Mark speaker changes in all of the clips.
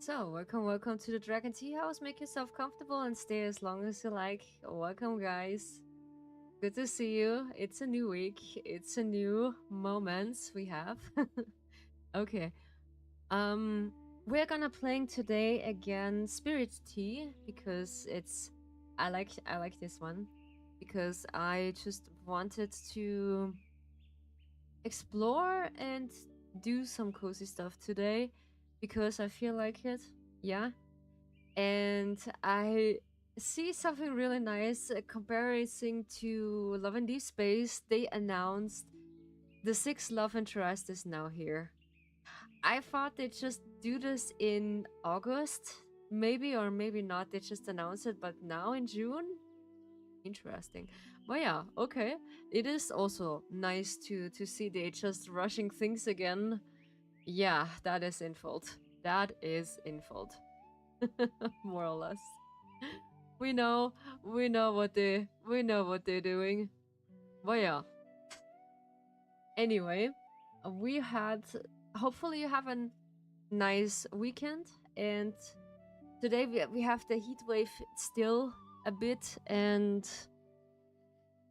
Speaker 1: So, welcome to the Dragon Tea House. Make yourself comfortable and stay as long as you like. Welcome, guys. Good to see you. It's a new week. It's a new moments we have. Okay. Um, we're gonna playing today again Spirittea because I like this one because I just wanted to explore and do some cozy stuff today because I feel like it. Yeah. And I see something really nice comparison to Love and Deep Space. They announced the sixth love interest is now here. I thought they'd just do this in August, maybe or maybe not. They just announced it, but now in June, interesting. But yeah, okay. It is also nice to see they just rushing things again. Yeah, that is in fault. That is in fault. More or less. We know, we know what they're doing. But yeah. Anyway, we had. Hopefully, you have a nice weekend, and today we have the heat wave still a bit, and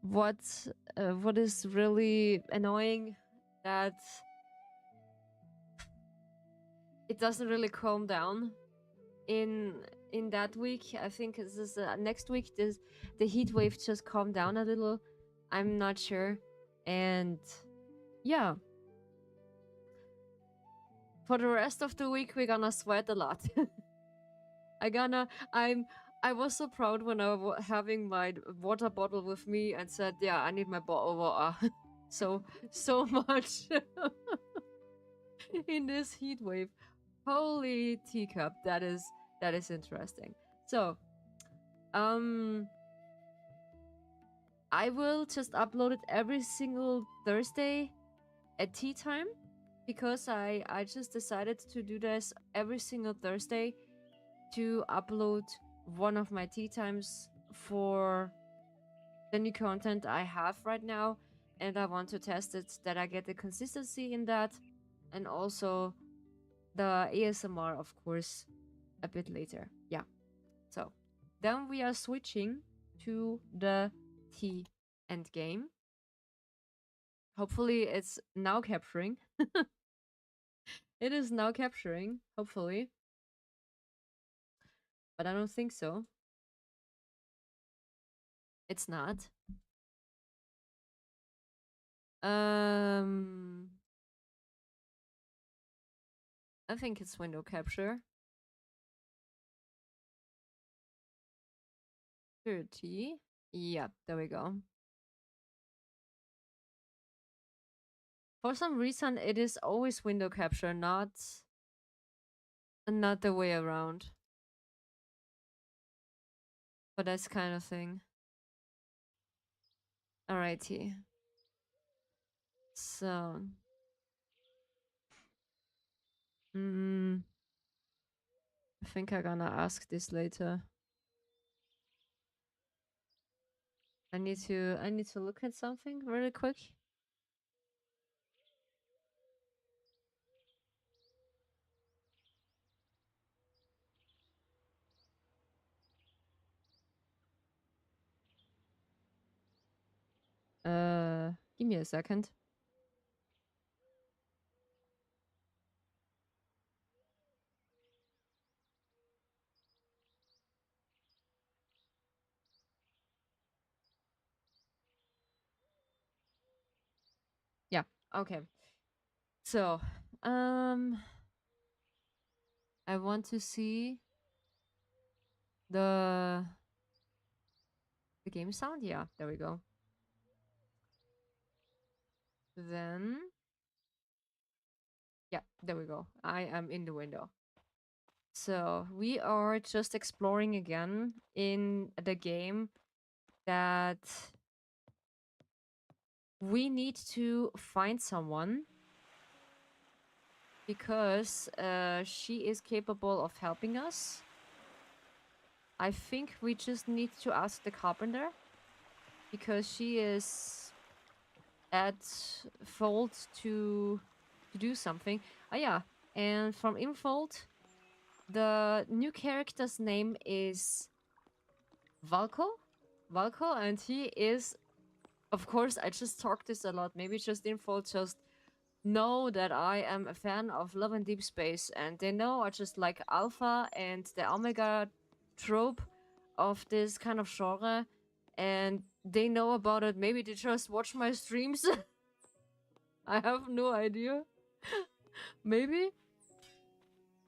Speaker 1: what is really annoying that it doesn't really calm down in that week. I think this is next week. The heat wave just calmed down a little. I'm not sure, and yeah, for the rest of the week we're gonna sweat a lot. I was so proud when I was having my water bottle with me and said, "Yeah, I need my bottle of water." so much in this heat wave. Holy teacup! That is interesting. So, I will just upload it every single Thursday at tea time because I just decided to do this every single Thursday to upload one of my tea times for the new content I have right now, and I want to test it that I get the consistency in that, and also the ASMR, of course, a bit later. Yeah. So then we are switching to the tea end game. Hopefully it's now capturing. It is now capturing, hopefully. But I don't think so. It's not. Um I think it's window capture. 30. Yep, there we go. For some reason it is always window capture, not the way around. But that's kind of thing. Alrighty. So I think I'm gonna ask this later. I need to look at something really quick. Give me a second. Yeah, okay. So, I want to see the game sound. Yeah, there we go. Then, yeah, there we go. I am in the window. So we are just exploring again in the game that we need to find someone because she is capable of helping us. I think we just need to ask the carpenter because she is at fault to do something. Oh yeah, and from in fault the new character's name is Valko. Valko, and he is, of course, I just talked this a lot. Maybe just info, just know that I am a fan of Love and Deep Space, and they know I just like Alpha and the Omega trope of this kind of genre, and they know about it. Maybe they just watch my streams. I have no idea. Maybe.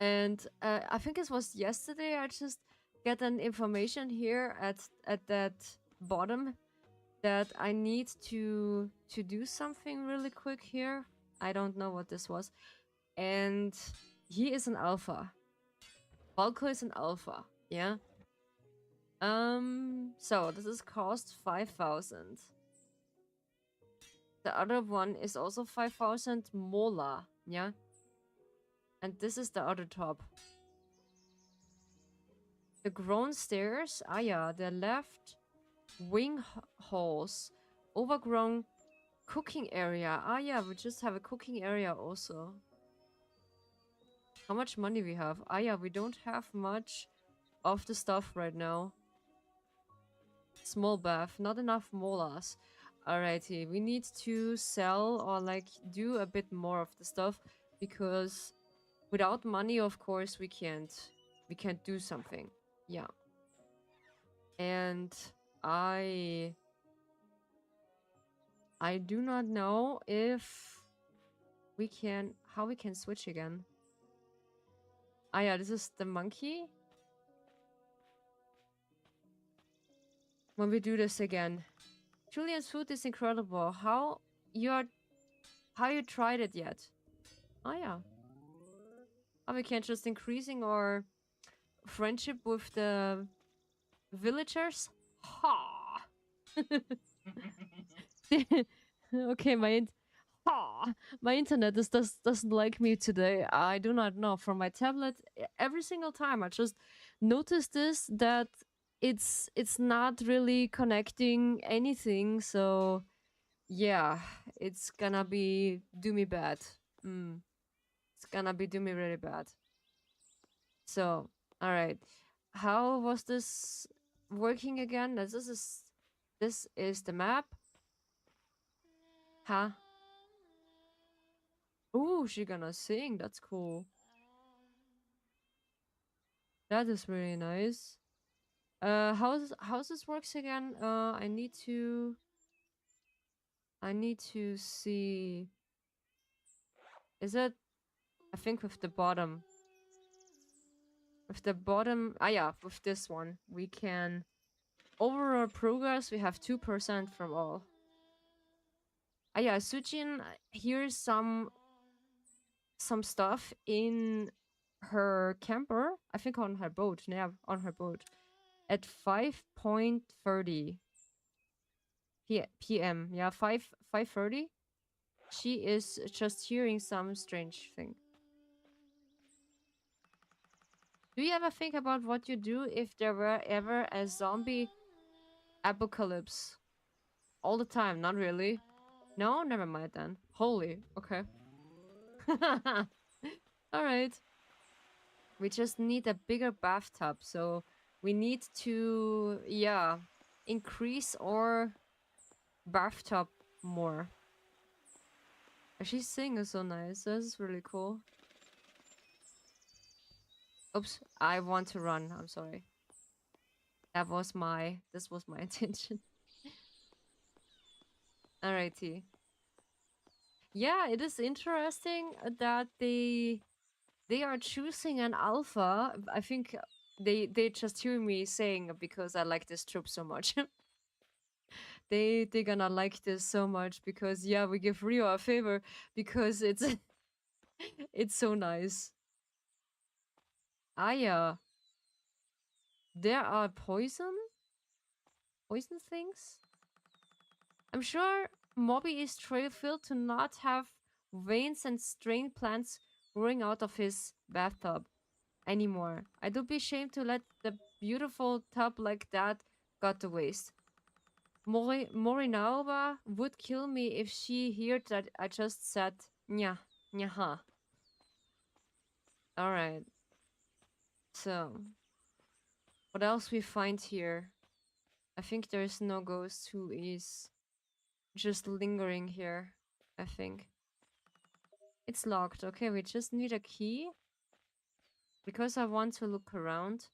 Speaker 1: And I think it was yesterday I just get an information here at that bottom that I need to do something really quick here. I don't know what this was. And he is an alpha. Valko is an alpha, yeah? So this is cost 5,000. The other one is also 5,000 mola, yeah? And this is the other top. The grown stairs, ah yeah, the left wing halls, overgrown cooking area. Ah yeah, we just have a cooking area also. How much money we have? Ah yeah, we don't have much of the stuff right now. Small bath, not enough molas. Alrighty, we need to sell or like do a bit more of the stuff because without money, of course, we can't do something. Yeah. And I do not know if we can how we can switch again. Ah yeah, this is the monkey. When we do this again. Julian's food is incredible. How you tried it yet? Oh yeah. Oh, we can just increasing our friendship with the villagers. Ha. Okay, my internet doesn't like me today. I do not know. From my tablet, every single time I just notice this that it's not really connecting anything. So yeah, it's gonna be do me bad. It's gonna be do me really bad. So all right, how was this working again? This is the map. Huh? Ooh, she gonna sing. That's cool. That is really nice. How's this works again? I need to see. Is it? I think with the bottom. With the bottom. Ah yeah, with this one we can. Overall progress we have 2% from all. Ah yeah, Sujin. Here's some stuff in her camper. I think on her boat. Yeah, on her boat. At 5:30 p.m. Yeah, 5:30. She is just hearing some strange thing. Do you ever think about what you do if there were ever a zombie apocalypse? All the time, not really. No, never mind then. Holy, okay. Alright. We just need a bigger bathtub, so we need to, yeah, increase our bathtub more. She's singing so nice. This is really cool. Oops, I want to run. I'm sorry. This was my intention. Alrighty. Yeah, it is interesting that they are choosing an alpha. I think they just hear me saying because I like this troop so much. They gonna like this so much because yeah, we give Rio a favor because it's it's so nice. Ah yeah. There are poison things. I'm sure Moby is trail-filled to not have veins and strained plants growing out of his bathtub anymore. I do be ashamed to let the beautiful tub like that go to waste. Morinawa would kill me if she heard that I just said nya, nyaha. Alright. So, what else we find here? I think there is no ghost who is just lingering here, I think. It's locked. Okay, we just need a key. Because I want to look around.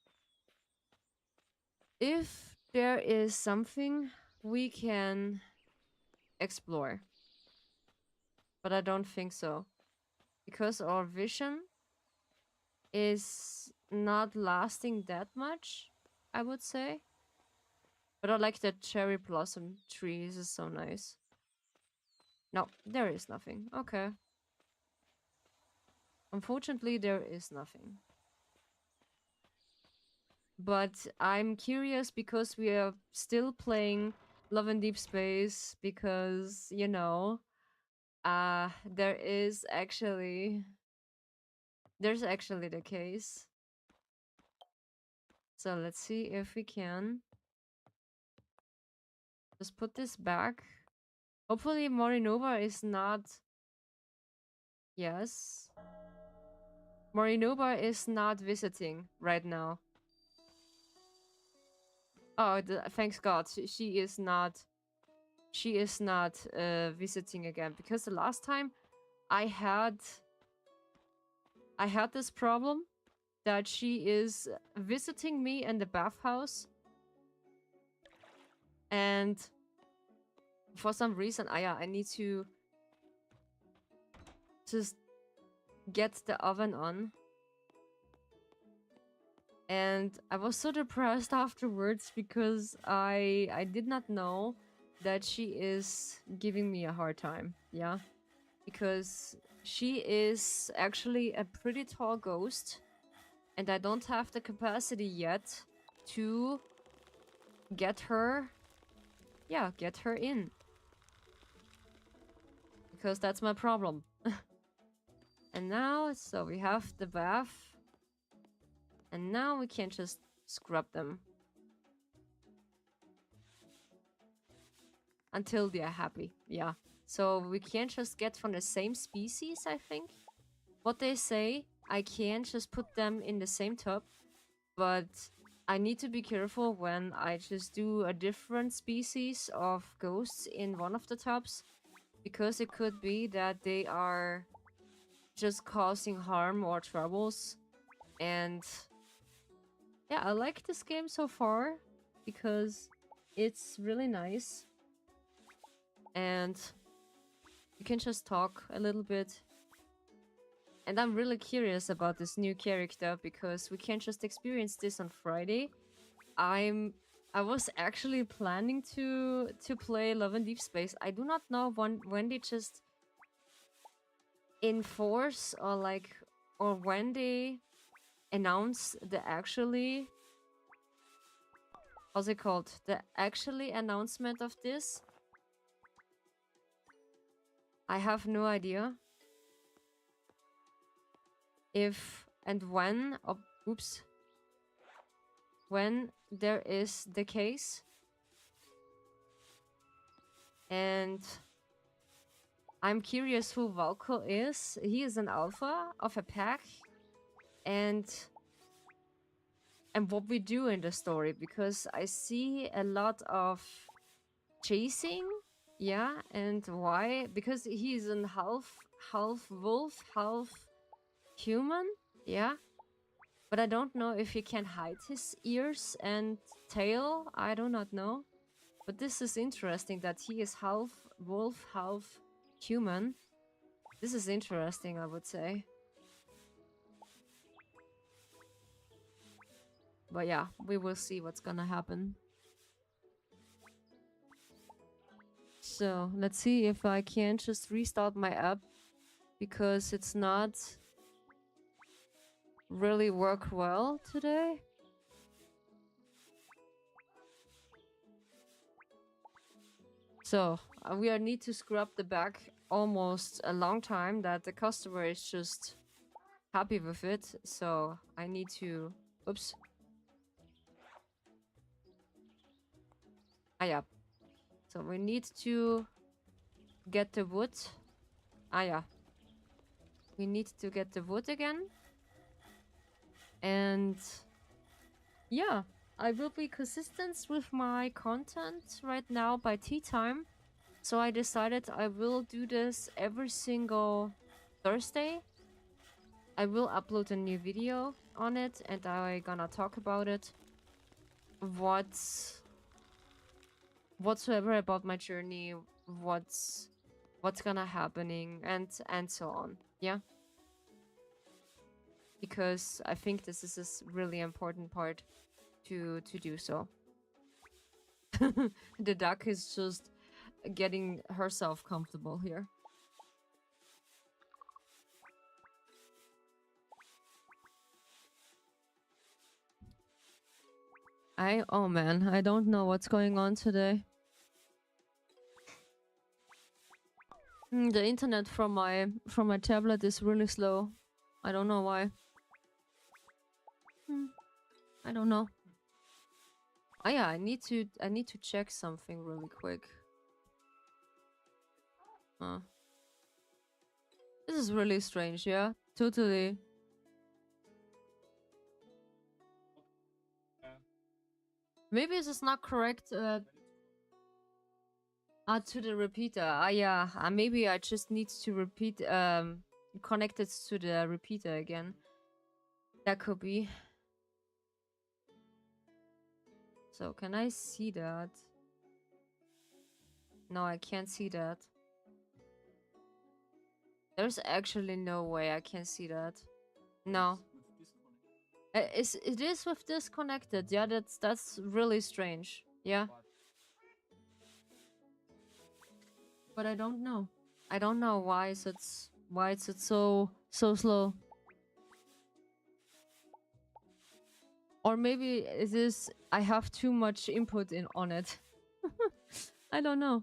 Speaker 1: If there is something we can explore. But I don't think so. Because our vision is not lasting that much, I would say. But I like that cherry blossom tree. This is so nice. No, there is nothing. Okay. Unfortunately, there is nothing. But I'm curious because we are still playing Love and Deep Space because, you know, there's actually the case. So let's see if we can just put this back. Hopefully Morinova is not... Yes. Morinova is not visiting right now. Oh, thanks God. She is not... She is not visiting again. Because the last time I had this problem that she is visiting me in the bathhouse. And for some reason, I need to just get the oven on. And I was so depressed afterwards because I did not know that she is giving me a hard time. Yeah. Because she is actually a pretty tall ghost. And I don't have the capacity yet to get her... Yeah, get her in. Because that's my problem. And now, so we have the bath. And now we can just scrub them. Until they are happy, yeah. So we can't just get from the same species, I think. What they say, I can just put them in the same tub. But I need to be careful when I just do a different species of ghosts in one of the tubs. Because it could be that they are just causing harm or troubles. And yeah, I like this game so far because it's really nice. And you can just talk a little bit. And I'm really curious about this new character because we can't just experience this on Friday. I was actually planning to play Love and Deep Space. I do not know when they just enforce or when they announce the actually... How's it called? The actually announcement of this. I have no idea. If and when... oops. When there is the case. And I'm curious who Valko is. He is an alpha of a pack. And what we do in the story. Because I see a lot of chasing. Yeah, and why? Because he's an half wolf, half human. Yeah. But I don't know if he can hide his ears and tail. I do not know. But this is interesting that he is half wolf, half human. This is interesting, I would say. But yeah, we will see what's gonna happen. So, let's see if I can just restart my app. Because it's not really work well today. So, we need to scrub the back almost a long time that the customer is just happy with it. So, I need to... Oops. Ah, yeah. So, we need to get the wood. Ah, yeah. We need to get the wood again. And yeah, I will be consistent with my content right now by tea time. So I decided I will do this every single Thursday. I will upload a new video on it and I gonna talk about it. Whatsoever about my journey, what's gonna happening and so on. Yeah. Because I think this is a really important part to do so. The duck is just getting herself comfortable here. Oh man, I don't know what's going on today. The internet from my tablet is really slow. I don't know why. I don't know. Oh yeah, I need to check something really quick. This is really strange, yeah? Totally. Maybe this is not correct to the repeater. Yeah. Maybe I just need to repeat connect it to the repeater again. That could be. So can I see that? No, I can't see that. There's actually no way I can see that. No. It is with disconnected. Yeah, that's really strange. Yeah. But I don't know. I don't know why it's so slow. Or maybe it is I have too much input on it. I don't know.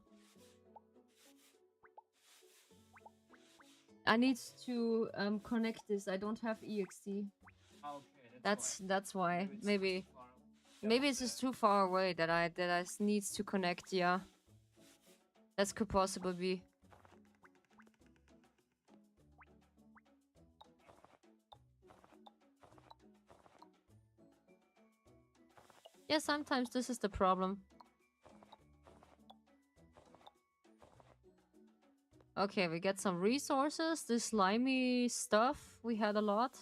Speaker 1: I need to connect this. I don't have ext. That's why. Maybe it's just too far away that I needs to connect. Yeah, that could possibly be. Yeah, sometimes this is the problem. Okay, we get some resources. This slimy stuff we had a lot.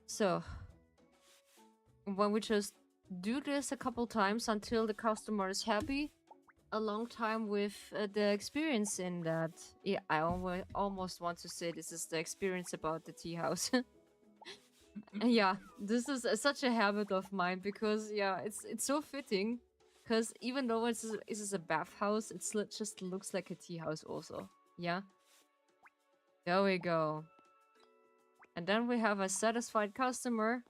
Speaker 1: So when we just do this a couple times until the customer is happy, a long time with the experience in that. Yeah, I almost want to say this is the experience about the tea house. Yeah, this is such a habit of mine because yeah, it's so fitting. Because even though it is a bathhouse, it just looks like a tea house also. Yeah. There we go. And then we have a satisfied customer.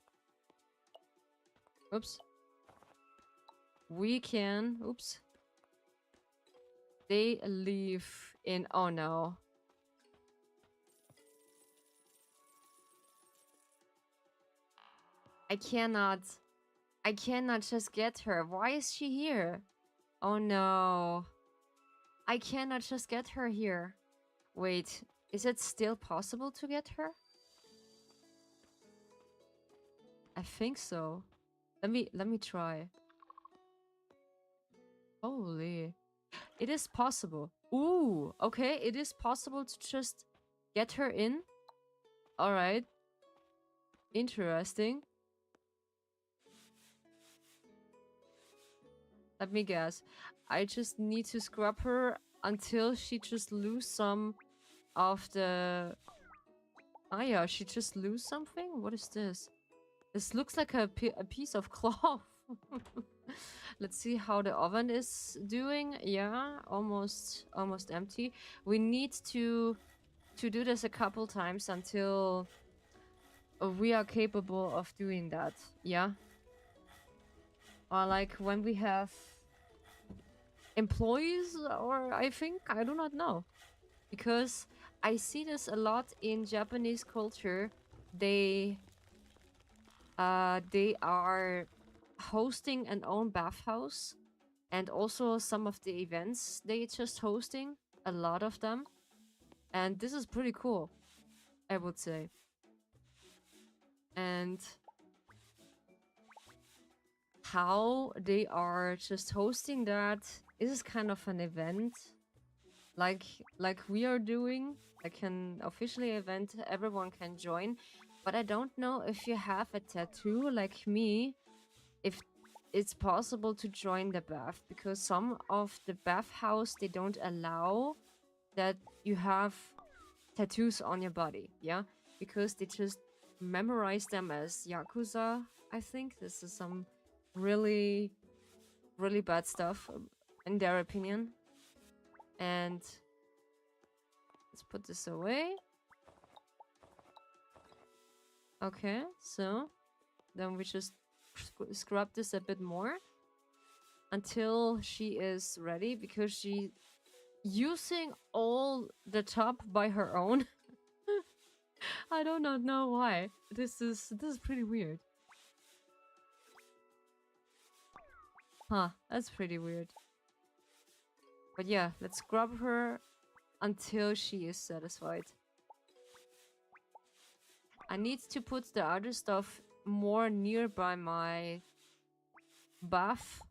Speaker 1: Oops. We can... Oops. They leave in... Oh no. I cannot just get her. Why is she here? Oh no. I cannot just get her here. Wait, is it still possible to get her? I think so. Let me try. Holy. It is possible. Ooh, okay, it is possible to just get her in. Alright. Interesting. Let me guess. I just need to scrub her until she just lose some of the... Ah yeah, she just lose something? What is this? This looks like a piece of cloth. Let's see how the oven is doing. Yeah, almost empty. We need to do this a couple times until we are capable of doing that. Yeah. Or like when we have employees, or I do not know. Because I see this a lot in Japanese culture. They are hosting an own bathhouse, and also some of the events they just hosting, a lot of them, and this is pretty cool, I would say. and how they are just hosting that. This is kind of an event, like we are doing, like an officially event everyone can join. But I don't know if you have a tattoo like me, if it's possible to join the bath, because some of the bath house, they don't allow that you have tattoos on your body, yeah, because they just memorize them as yakuza. I think this is some really bad stuff, in their opinion. And let's put this away. Okay, so then we just scrub this a bit more until she is ready, because she using all the tub by her own. I do not know why. This is pretty weird. Huh, that's pretty weird. But yeah, let's scrub her until she is satisfied. I need to put the other stuff more nearby my bath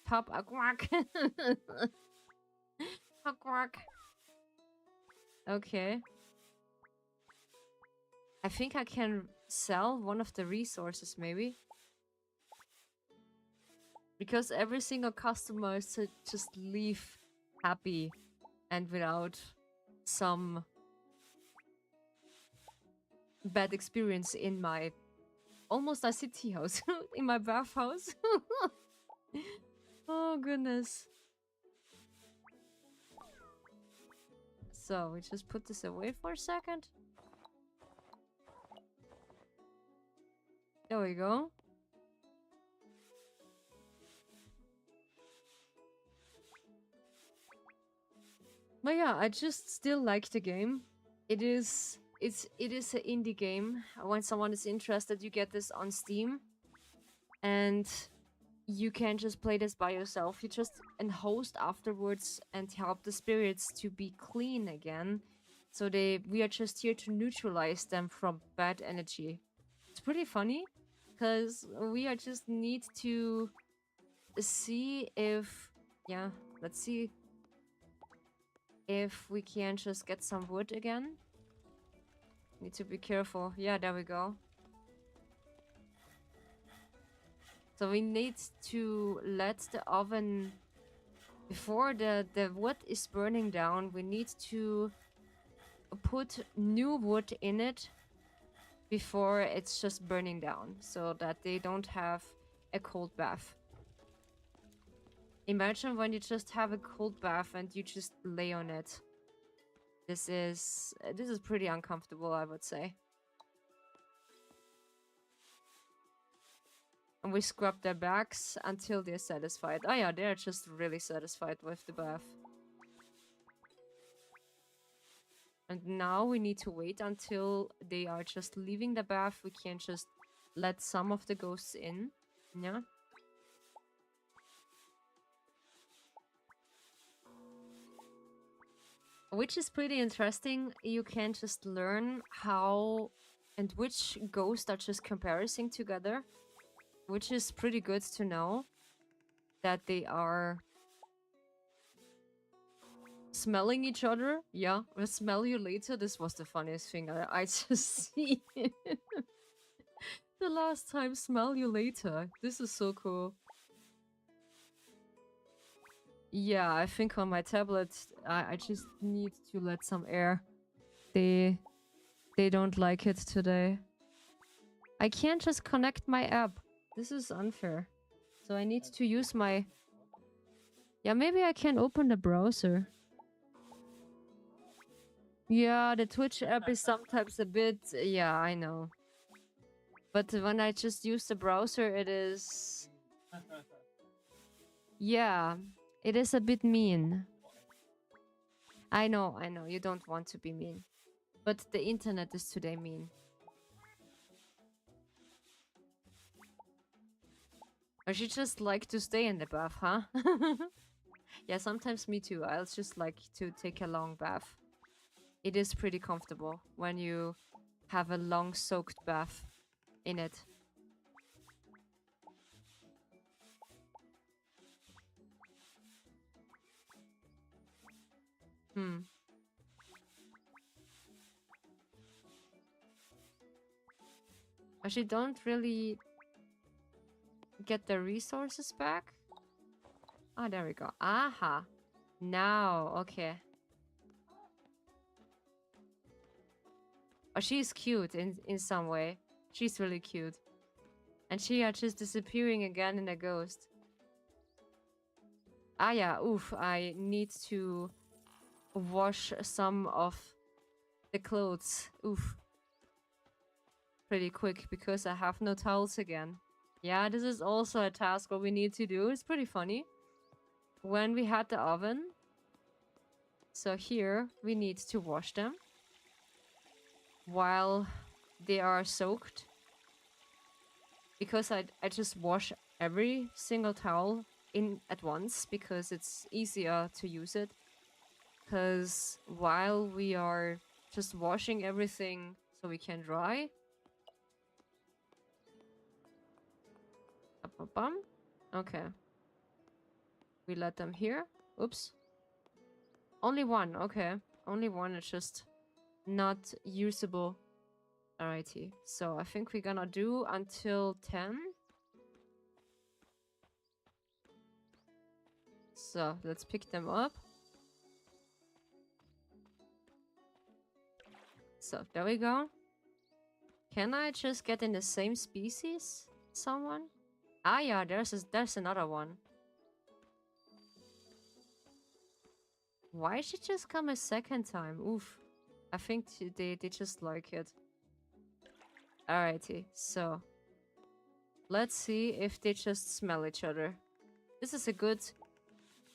Speaker 1: tub. Quack. Quack. Okay. I think I can sell one of the resources, maybe. Because every single customer should just leave happy and without some bad experience in my almost ICT house, in my bathhouse. Oh goodness. So we just put this away for a second. There we go. But yeah, I just still like the game. It is an indie game. When someone is interested, you get this on Steam, and you can just play this by yourself. You just host afterwards and help the spirits to be clean again. So we are just here to neutralize them from bad energy. It's pretty funny, because we are just need to see if, yeah, let's see if we can just get some wood again. Need to be careful. Yeah, there we go. So we need to let the oven, before the wood is burning down, we need to put new wood in it before it's just burning down, so that they don't have a cold bath. Imagine when you just have a cold bath and you just lay on it. This is pretty uncomfortable, I would say. And we scrub their backs until they're satisfied. Oh yeah, they're just really satisfied with the bath. And now we need to wait until they are just leaving the bath. We can just let some of the ghosts in. Yeah. Which is pretty interesting. You can just learn how and which ghosts are just comparing together. Which is pretty good to know. That they are smelling each other. Yeah, we'll smell you later. This was the funniest thing I just see. The last time, smell you later. This is so cool. Yeah, I think on my tablet, I just need to let some air. They don't like it today. I can't just connect my app. This is unfair. So I need to use my... Yeah, maybe I can open the browser. Yeah, the Twitch app is sometimes a bit... Yeah, I know. But when I just use the browser, it is... Yeah, it is a bit mean. I know, you don't want to be mean. But the internet is today mean. Or she just like to stay in the bath, huh? Yeah, sometimes me too. I'll just like to take a long bath. It is pretty comfortable when you have a long soaked bath. in it. Actually, don't really get the resources back. Ah, there we go. Aha. Now, okay. Oh, she's cute in some way. She's really cute. And she are just disappearing again in a ghost. Ah, yeah. Oof. I need to wash some of the clothes. Oof. Pretty quick because I have no towels again. Yeah, this is also a task what we need to do. It's pretty funny. When we had the oven. So here we need to wash them while they are soaked. Because I just wash every single towel in at once because it's easier to use it. Because while we are just washing everything so we can dry. Okay. We let them here. Oops. Only one. Okay. Only one. It's just not usable. Alrighty. So I think we're gonna do until 10. So let's pick them up. So there we go. Can I just get in the same species? Someone? Ah, yeah, there's another one. Why should just come a second time? Oof. I think they just like it. Alrighty, so let's see if they just smell each other. This is a good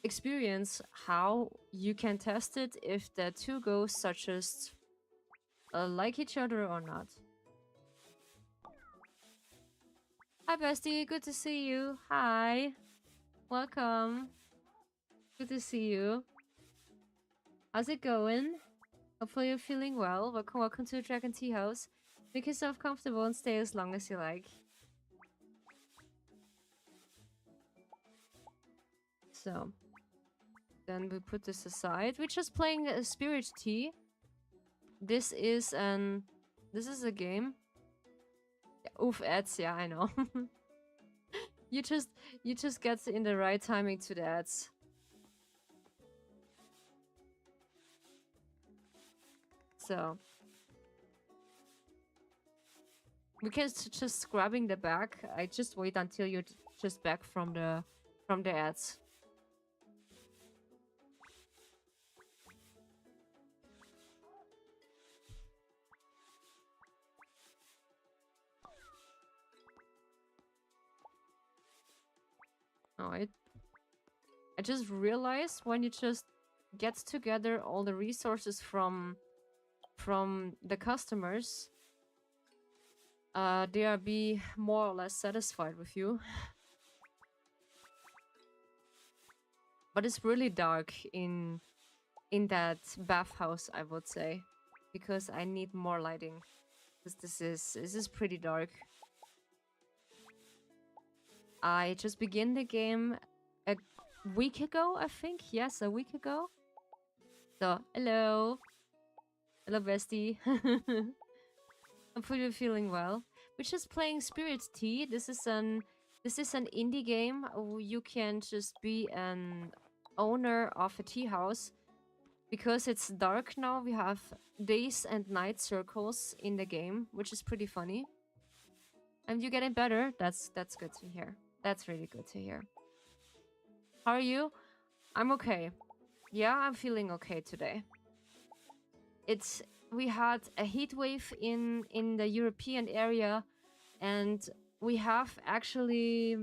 Speaker 1: experience how you can test it if the two ghosts are just like each other or not. Hi bestie, good to see you. Hi. Welcome. Good to see you. How's it going? Hopefully you're feeling well. Welcome to the Dragon Tea House. Make yourself comfortable and stay as long as you like. So, then we put this aside. We're just playing a Spirittea. This is a game. Yeah, oof, ads, yeah, I know. you just get in the right timing to the ads. So we can just grabbing the back. I just wait until you're just back from the ads. Oh, I just realized when you just get together all the resources from the customers, they'll be more or less satisfied with you. But it's really dark in that bathhouse, I would say, because I need more lighting. Because this is pretty dark. I just began the game a week ago, I think. Yes, a week ago. So, hello. Hello, bestie. Hopefully you're feeling well. We're just playing Spirittea. This is an indie game. You can just be an owner of a tea house. Because it's dark now, we have days and night circles in the game, which is pretty funny. And you're getting better. That's good to hear. That's really good to hear. How are you? I'm okay. Yeah, I'm feeling okay today. We had a heat wave in the European area, and we have actually...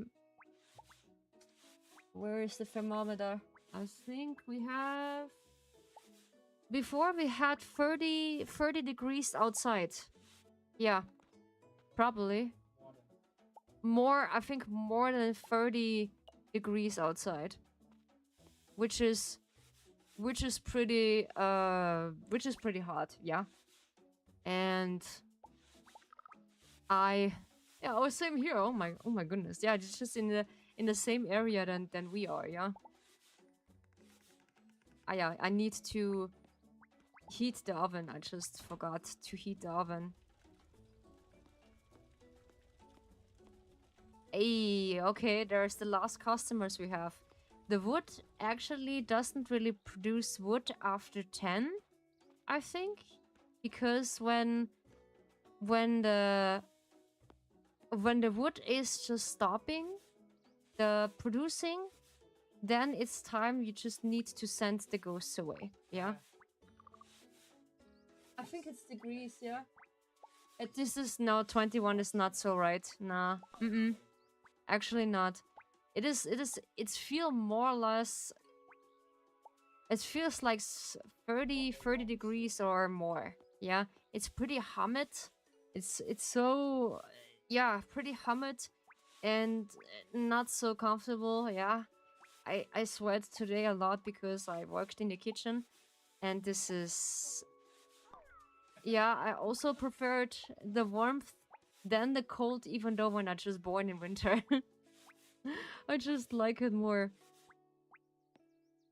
Speaker 1: Where is the thermometer? I think we have... Before we had 30 degrees outside. Yeah, probably. I think more than 30 degrees outside. Which is pretty hot, yeah. And I Yeah, oh, same here. Oh my goodness. Yeah, it's just in the same area than we are. Yeah. Ah, yeah. I need to heat the oven. I just forgot to heat the oven. Hey, okay. There's the last customers we have. The wood actually doesn't really produce wood after 10, I think, because when the when the wood is just stopping the producing, then it's time you just need to send the ghosts away. Yeah. I think it's degrees, yeah. This is no 21 is not so right. Nah. Actually not. It's feel more or less, it feels like 30 degrees or more. Yeah. It's pretty humid. It's so, yeah, pretty humid and not so comfortable. Yeah. I sweat today a lot because I worked in the kitchen, and this is, yeah, I also preferred the warmth than the cold, even though when I just born in winter. I just like it more.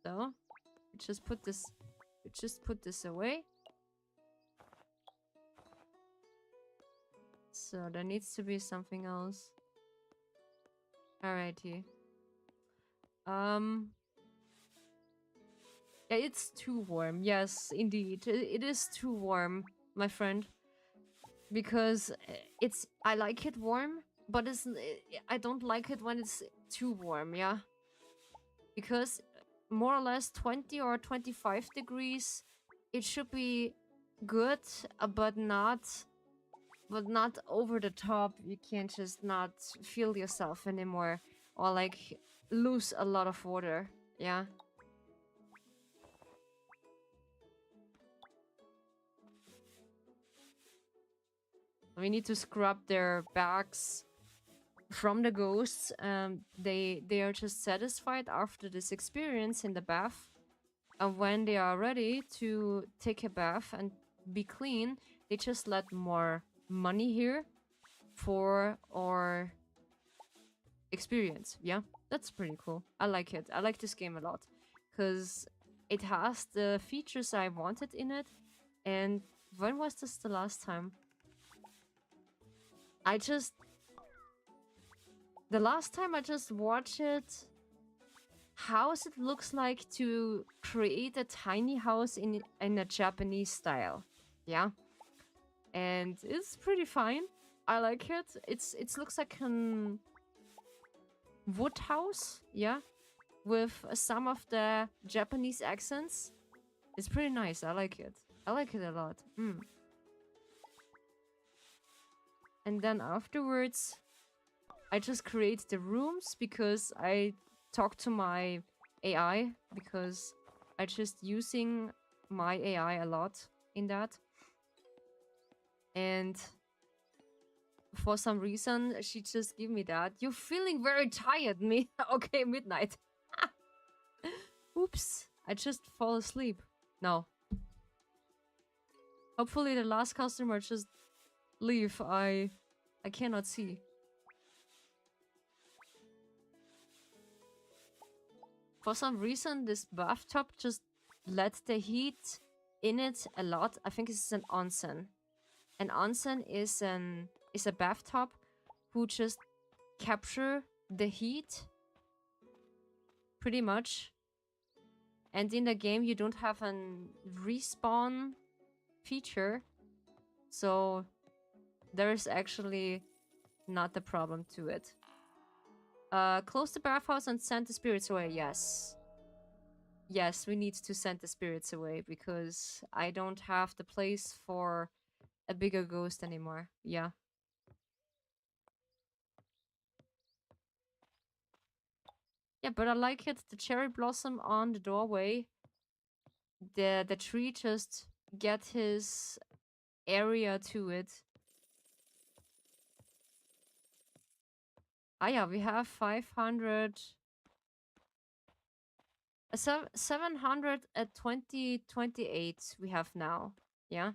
Speaker 1: So we just put this away. So there needs to be something else. Alrighty. Yeah, it's too warm. Yes, indeed. It is too warm, my friend. Because I like it warm, but I don't like it when it's too warm, yeah? Because more or less 20 or 25 degrees, it should be good, but not over the top. You can't just not feel yourself anymore or like lose a lot of water, yeah? We need to scrub their backs from the ghosts. They are just satisfied after this experience in the bath, and when they are ready to take a bath and be clean, they just let more money here for our experience. Yeah, that's pretty cool. I like it. I like this game a lot because it has the features I wanted in it. And when was this the last time? The last time I just watched it, house it looks like to create a tiny house in a Japanese style. Yeah. And it's pretty fine. I like it. It looks like an wood house, yeah, with some of the Japanese accents. It's pretty nice. I like it. I like it a lot. And then afterwards, I just create the rooms because I talk to my AI, because I just using my AI a lot in that. And for some reason, she just give me that. You're feeling very tired, me. Okay, midnight. Oops, I just fall asleep. No. Hopefully the last customer just leave. I cannot see. For some reason, this bathtub just let the heat in it a lot. I think it's an onsen. An onsen is a bathtub who just capture the heat pretty much. And in the game, you don't have a respawn feature, so there is actually not a problem to it. Close the bathhouse and send the spirits away. Yes. Yes, we need to send the spirits away because I don't have the place for a bigger ghost anymore. Yeah. Yeah, but I like it. The cherry blossom on the doorway. The tree just get his area to it. Ah yeah, we have 500... 728 we have now. Yeah.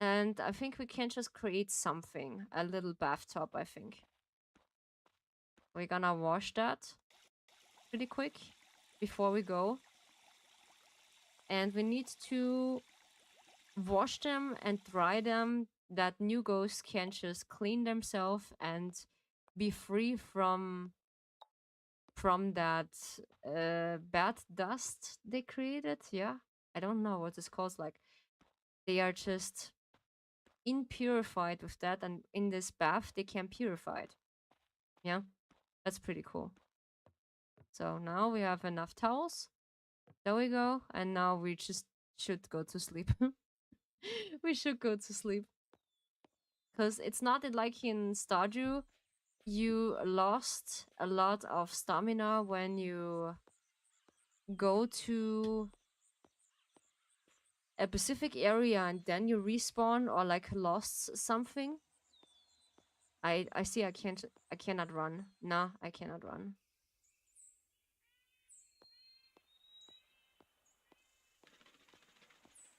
Speaker 1: And I think we can just create something. A little bathtub, I think. We're gonna wash that pretty quick before we go. And we need to wash them and dry them that new ghosts can just clean themselves and be free from that bad dust they created. Yeah, I don't know what it's called. Like, they are just impurified with that, and in this bath they can purify it. Yeah, that's pretty cool. So now we have enough towels. There we go. And now we just should go to sleep. We should go to sleep. Because it's not like in Stardew, you lost a lot of stamina when you go to a specific area and then you respawn or like lost something. I see I cannot run. Nah, I cannot run.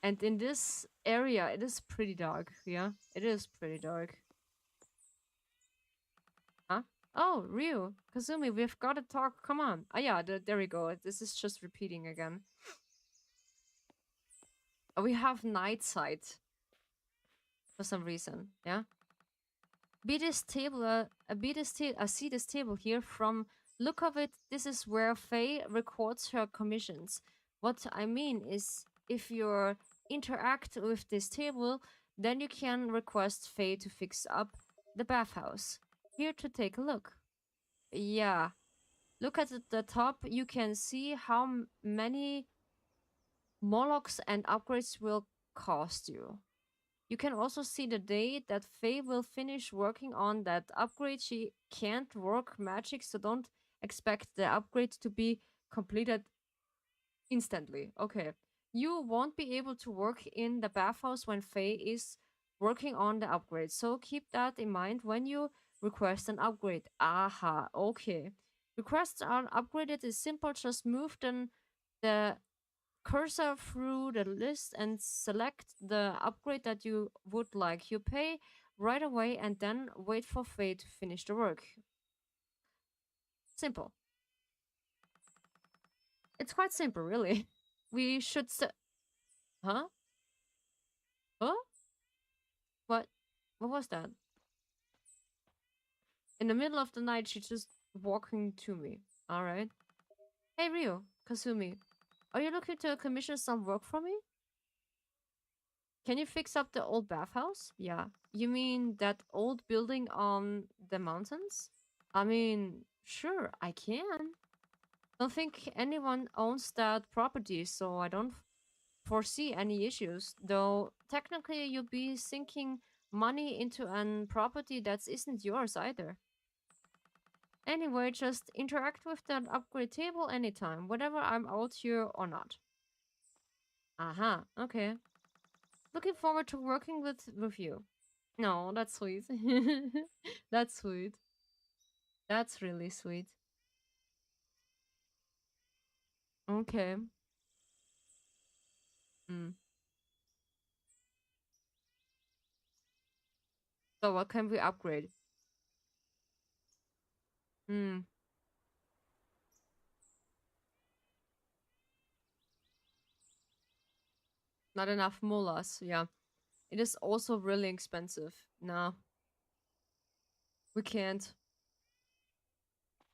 Speaker 1: And in this area, it is pretty dark. Yeah, it is pretty dark. Huh? Oh, Ryu, Kazumi, we've got to talk. Come on. Ah, yeah, there we go. This is just repeating again. We have night sight for some reason. Yeah. Be this table. I see this table here. From look of it, this is where Faye records her commissions. What I mean is, if you interact with this table, then you can request Faye to fix up the bathhouse. Here to take a look. Yeah. Look at the top. You can see how many Molochs and upgrades will cost you. You can also see the day that Faye will finish working on that upgrade. She can't work magic, so don't expect the upgrade to be completed instantly. Okay. You won't be able to work in the bathhouse when Faye is working on the upgrade, so keep that in mind when you request an upgrade. Aha, okay. Requests are upgraded is simple, just move the cursor through the list and select the upgrade that you would like. You pay right away and then wait for Faye to finish the work. Simple. It's quite simple, really. We should huh? Huh? What? What was that? In the middle of the night, she's just walking to me. Alright. Hey, Ryo, Kasumi. Are you looking to commission some work for me? Can you fix up the old bathhouse? Yeah. You mean that old building on the mountains? I mean, sure, I can. Don't think anyone owns that property, so I don't foresee any issues. Though technically, you'll be sinking money into an property that isn't yours either. Anyway, just interact with that upgrade table anytime, whether I'm out here or not. Aha, okay. Looking forward to working with you. No, that's sweet. That's sweet. That's really sweet. Okay. Mm. So what can we upgrade? Hmm. Not enough molas. Yeah. It is also really expensive. No, we can't.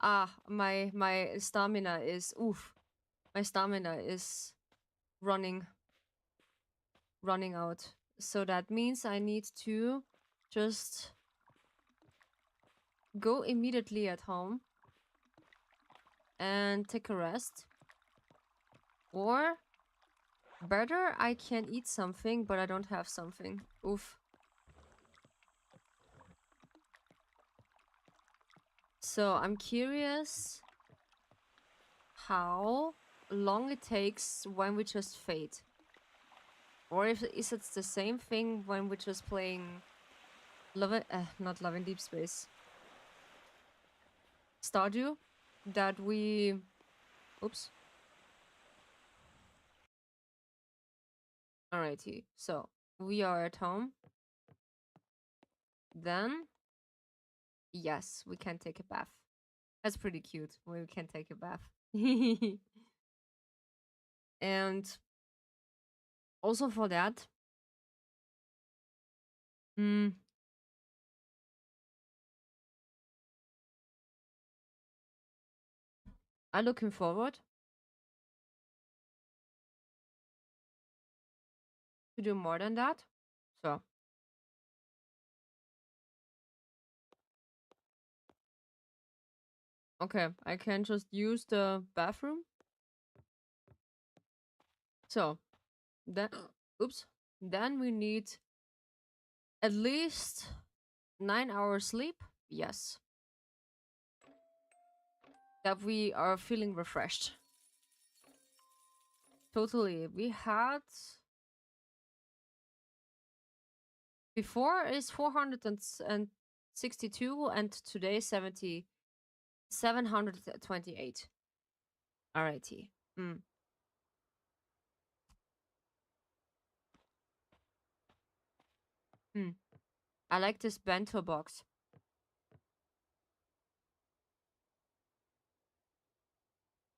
Speaker 1: Ah, my stamina is oof. My stamina is running running out. So that means I need to just go immediately at home and take a rest. Or better, I can eat something, but I don't have something. Oof. So I'm curious how long it takes when we just fade. Or if is it the same thing when we're just playing not Love in Deep Space. Stardew that we oops. Alrighty. So we are at home, then yes, we can take a bath. That's pretty cute when we can take a bath. And also for that, mm, I'm looking forward to do more than that. So, okay, I can just use the bathroom. So, then, oops, then we need at least 9 hours sleep. Yes, that we are feeling refreshed. Totally. We had before is 462 and today 728. Alrighty. Mm. Mm. I like this bento box.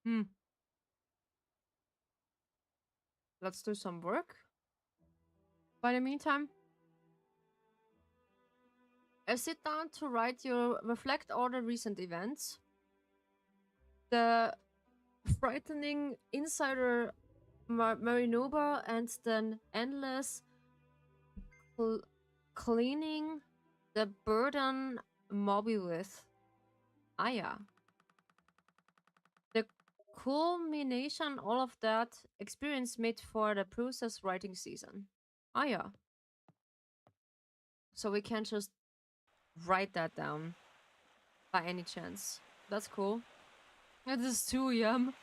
Speaker 1: Hmm. Let's do some work. By the meantime, I sit down to write your reflect all the recent events. The frightening insider Marinova and then endless cl cleaning the burden Moby with. Ah yeah. The culmination all of that experience made for the process writing season. Ah yeah. So we can just write that down by any chance. That's cool. It is 2 a.m.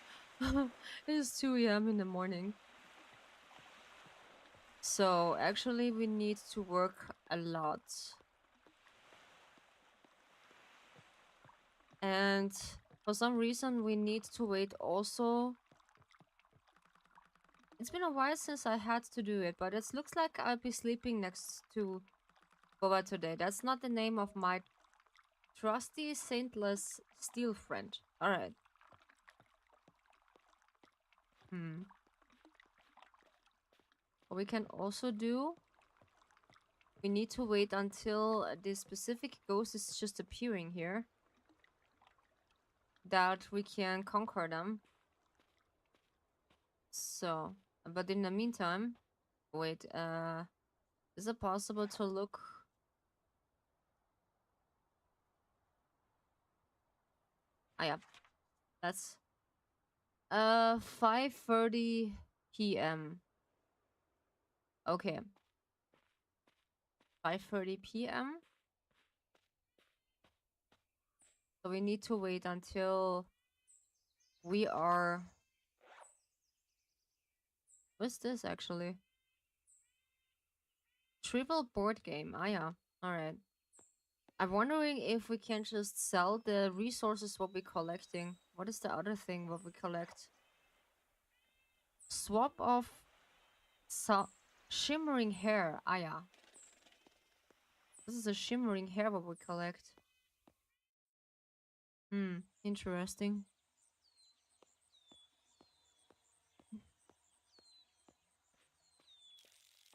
Speaker 1: It is 2 a.m. in the morning. So actually we need to work a lot. And for some reason we need to wait also. It's been a while since I had to do it, but it looks like I'll be sleeping next to Boba today. That's not the name of my trusty saintless steel friend. Alright. What we can also do, we need to wait until this specific ghost is just appearing here, that we can conquer them. So, but in the meantime, wait, is it possible to look? Ah, yeah, that's 5:30 p.m. Okay, 5:30 p.m. So we need to wait until we are. What's this actually? Triple board game. Ah, yeah. All right. I'm wondering if we can just sell the resources what we're collecting. What is the other thing what we collect? Swap of shimmering hair. Ah, yeah. This is a shimmering hair what we collect. Interesting.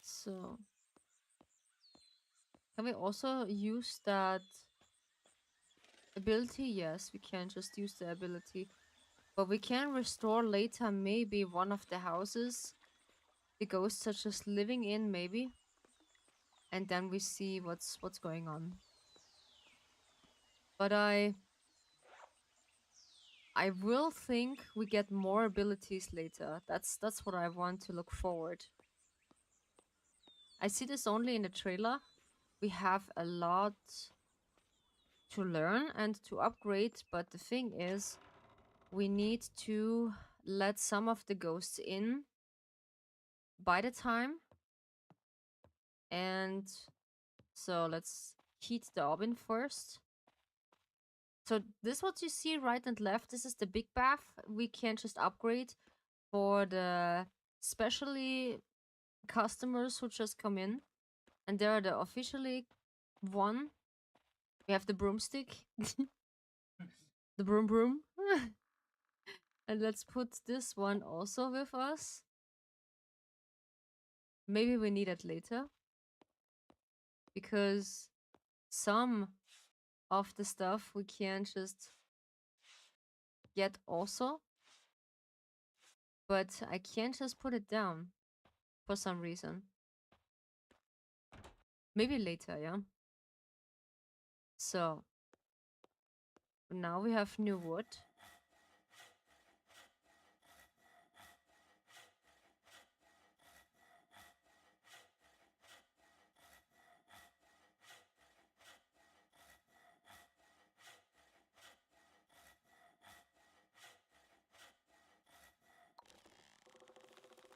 Speaker 1: So, can we also use that ability? Yes, we can just use the ability. But we can restore later maybe one of the houses the ghosts are just living in, maybe. And then we see what's going on. But I will think we get more abilities later. That's what I want to look forward. I see this only in the trailer. We have a lot to learn and to upgrade, but the thing is, we need to let some of the ghosts in by the time. And so let's heat the oven first. So this what you see right and left, this is the big bath. We can just upgrade for the specially customers who just come in, and they are the officially one. We have the broomstick, the broom broom. And let's put this one also with us. Maybe we need it later. Because some of the stuff we can just get also. But I can't just put it down for some reason. Maybe later, yeah? So, now we have new wood.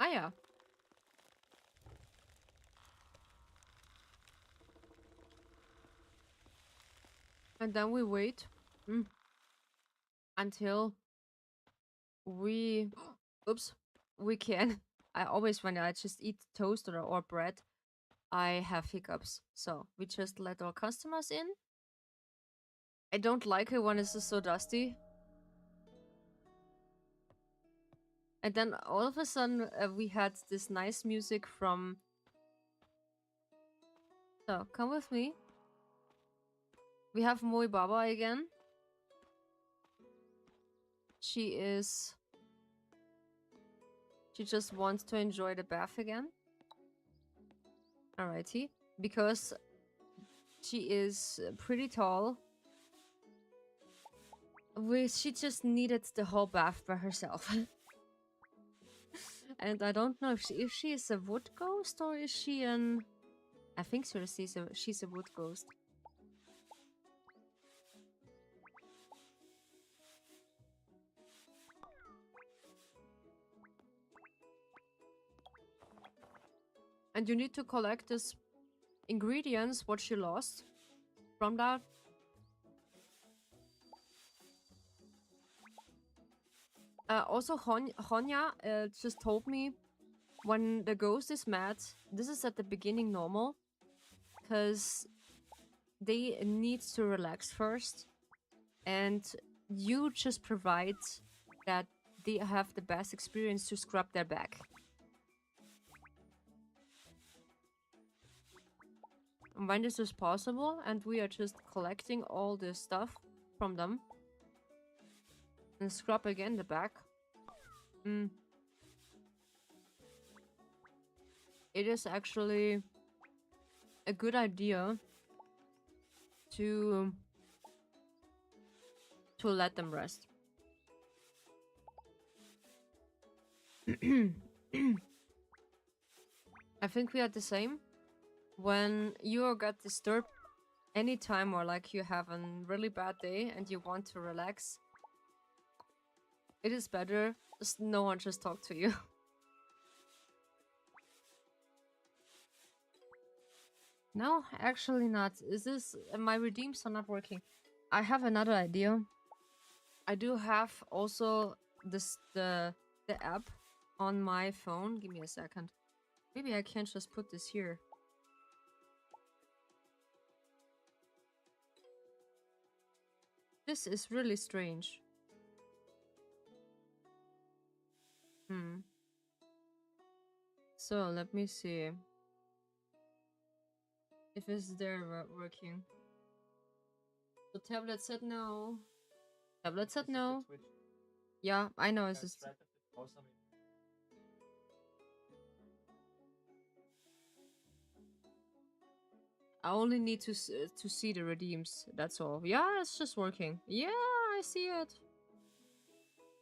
Speaker 1: Ah, yeah. And then we wait until we... Oops. We can... I always, when I just eat toast or bread, I have hiccups. So, we just let our customers in. I don't like it when it's just so dusty. And then all of a sudden, we had this nice music from... So, come with me. We have Moi Baba again. She just wants to enjoy the bath again. Alrighty. Because she is pretty tall. She just needed the whole bath by herself. And I don't know if she is a wood ghost or is she an... I think she's a wood ghost. And you need to collect this ingredients, what she lost from that. Also, Honya just told me when the ghost is mad, this is at the beginning normal, because they need to relax first, and you just provide that they have the best experience to scrub their back. And when this is possible, and we are just collecting all this stuff from them, and scrub again the back. It is actually a good idea to let them rest. I think we are the same. When you got disturbed anytime, or like you have a really bad day and you want to relax, it is better just no one just talk to you. No, actually not. Is this... my redeems are not working. I have another idea. I do have also the app on my phone. Give me a second. Maybe I can just put this here. This is really strange. So, let me see if it's there working. So tablet said no. Tablet said no. Yeah, I know it's just... I only need to see the redeems. That's all. Yeah, it's just working. Yeah, I see it.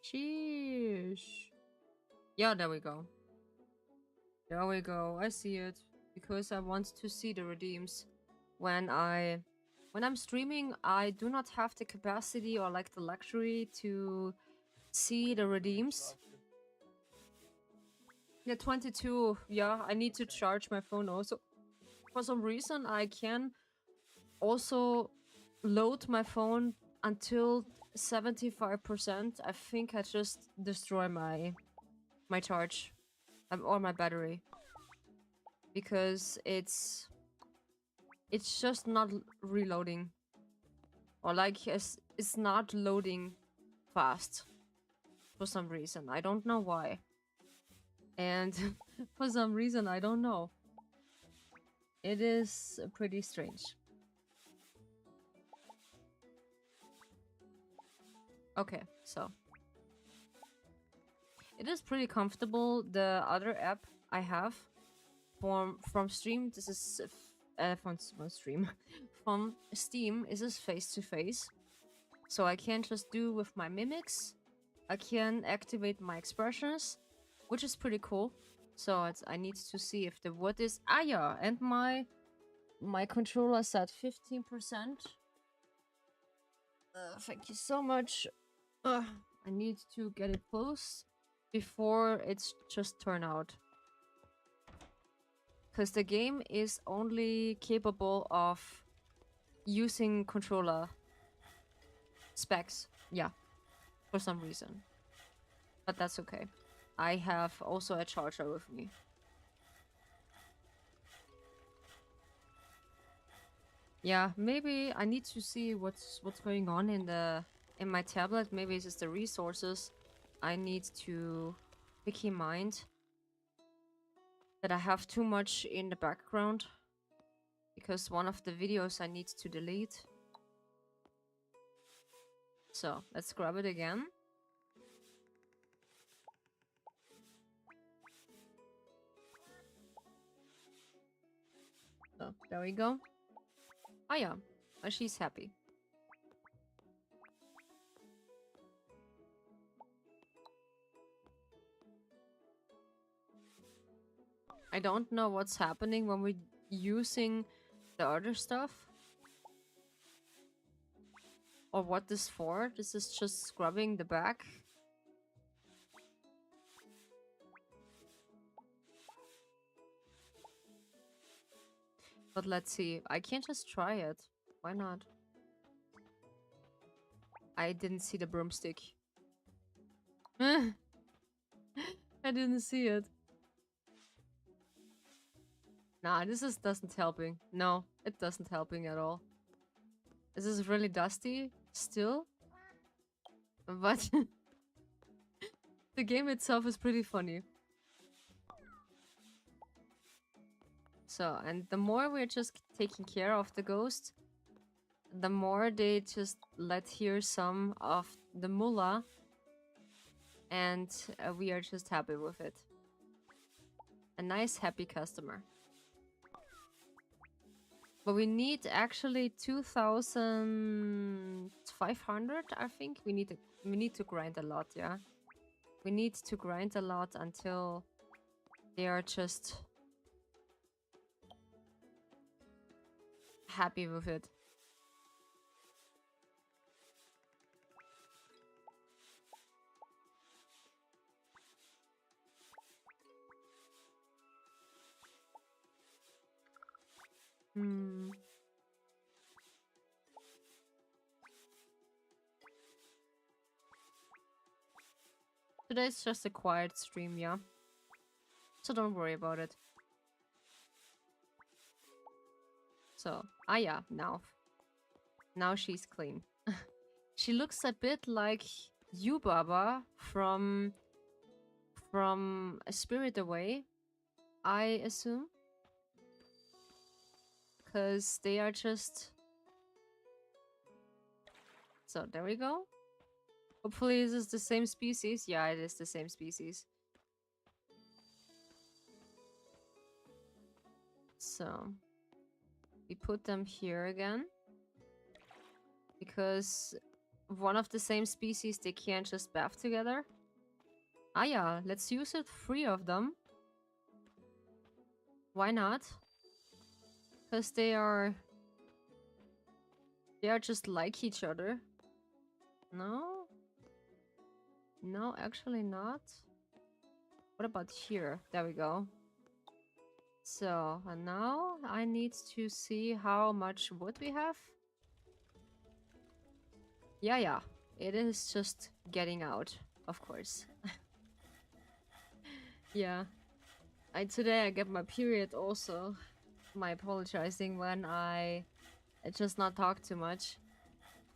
Speaker 1: Sheesh. Yeah, there we go. There we go. I see it. Because I want to see the redeems. When I'm streaming, I do not have the capacity or like the luxury to see the redeems. Yeah, 22. Yeah, I need to charge my phone also. For some reason, I can also load my phone until 75%. I think I just destroy my charge or my battery. because it's just not reloading, or like it's not loading fast for some reason. I don't know why. And for some reason, I don't know. It is pretty strange. Okay, so it is pretty comfortable. The other app I have from Stream, this is from Stream, from Steam, is this face to face. So I can just do with my mimics. I can activate my expressions, which is pretty cool. So I need to see if the wood is yeah, and my controller said 15%. Thank you so much. I need to get it close before it's just turn out. Because the game is only capable of using controller specs. Yeah, for some reason. But that's okay. I have also a charger with me. Yeah, maybe I need to see what's going on in my tablet. Maybe it's just the resources. I need to keep in mind that I have too much in the background because one of the videos I need to delete. So let's grab it again. So there we go. Oh yeah, she's happy. I don't know what's happening when we're using the other stuff. Or what this for. This is just scrubbing the back. But let's see. I can't just try it. Why not? I didn't see the broomstick. I didn't see it. Nah, this doesn't helping. No, it doesn't helping at all. This is really dusty still. But the game itself is pretty funny. So, and the more we're just taking care of the ghost, the more they just let hear some of the mullah, and we are just happy with it. A nice, happy customer. But we need actually 2,500, I think. We need to grind a lot, yeah. We need to grind a lot until they are just happy with it. Today's just a quiet stream, yeah. So don't worry about it. So, yeah, now she's clean. She looks a bit like you, Baba, from A Spirit Away, I assume. Because they are just... So, there we go. Hopefully this is the same species. Yeah, it is the same species. So, we put them here again. Because one of the same species, they can't just bath together. Yeah, let's use it 3 of them. Why not? Because they are just like each other. No? No, actually not. What about here? There we go. So, and now I need to see how much wood we have. Yeah. It is just getting out, of course. Yeah. Today I get my period also. My apologizing when I just not talk too much,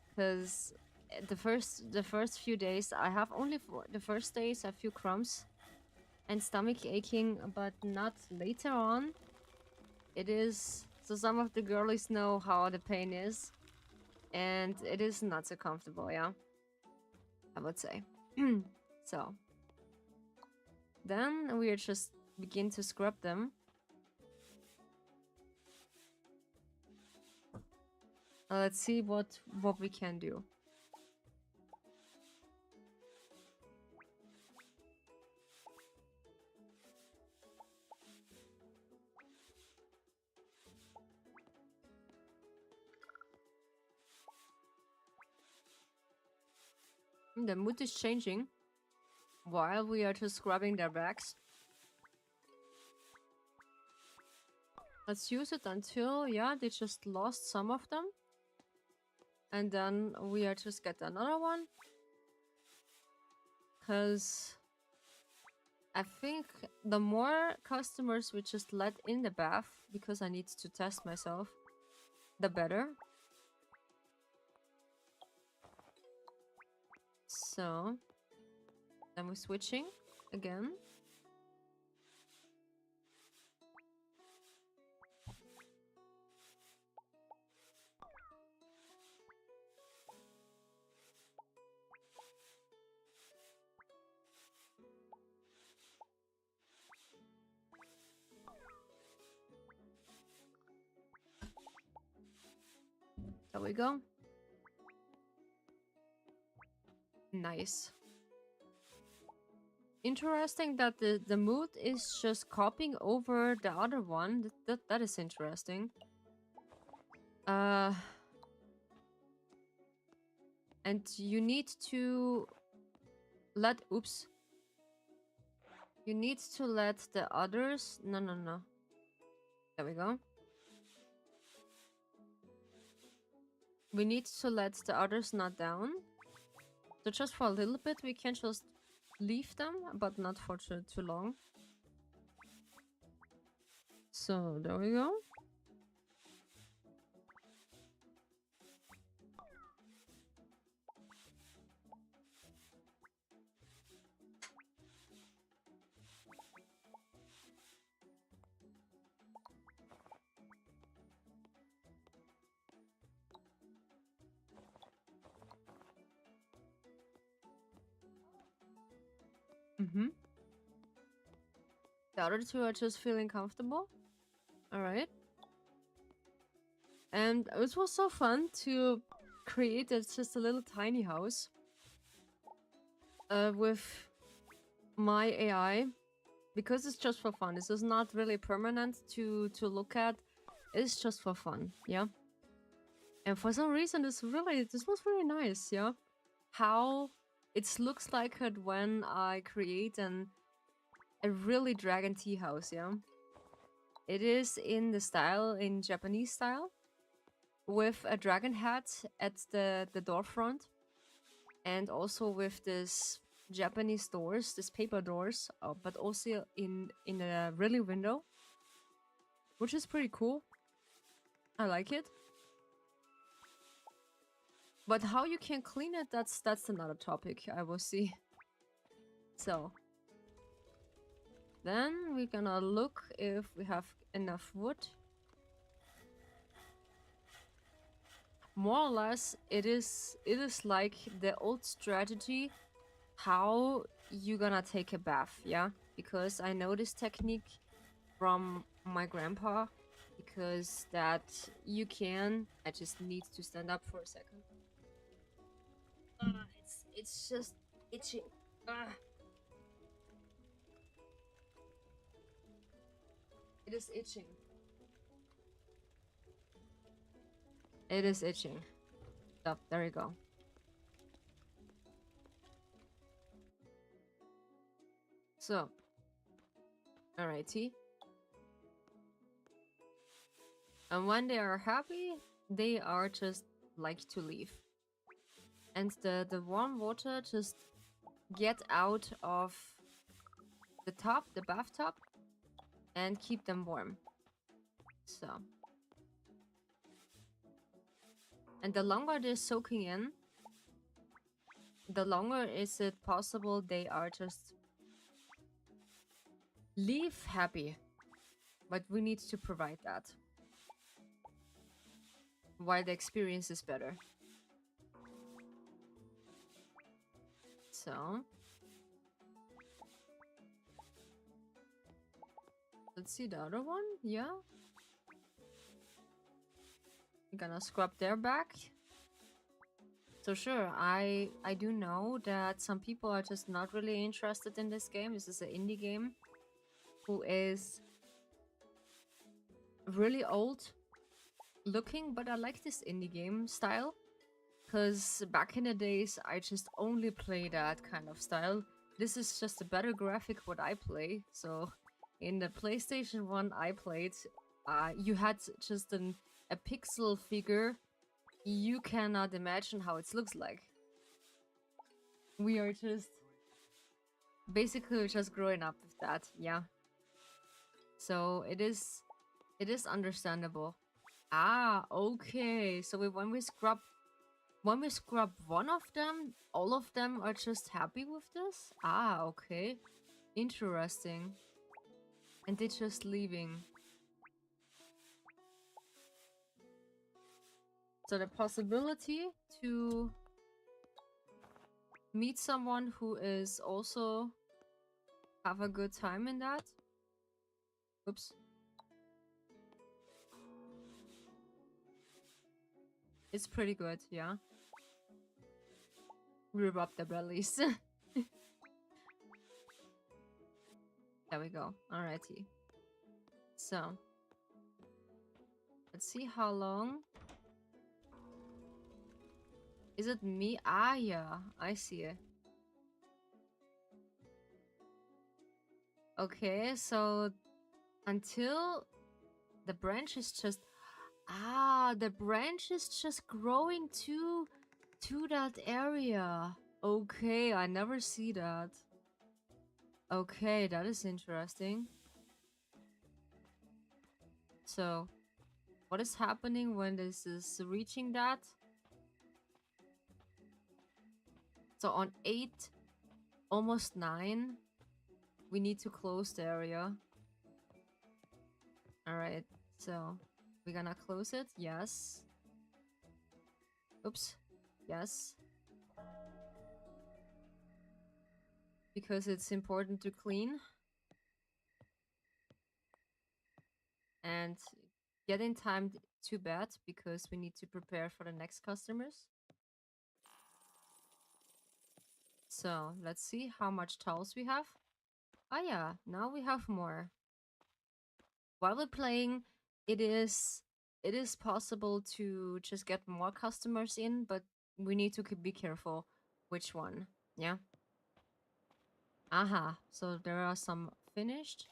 Speaker 1: because the first few days I have only for the first days a few crumbs and stomach aching, but not later on. It is so some of the girlies know how the pain is, and it is not so comfortable. Yeah, I would say. So then we just begin to scrub them. Let's see what we can do. The mood is changing while we are just scrubbing their backs. Let's use it until, yeah, they just lost some of them. And then we are just get another one. Because I think the more customers we just let in the bath, because I need to test myself, the better. So then we're switching again. There we go. Nice. Interesting that the mood is just copying over the other one. That is interesting. And you need to let you need to let the others no. There we go. We need to let the others not down. So just for a little bit we can just leave them, but not for too long. So there we go. The other two are just feeling comfortable. Alright. And it was so fun to create just a little tiny house with my AI, because it's just for fun. This is not really permanent to look at. It's just for fun, yeah. And for some reason, this was really nice, yeah. How it looks like it when I create a really dragon tea house, yeah. It is in the style, in Japanese style, with a dragon hat at the door front, and also with this Japanese doors, this paper doors, but also in a really window, which is pretty cool. I like it. But how you can clean it, that's another topic I will see. So then we're gonna look if we have enough wood. More or less, it is like the old strategy, how you gonna take a bath, yeah? Because I know this technique from my grandpa, because that you can. I just need to stand up for a second. It's just itching. It is itching. It is itching. Stop. There you go. So, alrighty. And when they are happy, they are just like to leave. And the warm water just get out of the bathtub, and keep them warm. So, and the longer they're soaking in, the longer is it possible they are just leave happy. But we need to provide that while the experience is better. So let's see the other one. Yeah, we're gonna scrub their back. So sure, I do know that some people are just not really interested in this game. This is an indie game who is really old looking, but I like this indie game style because back in the days I just only play that kind of style. This is just a better graphic what I play. So in the PlayStation 1 I played, you had just a pixel figure. You cannot imagine how it looks like. We are just basically just growing up with that, yeah. So it is understandable. Ah, okay. So when we scrub one of them, all of them are just happy with this? Ah, okay. Interesting. And they're just leaving. So the possibility to meet someone who is also have a good time in that. Oops. It's pretty good, yeah. We rub the bellies. There we go. Alrighty. So let's see how long. Is it me? Ah, yeah, I see it. Okay, so until the branch is just... Ah, the branch is just growing to that area. Okay, I never see that. Okay, that is interesting. So, what is happening when this is reaching that? So on 8, almost 9, we need to close the area. Alright, so we're gonna close it. Yes. Oops. Yes. Because it's important to clean. And getting timed too bad because we need to prepare for the next customers. So let's see how much towels we have. Ah yeah, now we have more. While we're playing, it is possible to just get more customers in, but we need to be careful which one. Yeah. Aha, so there are some finished.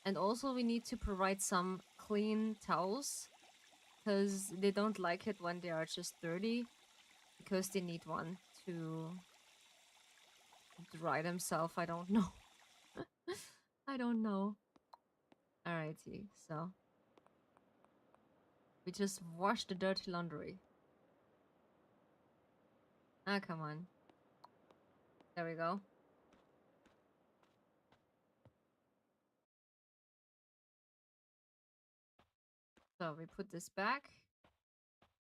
Speaker 1: And also we need to provide some clean towels because they don't like it when they are just dirty, because they need one to dry themselves. I don't know. I don't know. Alrighty, so we just wash the dirty laundry. Ah, come on. There we go. So we put this back.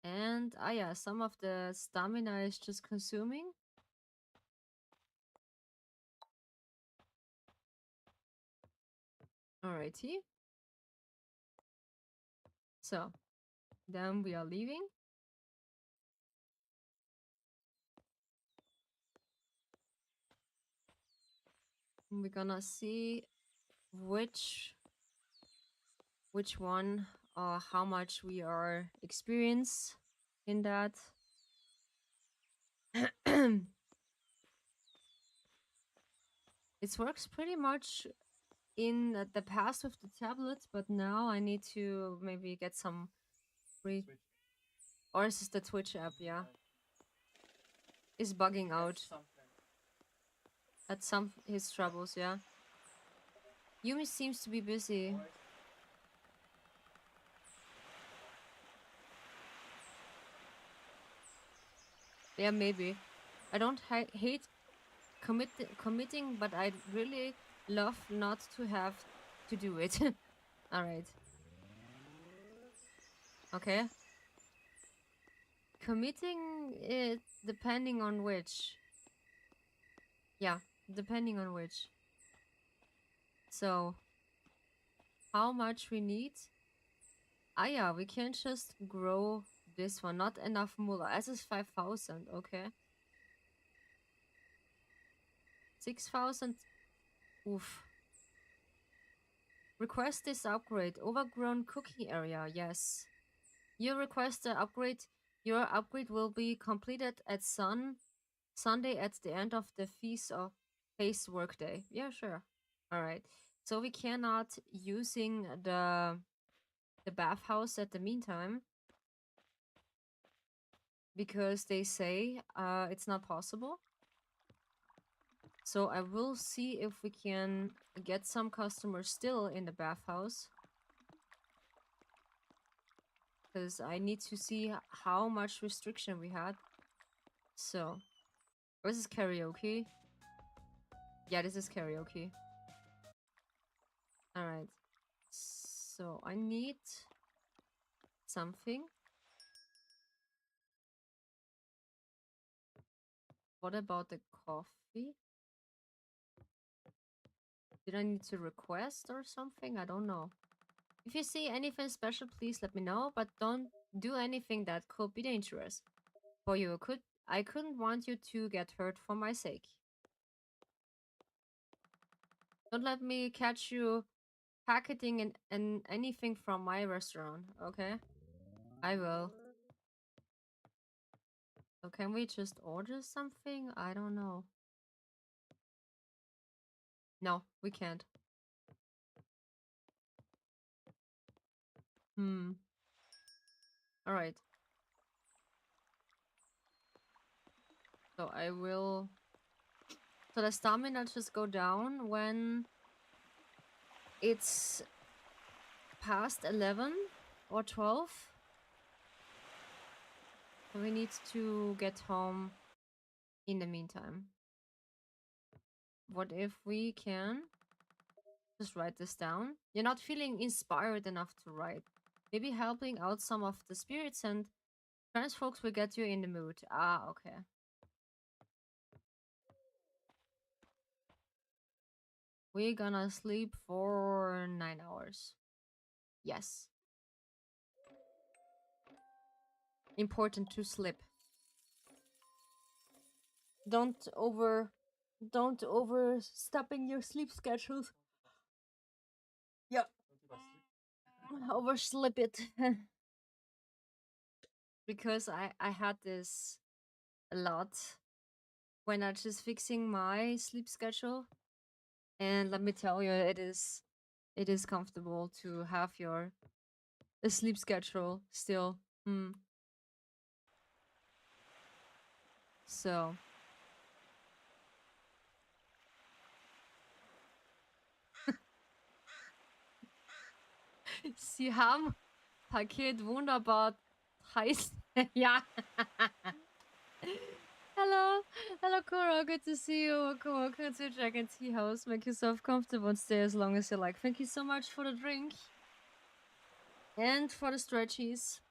Speaker 1: And, ah yeah, some of the stamina is just consuming. Alrighty. So, then we are leaving. And we're gonna see which one or how much we are experienced in that. It works pretty much in the past with the tablets, but now I need to maybe get some free. Or is this the Twitch app? Yeah, is bugging out. At some his troubles, yeah. Yumi seems to be busy. Yeah, maybe. I don't hate committing, but I'd really love not to have to do it. Alright. Okay. Committing it depending on which. Yeah, depending on which. So, how much we need? Ah yeah, we can just grow this one. Not enough moolah. S is 5,000, okay. 6,000. Oof. Request this upgrade. Overgrown cooking area. Yes. You request the upgrade. Your upgrade will be completed at Sunday at the end of the feast of phase workday. Yeah, sure. All right. So we cannot using the bathhouse at the meantime because they say it's not possible. So I will see if we can get some customers still in the bathhouse. Because I need to see how much restriction we had. So, this is karaoke. Yeah, this is karaoke. Alright. So, I need something. What about the coffee? Did I need to request or something? I don't know. If you see anything special, please let me know, but don't do anything that could be dangerous for you. I couldn't want you to get hurt for my sake. Don't let me catch you packeting and anything from my restaurant, okay? I will. So can we just order something? I don't know. No, we can't. Alright. So I will... So the stamina just go down when it's past 11 or 12. So we need to get home in the meantime. What if we can just write this down? You're not feeling inspired enough to write. Maybe helping out some of the spirits and trans folks will get you in the mood. Ah, okay. We're gonna sleep for 9 hours. Yes. Important to sleep. Don't overstepping your sleep schedules. Yeah. Oversleep it. Because I had this a lot when I just fixing my sleep schedule. And let me tell you, it is comfortable to have your sleep schedule still. So Sie haben Paket wunderbar heißt. Ja. Hello. Hello, Cora. Good to see you. Welcome to Dragon Tea House. Make yourself comfortable and stay as long as you like. Thank you so much for the drink. And for the stretchies.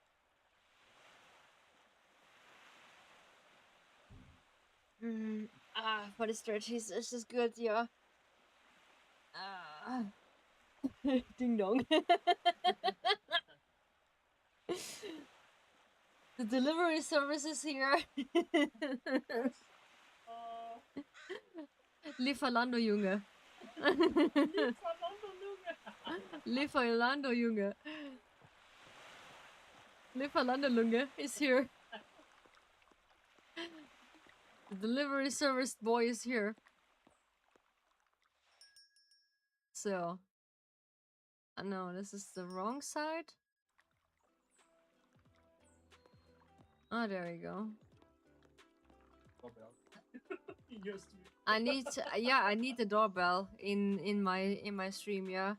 Speaker 1: For the stretchies. It's just good, yeah. Ding dong. The delivery service is here. Lieferando, Junge. Lieferando, Junge. Lieferando, Junge is here. The delivery service boy is here. So, no, this is the wrong side. Oh, there we go. I need yeah, I need the doorbell in my stream, yeah.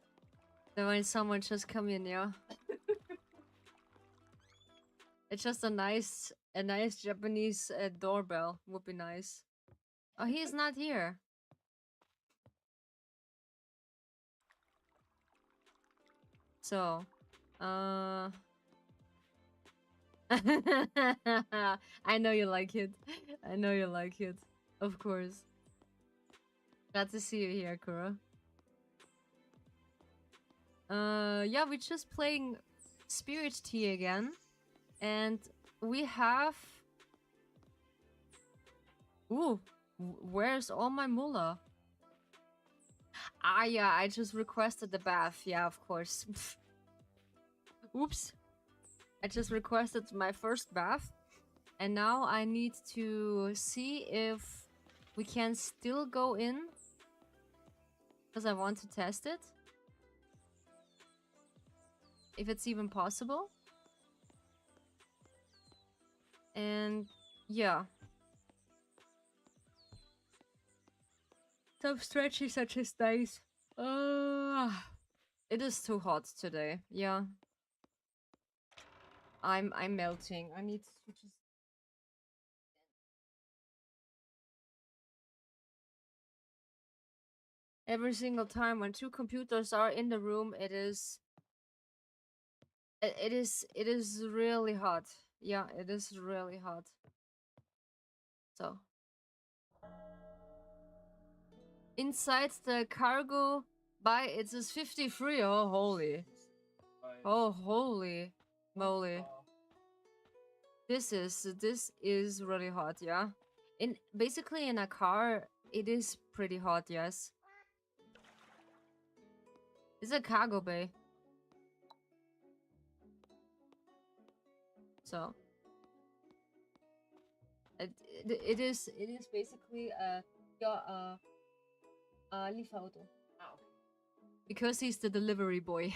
Speaker 1: Then when someone just come in, yeah. It's just a nice Japanese doorbell would be nice. Oh, he's not here. So, I know you like it. I know you like it. Of course. Glad to see you here, Kura. Yeah, we're just playing Spirittea again. And we have... Ooh, where's all my moolah? Ah, yeah, I just requested the bath. Yeah, of course. Oops. I just requested my first bath. And now I need to see if we can still go in. Because I want to test it. If it's even possible. And yeah. Some stretchy such as days. It is too hot today. Yeah. I'm melting. I need to just... Every single time when two computers are in the room, it is really hot. Yeah, it is really hot. So inside the cargo by it is 53. Oh holy. Oh holy moly. This is really hot, yeah. Basically in a car it is pretty hot, yes. It's a cargo bay. So it is basically a Lieferauto. Because he's the delivery boy.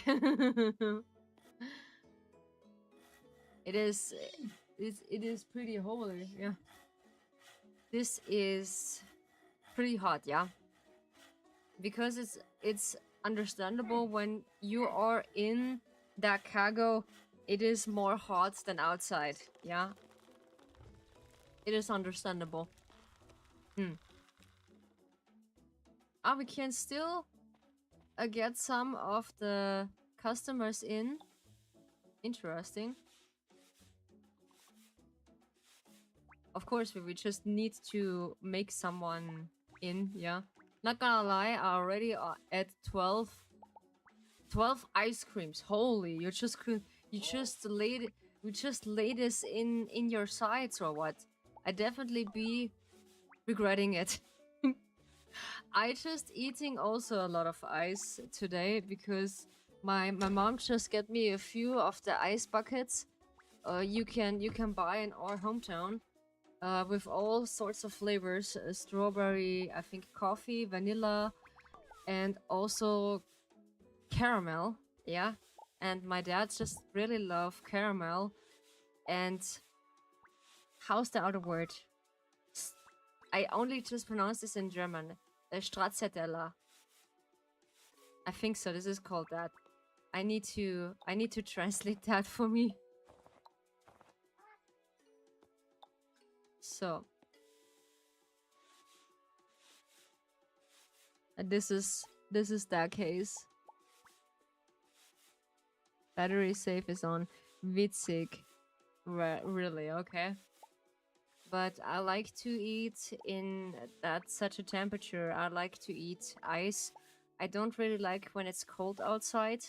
Speaker 1: it is pretty holy, yeah. This is pretty hot, yeah. Because it's understandable when you are in that cargo, it is more hot than outside, yeah. It is understandable. We can still get some of the customers in. Interesting. Of course, we just need to make someone in, yeah. Not gonna lie, I already at 12 ice creams. Holy, you just laid this in your sides or what? I definitely be regretting it. I just eating also a lot of ice today because my mom just get me a few of the ice buckets you can buy in our hometown with all sorts of flavors, strawberry, I think coffee, vanilla, and also caramel, yeah. And my dad just really love caramel. And how's the other word? I only just pronounce this in German. Stracciatella. I think so. This is called that. I need to translate that for me. So this is that case. Battery safe is on. Witzig. Really, okay. But I like to eat in such a temperature. I like to eat ice. I don't really like when it's cold outside.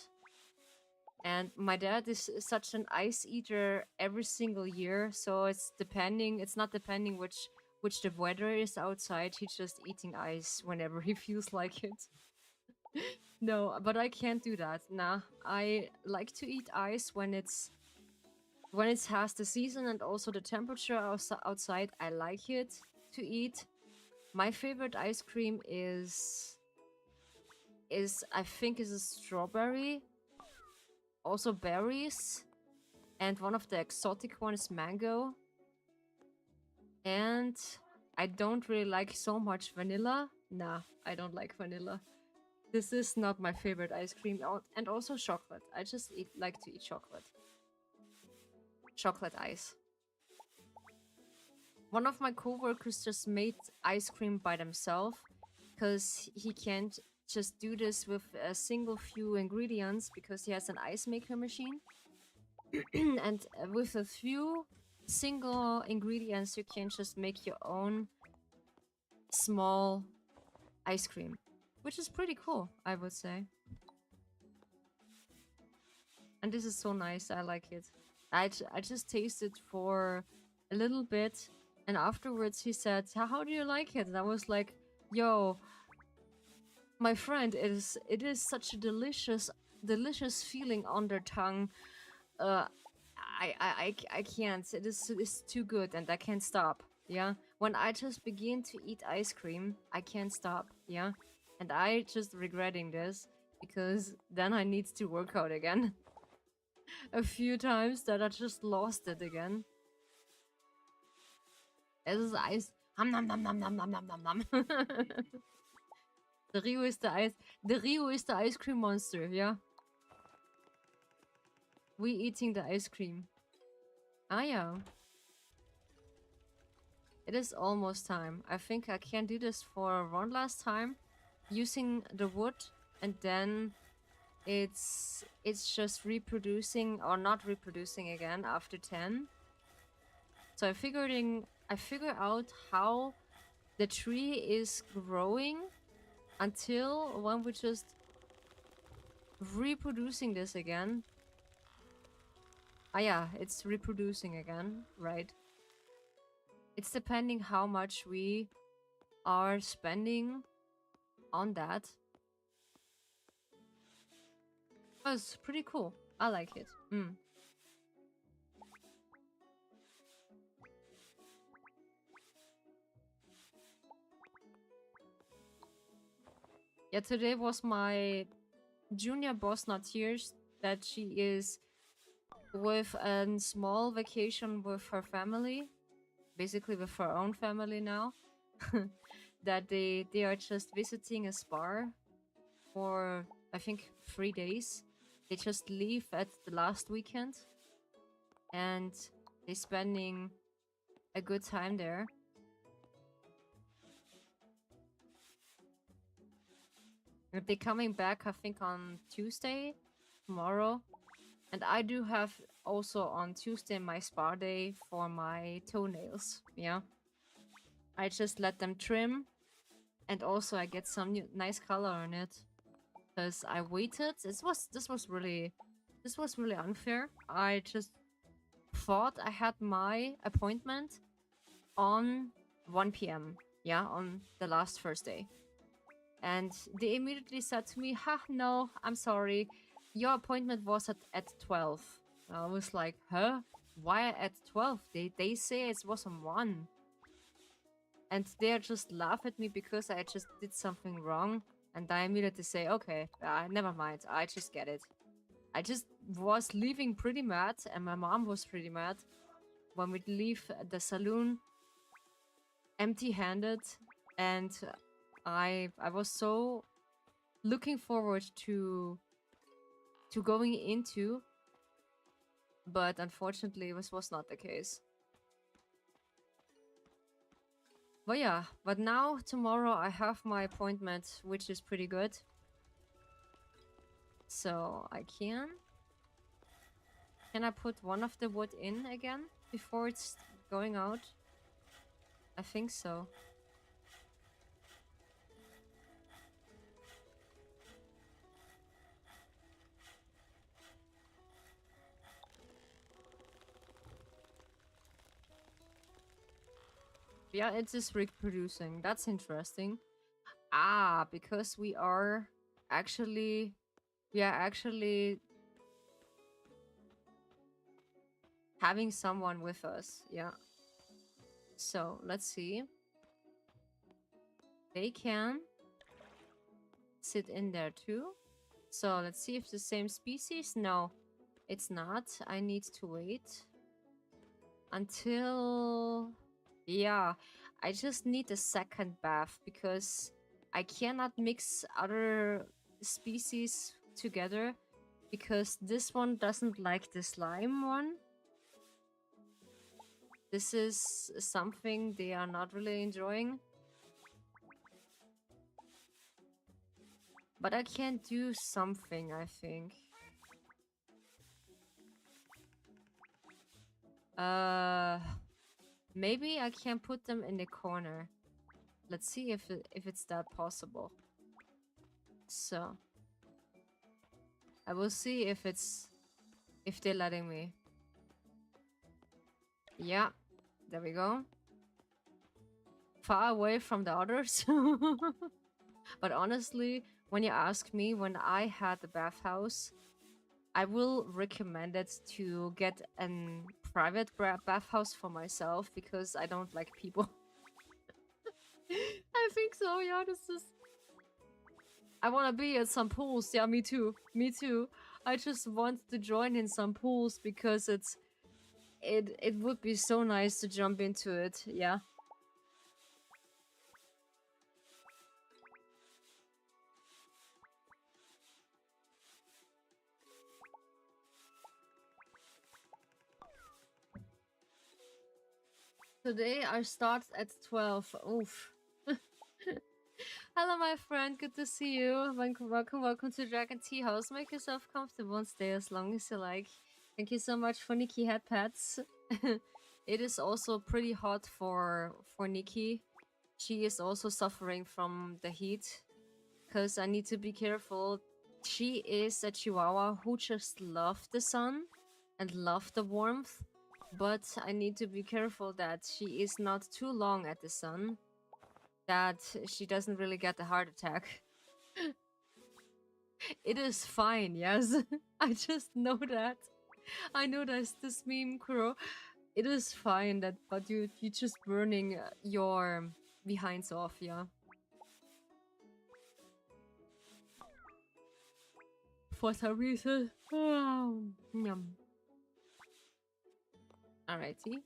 Speaker 1: And my dad is such an ice eater every single year, so it's not depending which the weather is outside. He's just eating ice whenever he feels like it. No, but I can't do that. Nah, I like to eat ice when it has the season and also the temperature outside. I like it to eat. My favorite ice cream is I think is a strawberry, also berries, and one of the exotic ones is mango. And I don't really like so much vanilla. Nah, I don't like vanilla. This is not my favorite ice cream. And also chocolate. I just like to eat chocolate. Chocolate ice. One of my coworkers just made ice cream by themselves because he can't just do this with a single few ingredients because he has an ice maker machine. And with a few single ingredients, you can just make your own small ice cream, which is pretty cool, I would say. And this is so nice. I like it. I just tasted for a little bit, and afterwards he said, "How do you like it?" And I was like, "Yo, my friend, it is such a delicious feeling on their tongue. Uh, I can't. It's too good, and I can't stop. Yeah, when I just begin to eat ice cream, I can't stop. Yeah, and I just regretting this because then I need to work out again." A few times that I just lost it again. Es ist Eis. Ham nam nam nam nam nam nam nam nam. The Rio is the ice cream monster, yeah. We eating the ice cream. Ah yeah. It is almost time. I think I can do this for one last time using the wood, and then it's just reproducing or not reproducing again after 10. So I figure out how the tree is growing until when we're just reproducing this again. Ah yeah, it's reproducing again, right? It's depending how much we are spending on that. Oh, it's pretty cool. I like it. Yeah, today was my junior boss not here, that she is with a small vacation with her family, basically with her own family now. That they are just visiting a spa for I think 3 days. They just leave at the last weekend and they spending a good time there. They're coming back I think on Tuesday, tomorrow. And I do have also on Tuesday my spa day for my toenails. Yeah. I just let them trim, and also I get some nice color on it. Because I waited. This was really unfair. I just thought I had my appointment on 1 p.m. Yeah, on the last Thursday. And they immediately said to me, "Ha, no, I'm sorry. Your appointment was at 12. I was like, huh? Why at 12? They say it was on 1. And they just laugh at me because I just did something wrong. And I immediately say, okay, never mind. I just get it. I just was leaving pretty mad, and my mom was pretty mad when we leave the saloon empty-handed. And I was so looking forward to going into, but unfortunately this was not the case. But yeah, but now tomorrow I have my appointment, which is pretty good. So I can I put one of the wood in again before it's going out? I think so. Yeah, it is reproducing. That's interesting. Ah, because we are actually having someone with us. Yeah. So let's see. They can sit in there too. So let's see if the same species. No, it's not. I need to wait until, yeah, I just need a second bath because I cannot mix other species together because this one doesn't like the slime one. This is something they are not really enjoying. But I can do something, I think. Maybe I can put them in the corner. Let's see if it's that possible. So I will see if they're letting me. Yeah, there we go. Far away from the others. But honestly, when you ask me, when I had the bathhouse, I will recommend it to get a private bathhouse for myself because I don't like people. I think so, yeah, this is... I want to be at some pools. Yeah, me too. Me too. I just want to join in some pools because it would be so nice to jump into it. Yeah. Today I start at 12. Oof. Hello, my friend. Good to see you. Welcome to Dragon Tea House. Make yourself comfortable and stay as long as you like. Thank you so much for Nikki head pats. It is also pretty hot for Nikki. She is also suffering from the heat because I need to be careful. She is a Chihuahua who just loves the sun and loves the warmth, but I need to be careful that she is not too long at the sun, that she doesn't really get a heart attack. It is fine, yes. I just know that. I know there's this meme, Kuro. It is fine that, but you just burning your behinds off, yeah. For some reason. Oh, yum. Alrighty.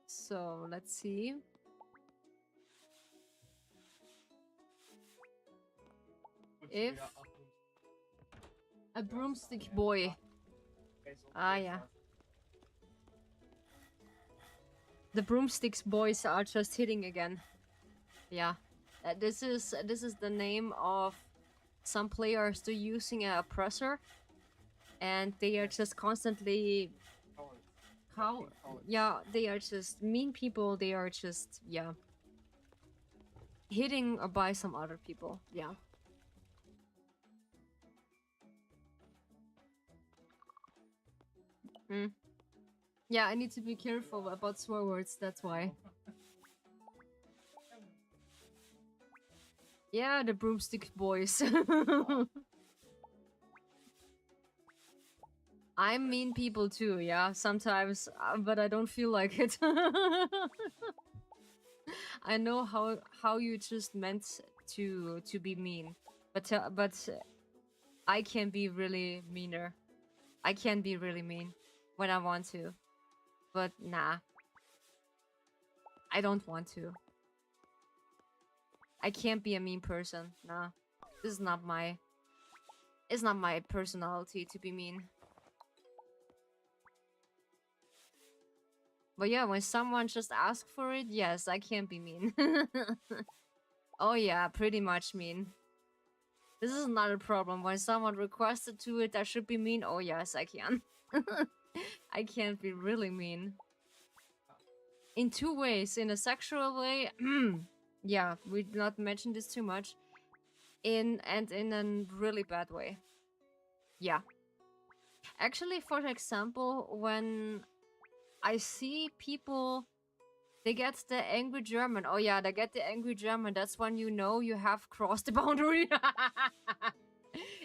Speaker 1: So let's see. If a broomstick boy. Ah, yeah. The broomsticks boys are just hitting again. Yeah. This is the name of some players. They're using a oppressor, and they are just constantly. How? Yeah, they are just mean people. They are just, yeah, hitting by some other people. Yeah. Mm. Yeah, I need to be careful about swear words. That's why. Yeah, the broomstick boys. I'm mean people too, yeah, sometimes, but I don't feel like it. I know how you just meant to be mean, but I can be really meaner. I can be really mean when I want to, but nah, I don't want to. I can't be a mean person. Nah, this is not my. It's not my personality to be mean. But yeah, when someone just asks for it, yes, I can be mean. Oh yeah, pretty much mean. This is not a problem. When someone requested to it, I should be mean. Oh yes, I can. I can't be really mean. In two ways. In a sexual way, yeah, we did not mention this too much. In a really bad way. Yeah. Actually, for example, when I see people, they get the angry German. Oh yeah, they get the angry German. That's when you know you have crossed the boundary.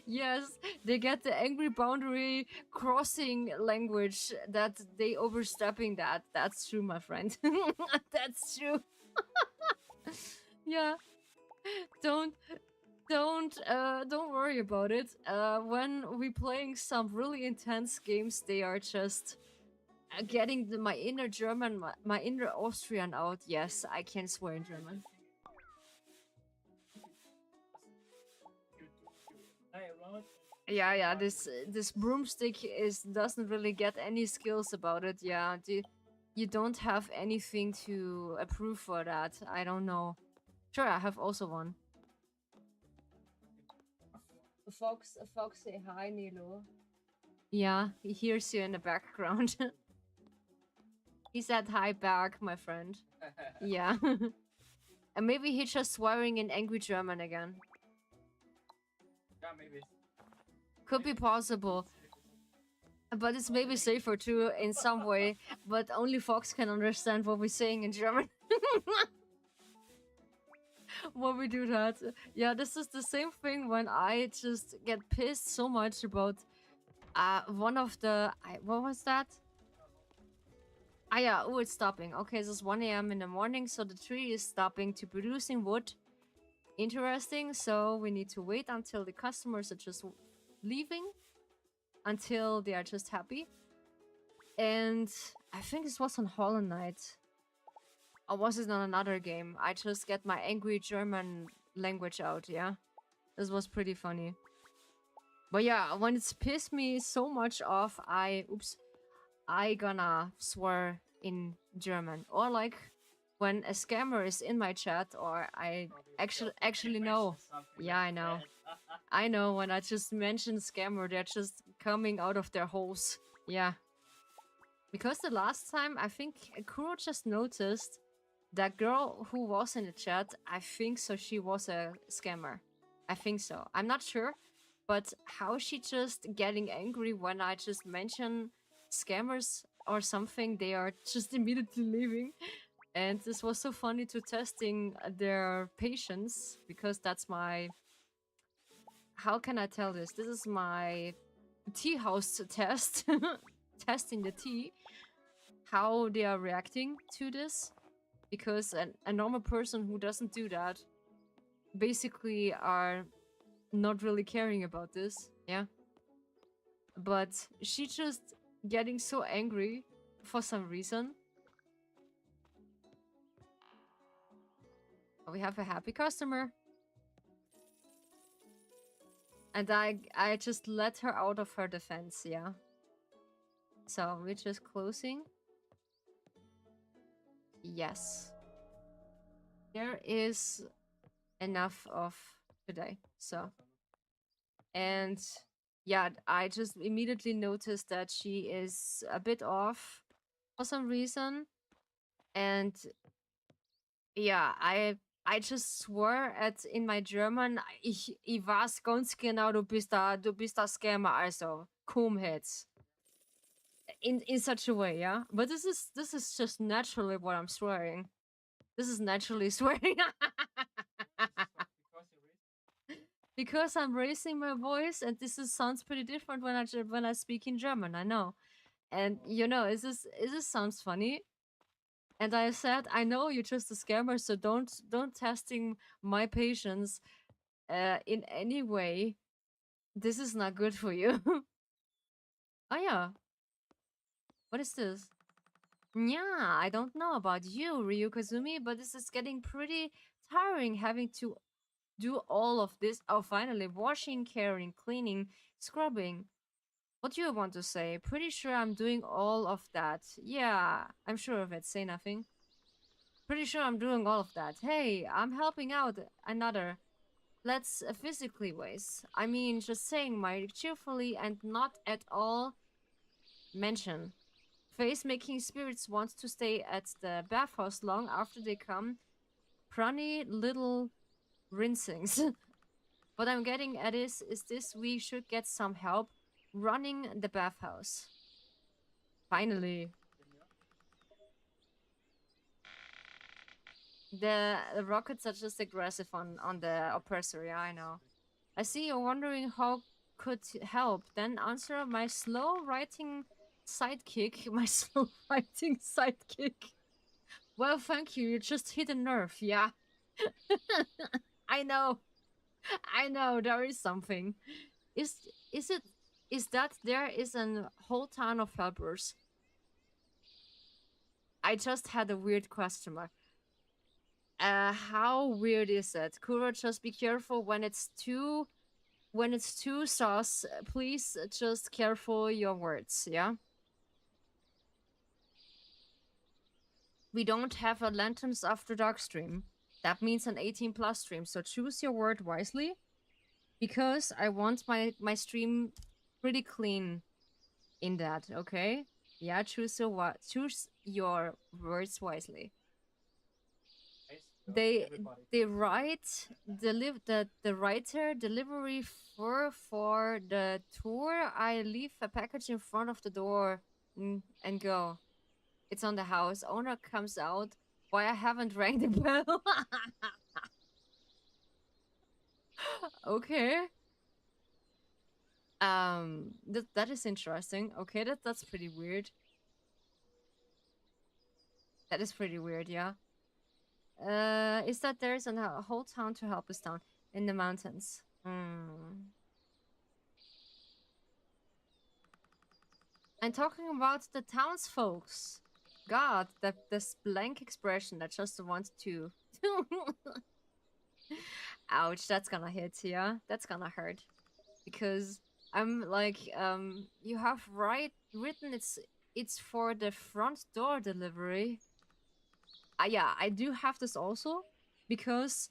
Speaker 1: Yes, they get the angry boundary crossing language, that they overstepping that. That's true, my friend. That's true. Yeah. Don't don't worry about it. When we playing some really intense games, they are just getting my inner German, my inner Austrian out. Yes, I can swear in German. Yeah, yeah. This broomstick doesn't really get any skills about it. Yeah, you don't have anything to approve for that. I don't know. Sure, I have also one. Fox, say hi, Nilo. Yeah, he hears you in the background. He said hi back, my friend. Yeah. And maybe he's just swearing in angry German again.
Speaker 2: Yeah, maybe.
Speaker 1: Could be possible. But it's maybe safer too in some way. But only Fox can understand what we're saying in German. When we do that. Yeah, this is the same thing when I just get pissed so much about one of the what was that? Ah yeah, oh, it's stopping. Okay, this is 1 a.m. in the morning, so the tree is stopping to producing wood. Interesting, so we need to wait until the customers are just leaving, until they are just happy. And I think this was on Hollow Knight. Or was it on another game? I just get my angry German language out, yeah? This was pretty funny. But yeah, when it's pissed me so much off, I gonna swear in German. Or like when a scammer is in my chat, or I actually know. Yeah, I know. I know when I just mention scammer, they're just coming out of their holes. Yeah. Because the last time, I think Kuro just noticed that girl who was in the chat, I think so she was a scammer. I think so. I'm not sure. But how she just getting angry when I just mention scammers or something, they are just immediately leaving. And this was so funny to testing their patience, because that's my... How can I tell this? This is my tea house test. Testing the tea. How they are reacting to this. Because a normal person who doesn't do that basically are not really caring about this. Yeah. But she just getting so angry for some reason. We have a happy customer. And I just let her out of her defense, yeah. So we're just closing. Yes. There is enough of today, so. And yeah, I just immediately noticed that she is a bit off for some reason. And yeah, I just swore at in my German, ich weiß ganz genau, du bist da Scammer, also komm jetzt. In such a way, yeah. But this is just naturally what I'm swearing. This is naturally swearing. Because I'm raising my voice, and sounds pretty different when I speak in German. I know, and you know, is this sounds funny? And I said, I know you're just a scammer, so don't testing my patience in any way. This is not good for you. Oh yeah, what is this? Yeah, I don't know about you, Ryu Kazumi, but this is getting pretty tiring having to do all of this. Oh, finally, washing, caring, cleaning, scrubbing. What do you want to say? Pretty sure I'm doing all of that. Yeah, I'm sure of it. Say nothing. Pretty sure I'm doing all of that. Hey, I'm helping out another. Let's physically ways. I mean, just saying my cheerfully and not at all mention. Face making spirits want to stay at the bathhouse long after they come. Pranny little rinsings. What I'm getting at is this: we should get some help running the bathhouse. Finally. The rockets are just aggressive on the oppressor, yeah, I know. I see you're wondering how could help. Then answer my slow writing sidekick. My slow writing sidekick. Well, thank you. You just hit a nerve, yeah. I know. I know there is something. Is it is that there is a whole ton of helpers? I just had a weird question mark. How weird is it? Kuro, just be careful when it's too sauce. Please just careful your words, yeah? We don't have a Lanterns After Dark stream. That means an 18 plus stream, so choose your word wisely. Because I want my stream pretty clean in that, okay? Yeah, choose your words wisely. They write the writer delivery for the tour. I leave a package in front of the door and go. It's on the house. Owner comes out. Why I haven't rang the bell? Okay. That is interesting. Okay, that's pretty weird. That is pretty weird, yeah. Is that there's a whole town to help us down in the mountains. I'm talking about the townsfolks. God, this blank expression that just wants to. Ouch, that's gonna hit, yeah? That's gonna hurt. Because I'm like, you have written it's for the front door delivery. Yeah, I do have this also because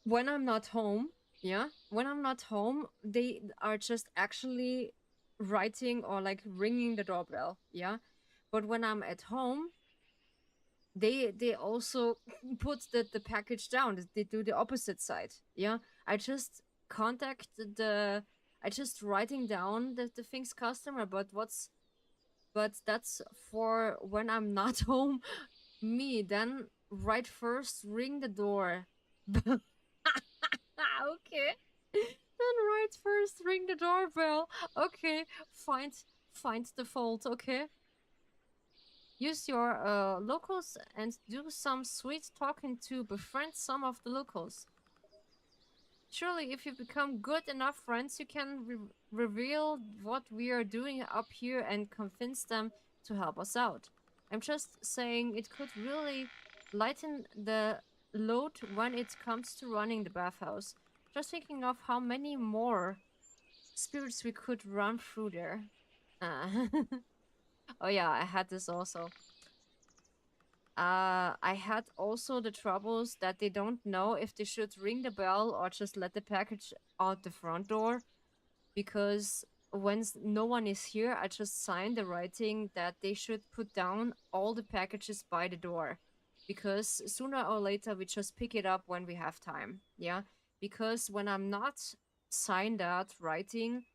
Speaker 1: when I'm not home, yeah, when I'm not home, they are just actually writing or like ringing the doorbell, yeah. But when I'm at home, they also put the package down. They do the opposite side, yeah. I just contact I just writing down the things customer, but that's for when I'm not home. Me then right first ring the door. Okay. Then right first ring the doorbell. Okay, find the fault. Okay. Use your locals and do some sweet talking to befriend some of the locals. Surely, if you become good enough friends, you can reveal what we are doing up here and convince them to help us out. I'm just saying it could really lighten the load when it comes to running the bathhouse. Just thinking of how many more spirits we could run through there. Oh yeah, I had this also. I had also the troubles that they don't know if they should ring the bell or just let the package out the front door. Because when no one is here, I just signed the writing that they should put down all the packages by the door. Because sooner or later, we just pick it up when we have time. Yeah. Because when I'm not signed that writing,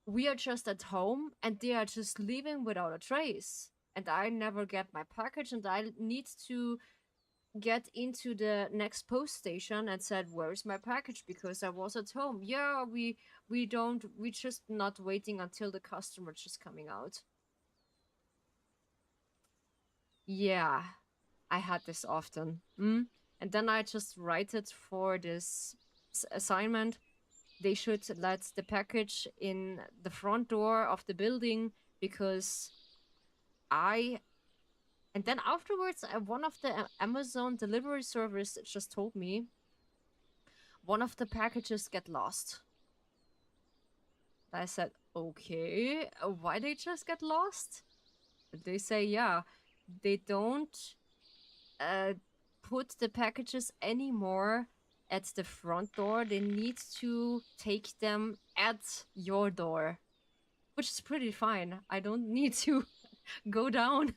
Speaker 1: we are just at home and they are just leaving without a trace. And I never get my package and I need to get into the next post station and said, where's my package? Because I was at home. Yeah, we just not waiting until the customer just coming out. Yeah, I had this often. And then I just write it for this assignment. They should let the package in the front door of the building because and then afterwards, one of the Amazon delivery service just told me one of the packages get lost. I said, okay, why they just get lost? They say, yeah, they don't put the packages anymore at the front door. They need to take them at your door, which is pretty fine. I don't need to go down.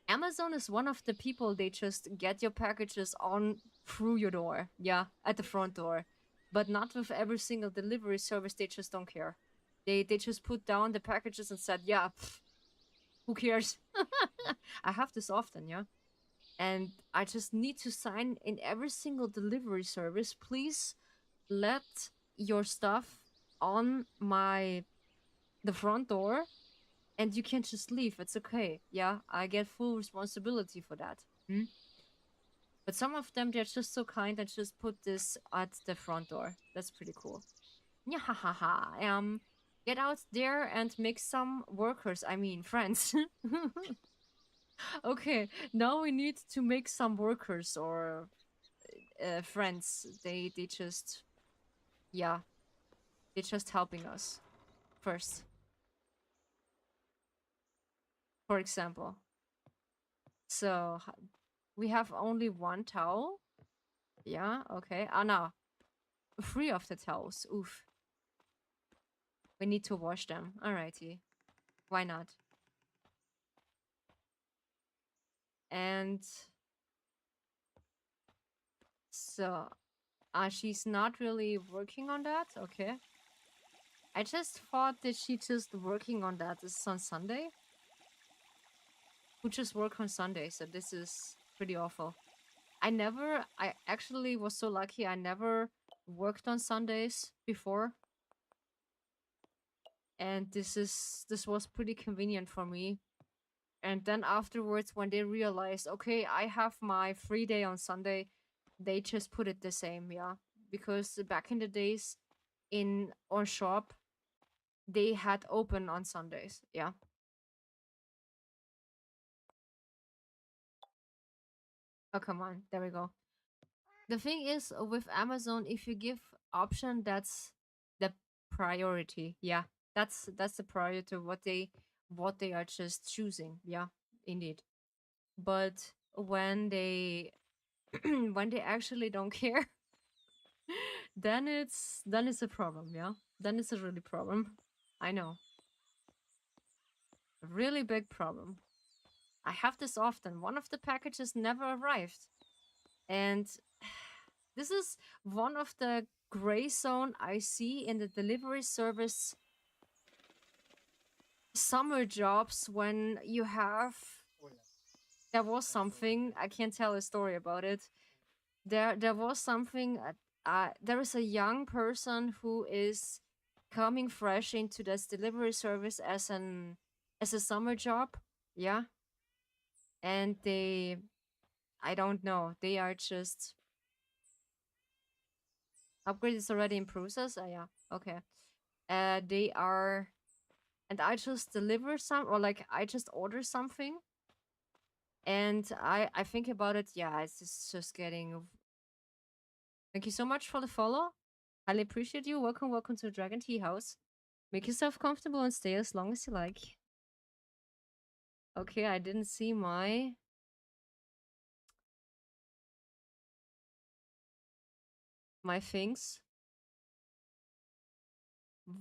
Speaker 1: Amazon is one of the people they just get your packages on through your door. Yeah, at the front door. But not with every single delivery service. They just don't care. They just put down the packages and said, yeah, who cares? I have this often, yeah. And I just need to sign in every single delivery service. Please let your stuff on the front door and you can just leave. It's okay. Yeah, I get full responsibility for that. But some of them, they're just so kind and just put this at the front door. That's pretty cool. Yeah, ha ha ha. Get out there and make some workers, I mean, friends. Okay, now we need to make some workers or friends. They just, yeah, they're just helping us first. For example, so we have only one towel. Yeah, okay. Ah, no, three of the towels. Oof. We need to wash them. Alrighty. Why not? And so, she's not really working on that. Okay. I just thought that she just working on that. This is on Sunday. Who just work on Sunday? So this is pretty awful. I actually was so lucky. I never worked on Sundays before, and this was pretty convenient for me. And then afterwards, when they realized, okay, I have my free day on Sunday, they just put it the same, yeah. Because back in the days, in our shop, they had open on Sundays, yeah. Oh, come on, there we go. The thing is with Amazon, if you give option, that's the priority. Yeah, that's the priority of what they are just choosing. Yeah, indeed. But when they when they actually don't care, then it's a problem. Yeah, then it's a really problem. I know, a really big problem. I have this often. One of the packages never arrived, and this is one of the gray zone I see in the delivery service summer jobs when you have there was something I can't tell a story about it. There was something there is a young person who is coming fresh into this delivery service as a summer job. Yeah. And they I don't know. They are just upgrade is already in process. Yeah. Okay. They are and I just deliver some or like I just order something and I think about it. Yeah, it's just getting. Thank you so much for the follow. Highly appreciate you. Welcome to Dragon Tea House. Make yourself comfortable and stay as long as you like. Okay, I didn't see my things.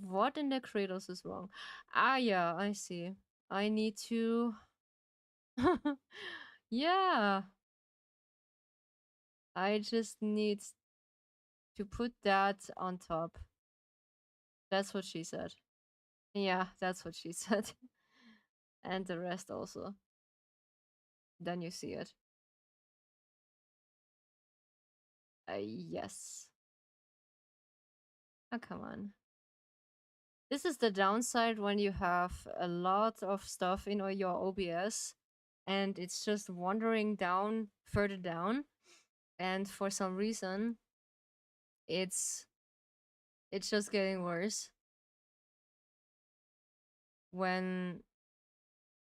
Speaker 1: What in the Kratos is wrong? Ah, yeah, I see. I need to. Yeah, I just need to put that on top. That's what she said. Yeah, that's what she said. And the rest also. Then you see it. Yes. Oh, come on. This is the downside when you have a lot of stuff in your OBS and it's just wandering down, further down. And for some reason, it's it's just getting worse when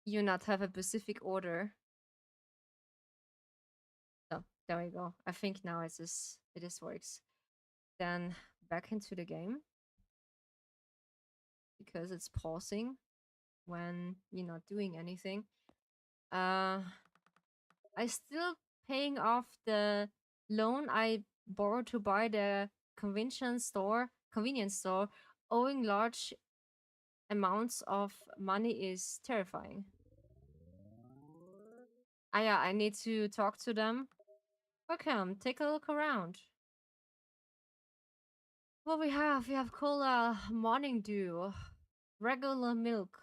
Speaker 1: you not have a specific order. So there we go. I think now it is works. Then back into the game because it's pausing when you're not doing anything. I still paying off the loan I borrowed to buy the convenience store. Owing large amounts of money is terrifying. Ah, yeah, I need to talk to them. Welcome, take a look around. What we have cola, morning dew, regular milk,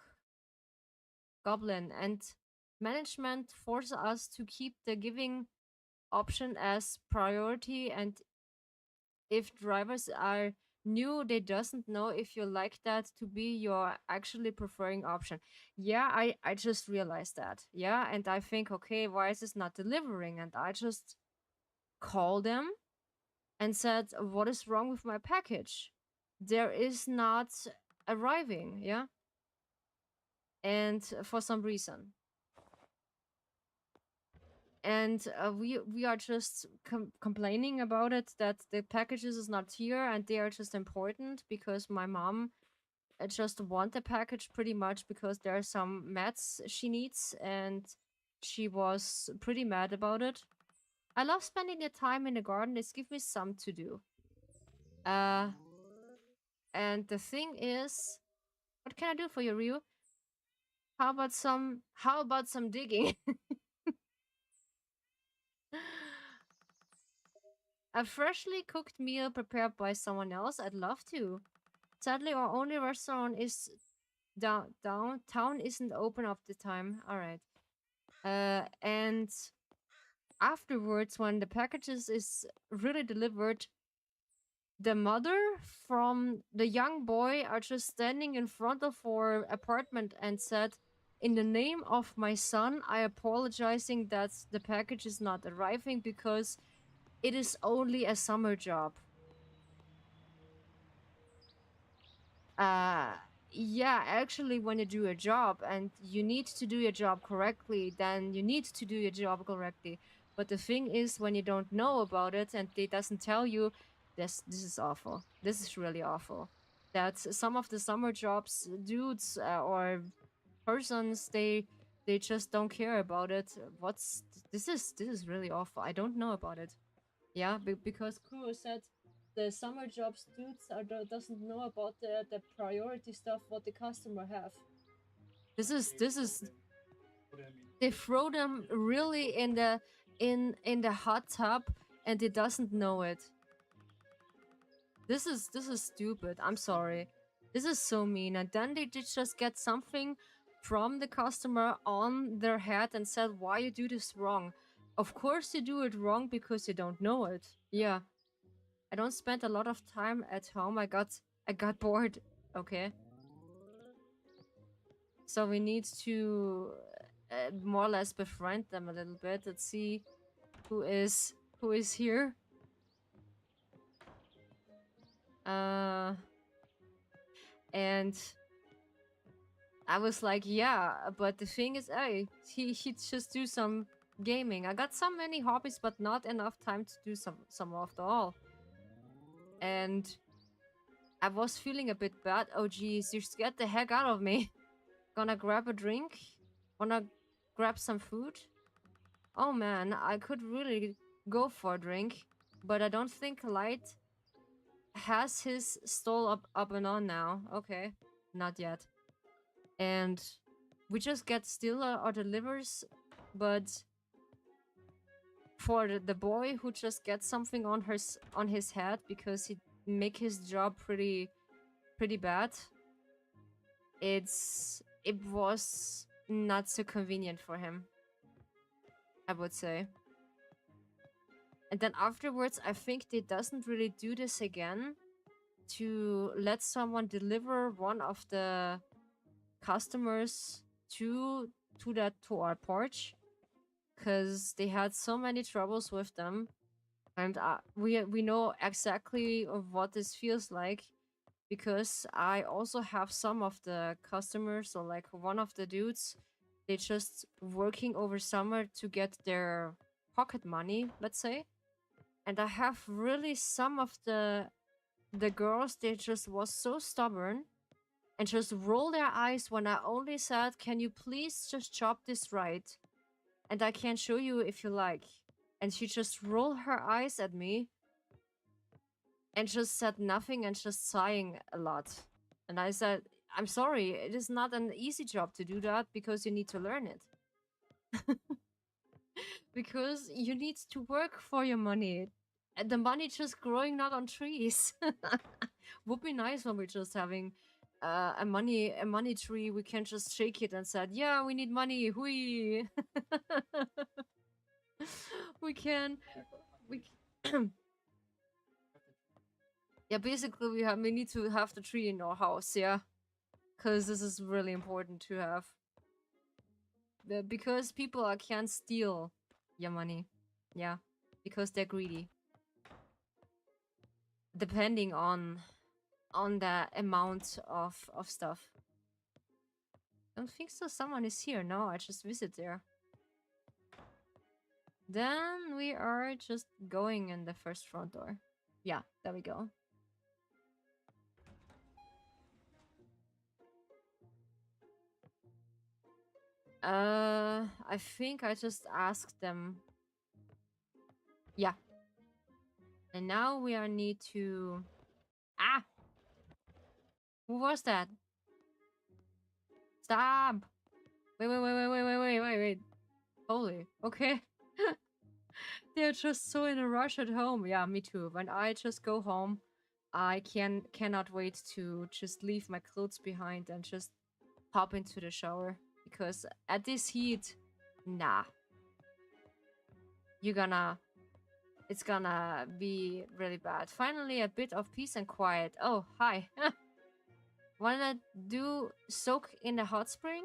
Speaker 1: goblin, and management force us to keep the giving option as priority. And if drivers are new, they doesn't know if you like that to be your actually preferring option. Yeah, I just realized that. Yeah, and I think, okay, why is this not delivering? And I just called them and said, what is wrong with my package? There is not arriving, yeah? And for some reason. And we are just complaining about it, that the packages is not here and they are just important because my mom just want the package pretty much because there are some mats she needs, and she was pretty mad about it. I love spending the time in the garden. It's give me some to do. Uh, and the thing is, what can I do for you, Ryu? How about some digging? A freshly cooked meal prepared by someone else? I'd love to. Sadly, our only restaurant is downtown isn't open up the time. All right. And afterwards, when the packages is really delivered, the mother from the young boy are just standing in front of our apartment and said, "In the name of my son, I apologizing that the package is not arriving because it is only a summer job." Uh, yeah, actually, when you do a job and you need to do your job correctly, then you need to do your job correctly. But the thing is, when you don't know about it and they doesn't tell you, this is awful. This is really awful. That some of the summer jobs, dudes or persons, they just don't care about it. This is really awful. I don't know about it. Yeah, because Kuro said the summer jobs dudes doesn't know about the priority stuff what the customer have. This is
Speaker 2: What do I mean?
Speaker 1: they throw them really in the hot tub and they doesn't know it. This is stupid. I'm sorry. This is so mean. And then they did just get something from the customer on their head and said, "Why you do this wrong?" Of course you do it wrong because you don't know it. Yeah. I don't spend a lot of time at home. I got bored. Okay. So we need to more or less befriend them a little bit. Let's see who is here. Uh and I was like, yeah, but the thing is, hey, he just do some gaming. I got so many hobbies, but not enough time to do some of the all. And I was feeling a bit bad. Oh geez, you scared the heck out of me. Gonna grab a drink? Wanna grab some food? Oh man, I could really go for a drink, but I don't think Light has his stall up and on now. Okay, not yet. And we just get still our delivers, but for the boy who just gets something on his head because he make his job pretty bad, it was not so convenient for him, I would say. And then afterwards, I think they doesn't really do this again to let someone deliver one of the customers to our porch, because they had so many troubles with them, and we know exactly of what this feels like, because I also have some of the customers, so like one of the dudes, they just working over summer to get their pocket money, let's say. And I have really some of the girls, they just was so stubborn and just roll their eyes when I only said, "Can you please just chop this right? And I can show you if you like." And she just rolled her eyes at me and just said nothing and just sighing a lot. And I said, "I'm sorry, it is not an easy job to do that because you need to learn it." Because you need to work for your money. And the money just growing not on trees. Would be nice when we're just having a money tree. We can just shake it and said, "Yeah, we need money. Hui." we can we yeah, basically we need to have the tree in our house, yeah, because this is really important to have. Because people can't steal your money, yeah, because they're greedy. Depending on on the amount of stuff. Don't think so. Someone is here. No, I just visit there. Then we are just going in the first front door. Yeah, there we go. I think I just asked them. Yeah. And now we are need to... Ah! Who was that? Stop! Wait. Holy. Okay. They're just so in a rush at home. Yeah, me too. When I just go home, I cannot wait to just leave my clothes behind and just hop into the shower. Because at this heat, nah. It's gonna be really bad. Finally, a bit of peace and quiet. Oh, hi. Wanna do soak in the hot spring?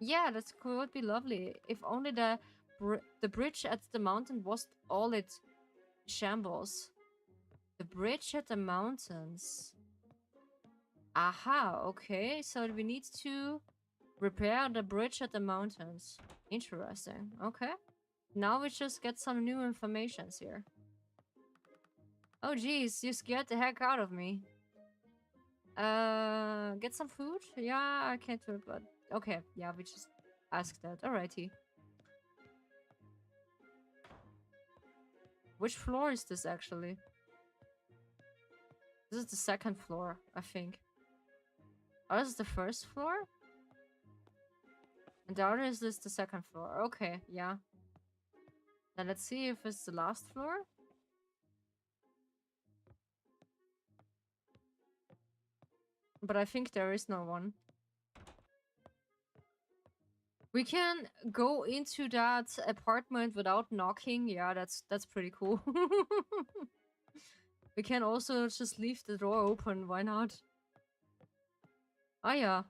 Speaker 1: Yeah, that would be lovely. If only the bridge at the mountain was all it shambles. The bridge at the mountains. Aha, okay. So we need to repair the bridge at the mountains. Interesting. Okay. Now we just get some new informations here. Oh geez, you scared the heck out of me. Get some food? Yeah, I can't do it, but okay. Yeah, we just asked that. Alrighty. Which floor is this actually? This is the second floor, I think. Oh, this is the first floor? And the other is this the second floor. Okay, yeah. Then let's see if it's the last floor. But I think there is no one. We can go into that apartment without knocking. Yeah, that's pretty cool. We can also just leave the door open. Why not? Oh yeah.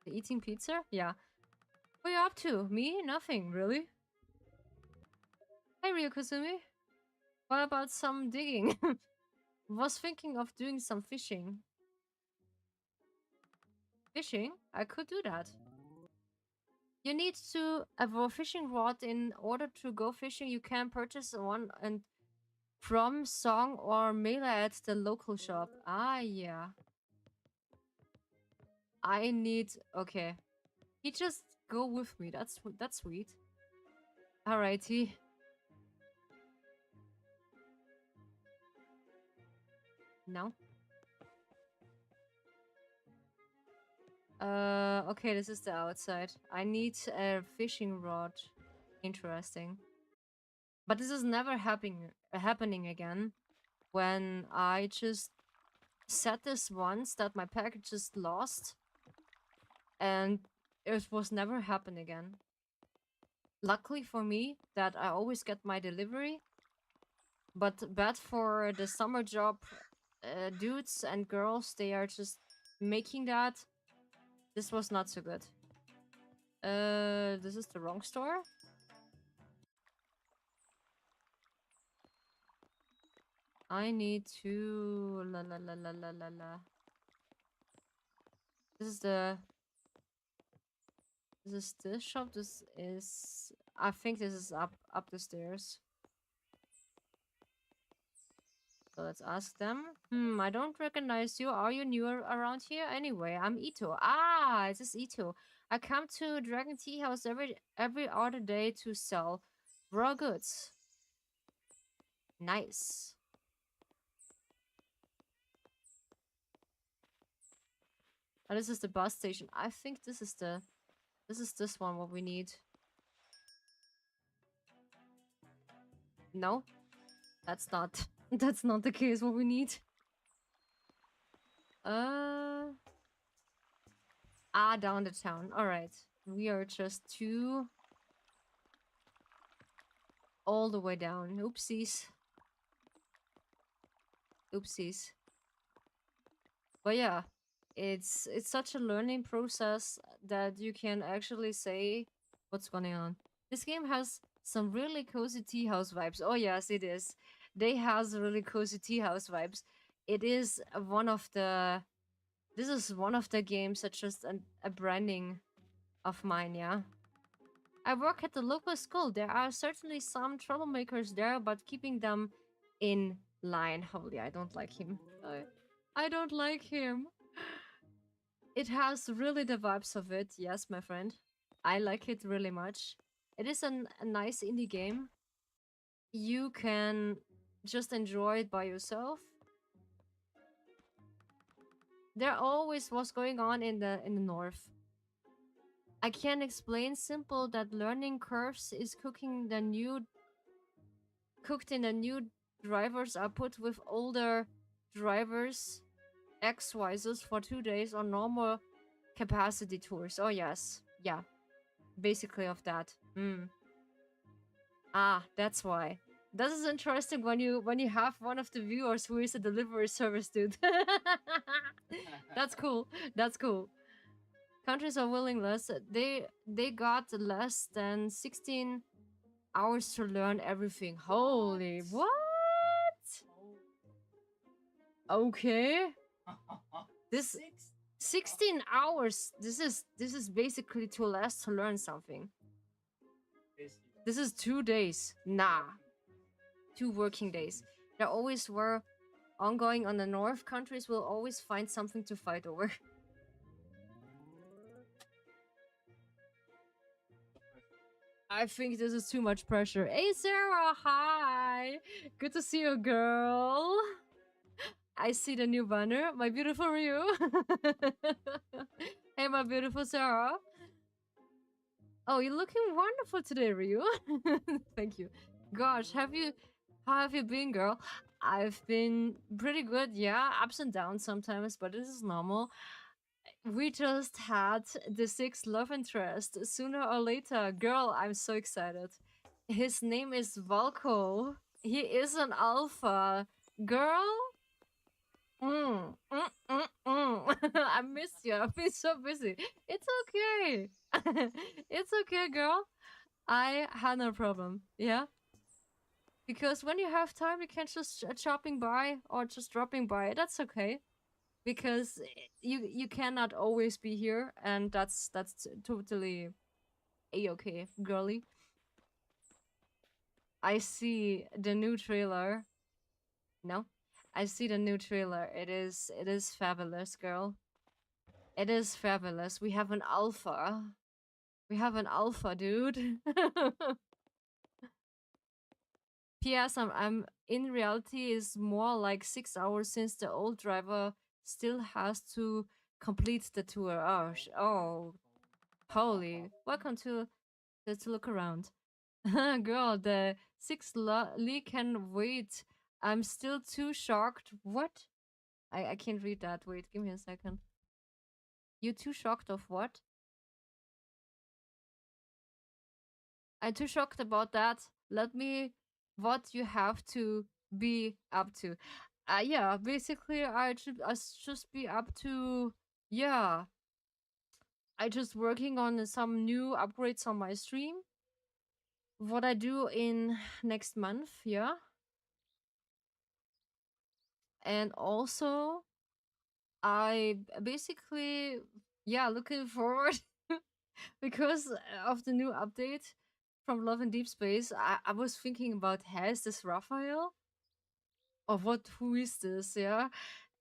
Speaker 1: Eating pizza? Yeah. What are you up to? Me? Nothing, really. Hey, Ryokuzumi. What about some digging? Was thinking of doing some fishing. Fishing? I could do that. You need to have a fishing rod in order to go fishing. You can purchase one and from Song or Mela at the local shop. Ah, yeah. I need... Okay. He just go with me. That's sweet. Alrighty. No. Okay, this is the outside. I need a fishing rod. Interesting. But this is never happening again. When I just said this once that my package is lost, and it was never happen again. Luckily for me that I always get my delivery, but bad for the summer job dudes and girls. They are just making that. This was not so good. This is the wrong store. I need to la la la la la la la. This is the... This is this shop. This is... I think this is up the stairs. So let's ask them. I don't recognize you. Are you newer around here? Anyway, I'm Ito. Ah, this is Ito. I come to Dragon Tea House every other day to sell raw goods. Nice. Oh, this is the bus station. I think this is this one what we need. No, that's not that's not the case what we need. Down the town. All right, we are just all the way down. Oopsies. Oopsies. But yeah, it's such a learning process that you can actually say what's going on. This game has some really cozy tea house vibes. Oh yes, it is. They has really cozy tea house vibes. it is one of the. This is one of the games that's just a branding of mine, yeah. I work at the local school. There are certainly some troublemakers there, but keeping them in line. Holy, I don't like him. I don't like him. It has really the vibes of it. Yes, my friend. I like it really much. It is a nice indie game. You can just enjoy it by yourself. There always was going on in the north. I can explain simple that learning curves is cooked in the new drivers are put with older drivers exercises for 2 days on normal capacity tours. Oh yes. Yeah. Basically of that. Ah, that's why. This is interesting when you have one of the viewers who is a delivery service dude. That's cool. That's cool. Countries are willing less. They got less than 16 hours to learn everything. Holy what? Okay. This 16 hours. This is basically too less to learn something. This is 2 days. Nah. 2 working days. There always were ongoing on the north. Countries will always find something to fight over. I think this is too much pressure. Hey Sarah, hi! Good to see you, girl. I see the new banner, my beautiful Ryu. Hey, my beautiful Sarah. Oh, you're looking wonderful today, Ryu. Thank you. Gosh, how have you been, girl? I've been pretty good, yeah. Ups and downs sometimes, but this is normal. We just had the sixth love interest sooner or later. Girl, I'm so excited. His name is Valko. He is an alpha. Girl? I miss you. I've been so busy. It's okay. It's okay, girl. I had no problem. Yeah? Because when you have time, you can just chopping by or just dropping by. That's okay. Because you cannot always be here, and that's totally a-okay, girly. I see the new trailer. No, I see the new trailer. It is fabulous, girl. It is fabulous. We have an alpha. We have an alpha, dude. P.S. I'm in reality is more like 6 hours since the old driver still has to complete the tour. Oh, holy! Welcome to let's look around. Girl, the Lee can wait. I'm still too shocked. What? I can't read that. Wait, give me a second. You too shocked of what? I'm too shocked about that. Let me what you have to be up to. Yeah, basically I just be up to yeah. I just working on some new upgrades on my stream. What I do in next month, yeah. And also I basically yeah, looking forward because of the new update from Love and Deep Space. I was thinking about, has this Raphael? Or what, who is this, yeah?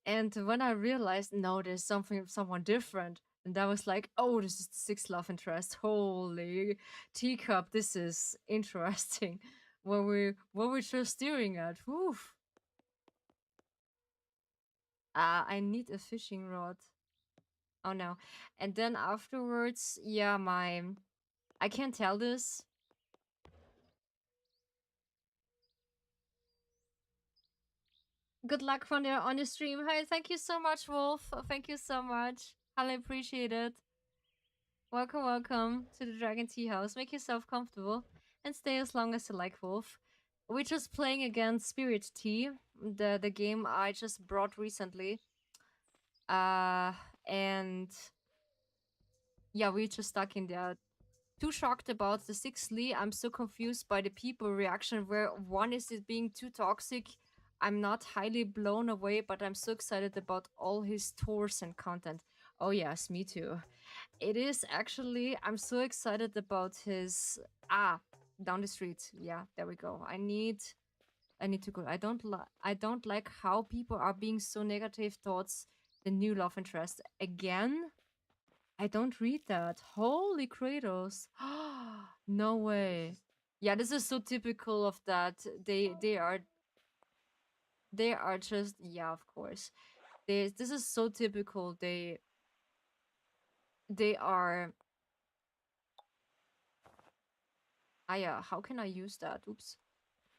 Speaker 1: And when I realized, no, there's someone different, and I was like, oh, this is the sixth love interest. Holy teacup, this is interesting. What we're just staring at. Oof. I need a fishing rod. Oh no. And then afterwards, yeah, I can't tell this. Good luck on your stream. Hi, thank you so much, Wolf. Thank you so much. Highly appreciate it. Welcome, welcome to the Dragon Tea House. Make yourself comfortable and stay as long as you like, Wolf. We're just playing against Spirit Tea, the game I just brought recently. And yeah, we're just stuck in there. Too shocked about the 6th Lee. I'm so confused by the people reaction where one is it being too toxic. I'm not highly blown away, but I'm so excited about all his tours and content. Oh yes, me too. It is actually, I'm so excited about his down the street. Yeah, there we go. I need to go. I don't like how people are being so negative towards the new love interest. Again, I don't read that. Holy Kratos. No way. Yeah, this is so typical of that. They are just, yeah, of course. This is so typical. They are, yeah, how can I use that? Oops.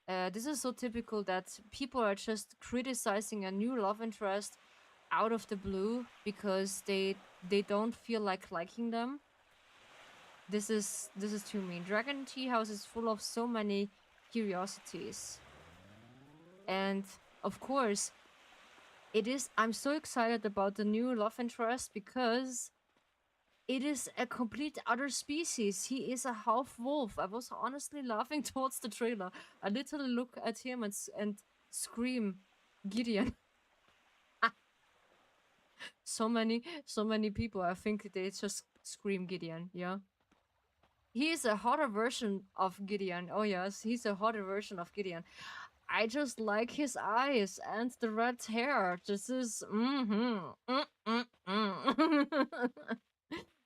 Speaker 1: This is so typical that people are just criticizing a new love interest out of the blue because they don't feel like liking them. This is too mean. Dragon Tea House is full of so many curiosities. And of course, it is I'm so excited about the new love interest because it is a complete other species. He is a half wolf. I was honestly laughing towards the trailer. I literally look at him and scream, Gideon. So many people, I think they just scream Gideon, yeah. He is a hotter version of Gideon. Oh yes, he's a hotter version of Gideon. I just like his eyes and the red hair. This is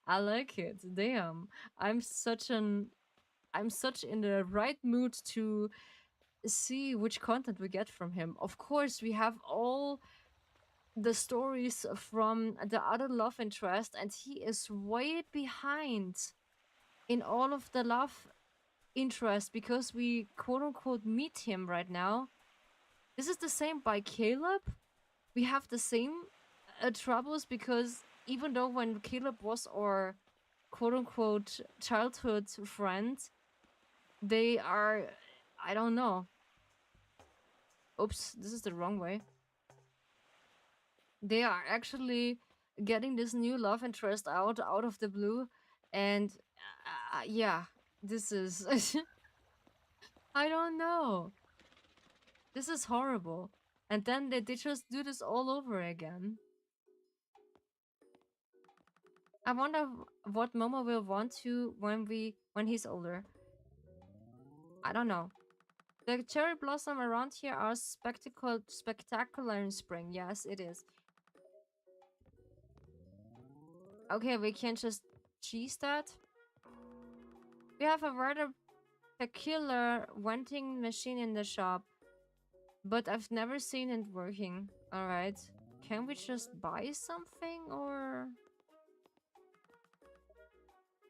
Speaker 1: I like it. Damn. I'm such an I'm such in the right mood to see which content we get from him. Of course, we have all the stories from the other love interest, and he is way behind in all of the love interest because we quote unquote meet him right now. This is the same by Caleb. We have the same troubles because even though when Caleb was our quote unquote childhood friend, they are, I don't know. Oops, this is the wrong way. They are actually getting this new love interest out of the blue, and yeah, this is I don't know. This is horrible. And then they just do this all over again. I wonder what Momo will want to when he's older. I don't know. The cherry blossom around here are spectacular in spring. Yes, it is. Okay, we can't just cheese that. We have a rather peculiar vending machine in the shop, but I've never seen it working. Alright. Can we just buy something or...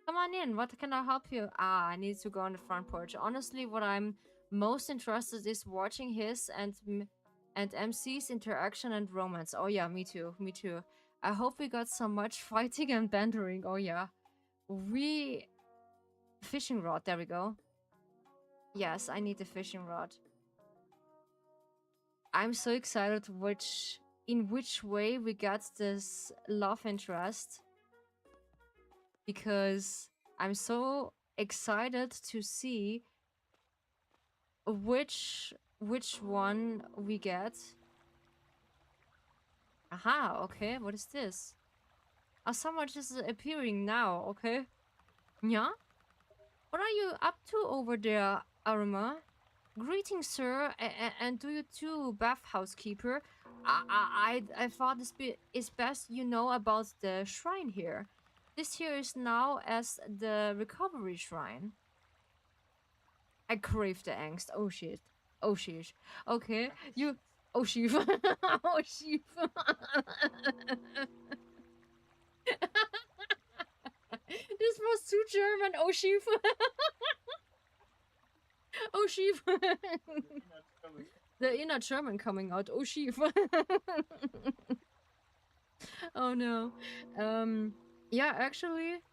Speaker 1: Come on in, what can I help you? I need to go on the front porch. Honestly, what I'm most interested is watching his and MC's interaction and romance. Oh yeah, me too, me too. I hope we got so much fighting and bantering. Oh yeah. Fishing rod, there we go. Yes, I need the fishing rod. I'm so excited in which way we got this love interest. Because I'm so excited to see which one we get. Aha, okay, what is this? Oh, someone just appearing now, okay. Yeah? What are you up to over there, Aruma? Greetings, sir, and to you too, bath housekeeper. I thought it's best you know about the shrine here. This here is now as the recovery shrine. I crave the angst. Oh shit. Oh shit. Okay, you. Oh shit. Oh shit. This was too German. Oh shit. Oh shit. The inner German coming out. Oh shit. Oh no. Yeah, actually,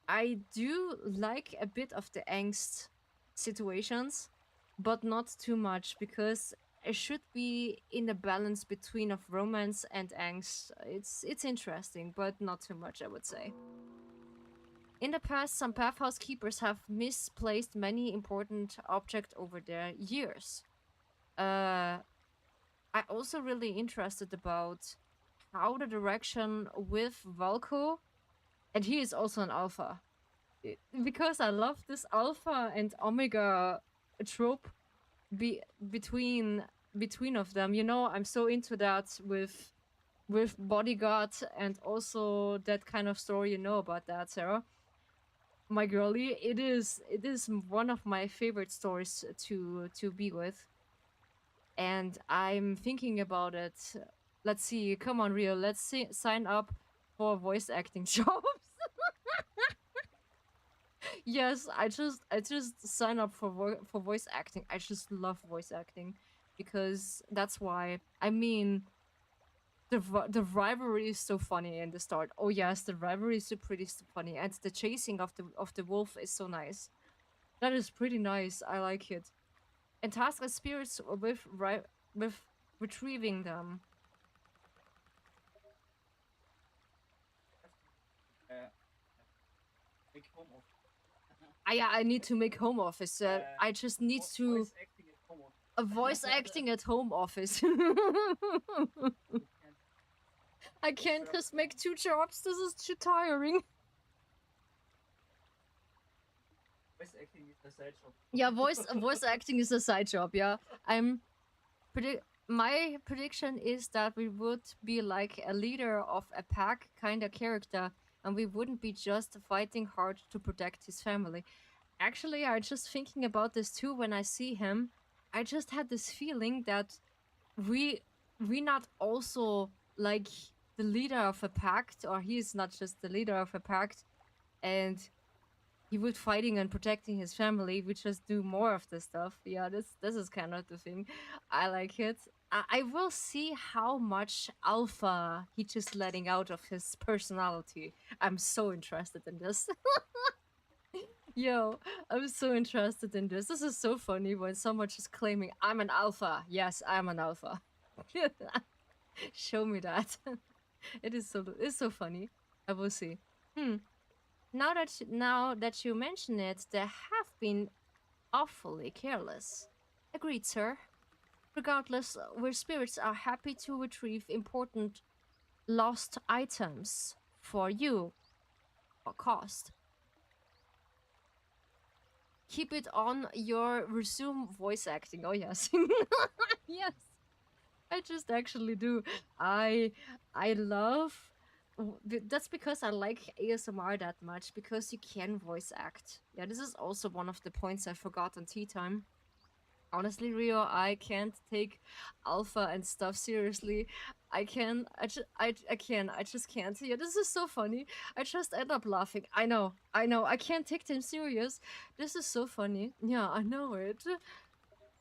Speaker 1: I do like a bit of the angst situations, but not too much because it should be in a balance between of romance and angst. It's interesting, but not too much, I would say. In the past, some path housekeepers have misplaced many important objects over their years. I also really interested about how the direction with Valko, and he is also an alpha. Because I love this alpha and omega trope be between of them. You know, I'm so into that with bodyguard and also that kind of story. You know about that, Sarah. My girlie, it is one of my favorite stories to be with, and I'm thinking about it. Let's see, come on, Rio, let's sign up for voice acting jobs. Yes, I just sign up for voice acting. I just love voice acting because that's why. I mean, the rivalry is so funny in the start. Oh yes, the rivalry is so pretty funny, and the chasing of the wolf is so nice. That is pretty nice. I like it. And task as spirits with retrieving them.
Speaker 2: Make home office.
Speaker 1: I need to make home office. I just need to
Speaker 2: Voice acting at home office.
Speaker 1: a voice acting at home office. I can't just make 2 jobs. This is too tiring.
Speaker 2: Voice acting is a side job.
Speaker 1: Yeah, voice acting is a side job. Yeah, my prediction is that we would be like a leader of a pack kind of character, and we wouldn't be just fighting hard to protect his family. Actually, I'm just thinking about this too when I see him. I just had this feeling that we not also like the leader of a pact, or he is not just the leader of a pact, and he would fighting and protecting his family. We just do more of this stuff. Yeah, this is kind of the thing. I like it. I will see how much alpha he just letting out of his personality. I'm so interested in this. Yo, I'm so interested in this. This is so funny when someone just claiming I'm an alpha. Yes, I'm an alpha. Show me that. It's so funny. I will see. Now that you mention it, they have been awfully careless. Agreed, sir. Regardless, where spirits are happy to retrieve important lost items for you or cost. Keep it on your resume voice acting. Oh yes. Yes. I just actually do. I love that's because I like ASMR that much, because you can voice act. Yeah, this is also one of the points I forgot on tea time. Honestly, Rio, I can't take alpha and stuff seriously. I can. I just can't. Yeah, this is so funny. I just end up laughing. I know. I can't take them serious. This is so funny. Yeah, I know it.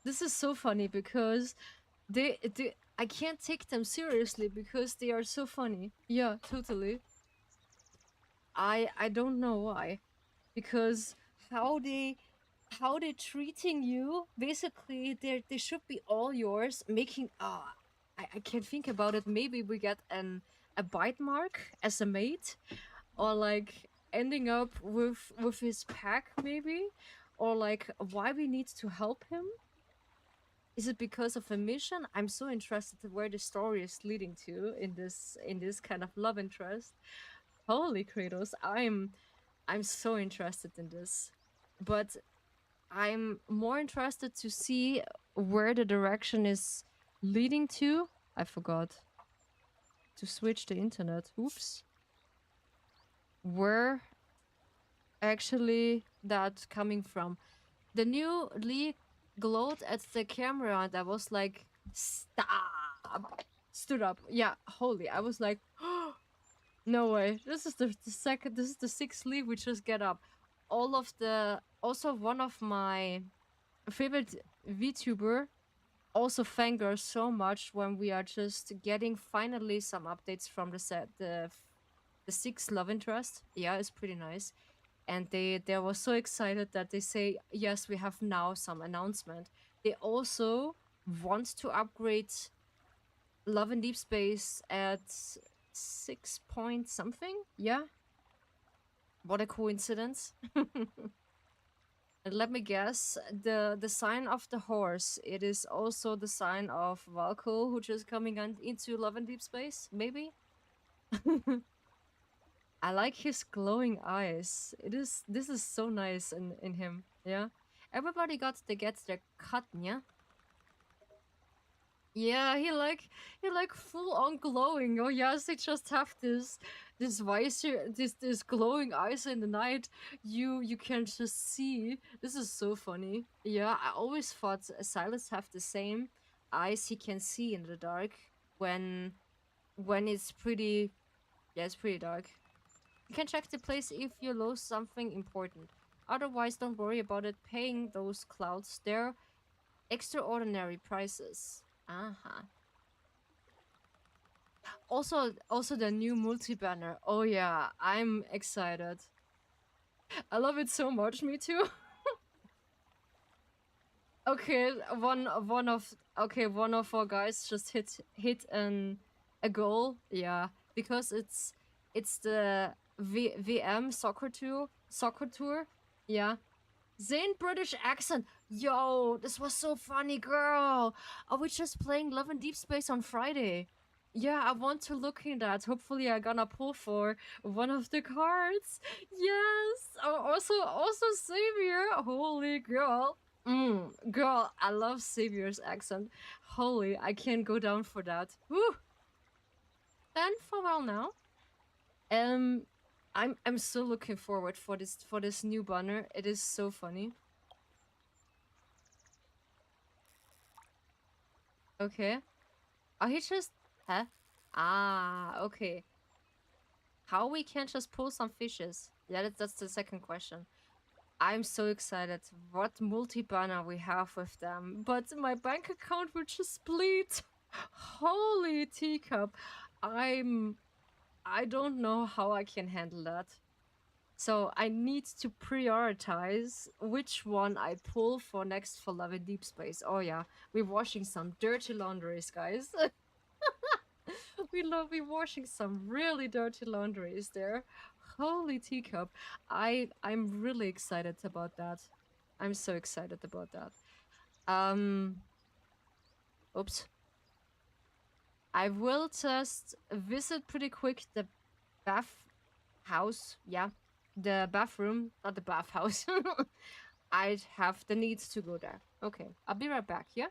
Speaker 1: This is so funny because they I can't take them seriously because they are so funny. Yeah, totally. I don't know why. Because how they treating you, basically they should be all yours, making I can't think about it. Maybe we get a bite mark as a mate, or like ending up with his pack maybe, or like why we need to help him. Is it because of a mission? I'm so interested in where the story is leading to in this kind of love interest. Holy Kratos, I'm so interested in this. But I'm more interested to see where the direction is leading to. I forgot to switch the internet. Oops. Where actually that coming from? The new Lee glowed at the camera and I was like, stop. Stood up. Yeah, holy. I was like, no way. This is the second, this is the 6th Lee we just get up. All of the, also one of my favorite VTuber also fangirls so much when we are just getting finally some updates from the set, the 6th love interest. Yeah, it's pretty nice. And they were so excited that they say, yes, we have now some announcement. They also want to upgrade Love in Deep Space at 6 point something. Yeah, what a coincidence. And let me guess. The sign of the horse. It is also the sign of Valko, who just coming into Love and Deep Space. Maybe. I like his glowing eyes. This is so nice in him. Yeah. Everybody got to get their cut, yeah? Yeah, he like full on glowing. Oh yes, they just have this visor, this glowing eyes in the night. You can just see. This is so funny. Yeah, I always thought Silas have the same eyes he can see in the dark when it's pretty, yeah, it's pretty dark. You can check the place if you lose something important. Otherwise, don't worry about it. Paying those clouds, they're extraordinary prices. Uh-huh. Also the new multi-banner. Oh yeah, I'm excited. I love it so much, me too. Okay, one of our guys just hit a goal. Yeah, because it's the VM soccer tour. Yeah. Zayn British accent. Yo, this was so funny, girl. Are we just playing Love and Deep Space on Friday? Yeah, I want to look in that. Hopefully, I gonna pull for one of the cards. Yes. Oh, also Xavier. Holy girl. Girl, I love Xavier's accent. Holy, I can't go down for that. Whew. Then farewell now. Um, I'm so looking forward for this new banner. It is so funny. Okay. Oh, he just... Huh? Ah, okay. How we can just pull some fishes? Yeah, that's the second question. I'm so excited. What multi-banner we have with them. But my bank account will just split. Holy teacup. I don't know how I can handle that. So I need to prioritize which one I pull for next for Love in Deep Space. Oh yeah, we're washing some dirty laundries, guys. We washing some really dirty laundries there. Holy teacup. I'm really excited about that. I'm so excited about that. Um oops. I will just visit pretty quick the bath house. Yeah. The bathroom, not the bathhouse. I'd have the need to go there. Okay. I'll be right back, yeah?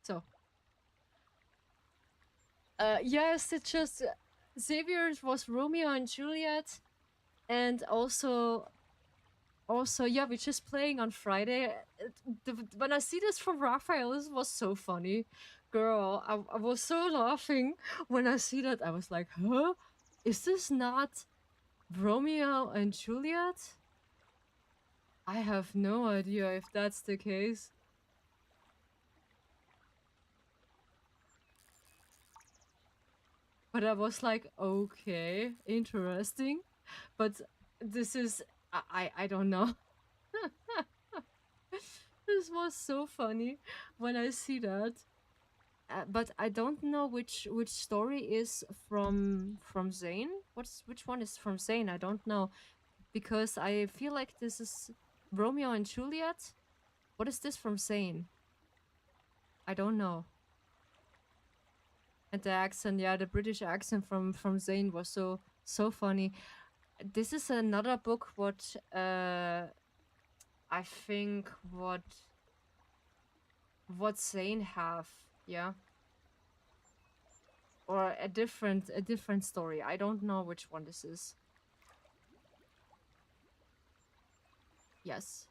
Speaker 1: So yes, it just Xavier was Romeo and Juliet, and also Also, yeah, we're just playing on Friday. When I see this from Raphael, this was so funny. Girl, I was so laughing when I see that. I was like, huh? Is this not Romeo and Juliet? I have no idea if that's the case. But I was like, okay, interesting. But this is, I don't know. This was so funny when I see that. But I don't know which story is from Zane. Which one is from Zane? I don't know, because I feel like this is Romeo and Juliet. What is this from Zane? I don't know. And the accent, yeah, the British accent from Zane was so funny. This is another book. What I think what Zane have, yeah, or a different story. I don't know which one this is. Yes.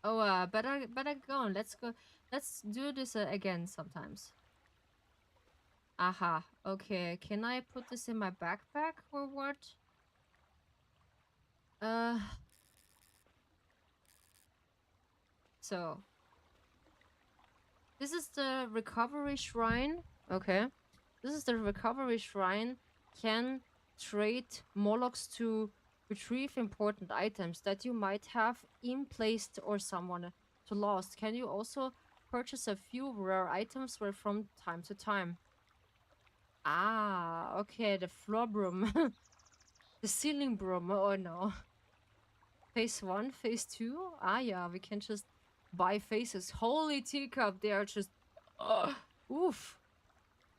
Speaker 1: Oh, better go on. Let's go. Let's do this again sometimes. Aha. Okay. Can I put this in my backpack or what? Uh. So this is the recovery shrine. Okay. This is the recovery shrine. Can trade Molochs to retrieve important items that you might have placed or someone to lost. Can you also purchase a few rare items from time to time? Ah, okay, the floor broom. The ceiling broom. Oh no. Phase 1, phase 2? Ah yeah, we can just buy phases. Holy teacup, they are just... oof.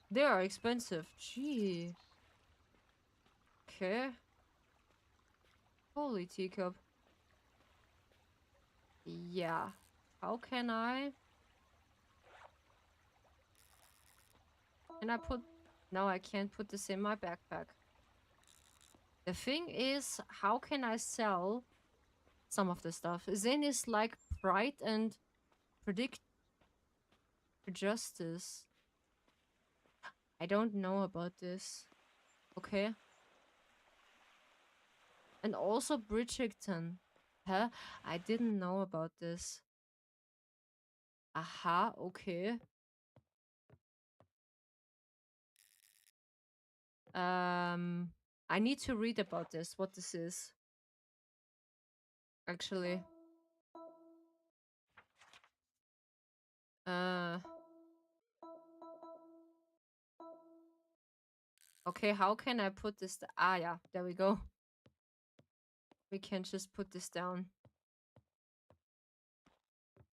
Speaker 1: They are expensive. Gee. Okay. Holy teacup. Yeah. How can I... Can I put... No, I can't put this in my backpack. The thing is, how can I sell some of the stuff? Zen is like pride and predict justice. I don't know about this. Okay. And also Bridgerton. Huh? I didn't know about this. Aha, okay. I need to read about this, what this is. Actually. Uh Okay, how can I put this ah yeah, there we go. We can just put this down.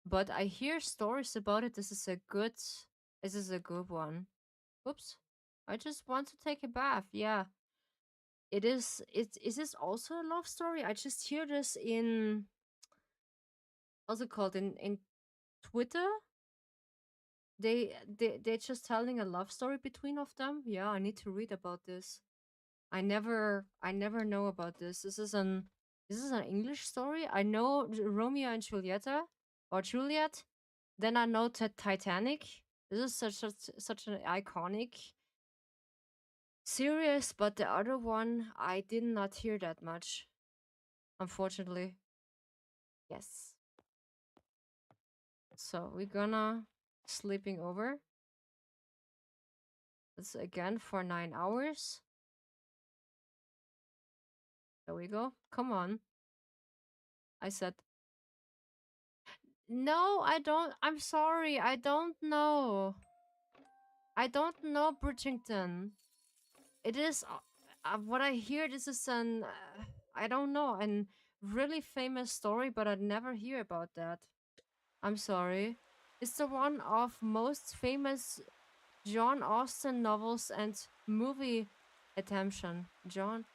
Speaker 1: But I hear stories about it. This is a good one. Oops. I just want to take a bath. Yeah. Is this also a love story? I just hear this in what's it called in Twitter. They're just telling a love story between of them. Yeah, I need to read about this. I never know about this. This is an English story. I know Romeo and Julieta or Juliet. Then I know Titanic. This is such an iconic series, but the other one I did not hear that much, unfortunately. Yes. So we're gonna sleeping over. It's again for 9 hours. There we go. Come on. I said no, I don't. I'm sorry. I don't know. I don't know Bridgerton. It is what I hear. This is an I don't know, an really famous story, but I never hear about that. I'm sorry. It's the one of most famous John Austen novels and movie adaptation. John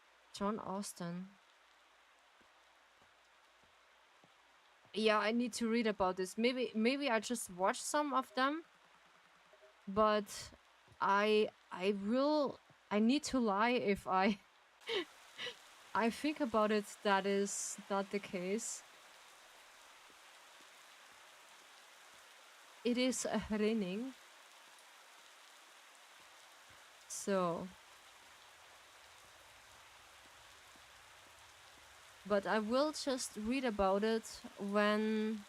Speaker 1: Austen. Yeah, I need to read about this. Maybe I just watch some of them, but I need to lie if I I think about it that is not the case. it is raining. So, but I will just read about it when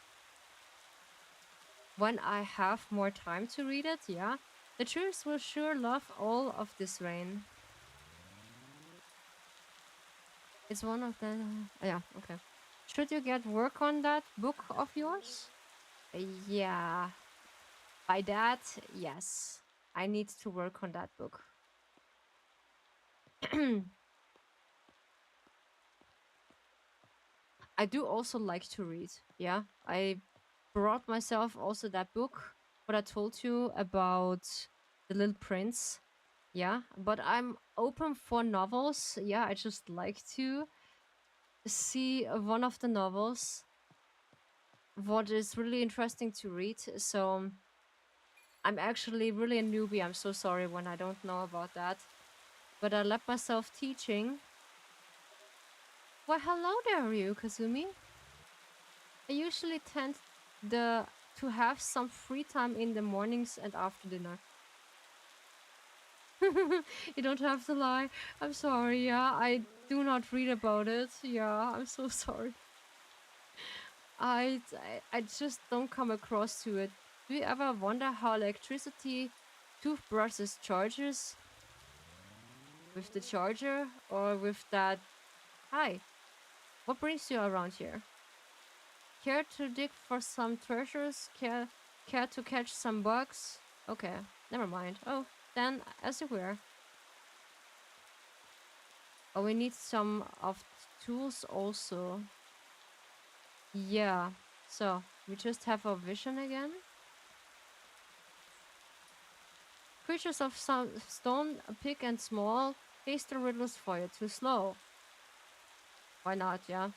Speaker 1: I have more time to read it, yeah. The tourists will sure love all of this rain. It's one of the... yeah, okay. Should you get work on that book of yours? Yeah. By that, yes. I need to work on that book. I do also like to read, yeah. I brought myself also that book, what I told you about The Little Prince. Yeah, but I'm open for novels. Yeah, I just like to see one of the novels, what is really interesting to read. So I'm actually really a newbie. I'm so sorry when I don't know about that. But I let myself teaching. Well, hello there, Ryu Kazumi. I usually tend to have some free time in the mornings and after dinner. You don't have to lie. I'm sorry, yeah. I do not read about it. Yeah, I'm so sorry. I just don't come across to it. Do you ever wonder how electricity toothbrushes charges? With the charger or with that? Hi, what brings you around here? Care to dig for some treasures? Care to catch some bugs? Okay, never mind. Oh, then as you were. Oh, we need some of tools also. Yeah, so we just have our vision again. Creatures of some stone, big and small, face the riddles for you. Too slow. Why not, yeah?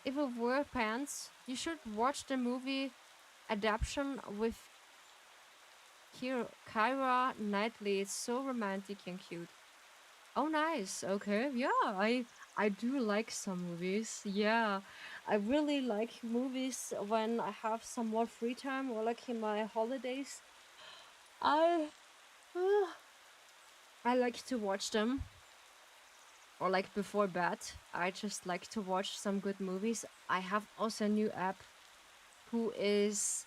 Speaker 1: If it were pants, you should watch the movie adaptation with Kyra Knightley. It's so romantic and cute. Oh, nice. Okay, yeah, I do like some movies. Yeah, I really like movies when I have some more free time or like in my holidays. I I like to watch them. Or like before bed, I just like to watch some good movies. I have also a new app who is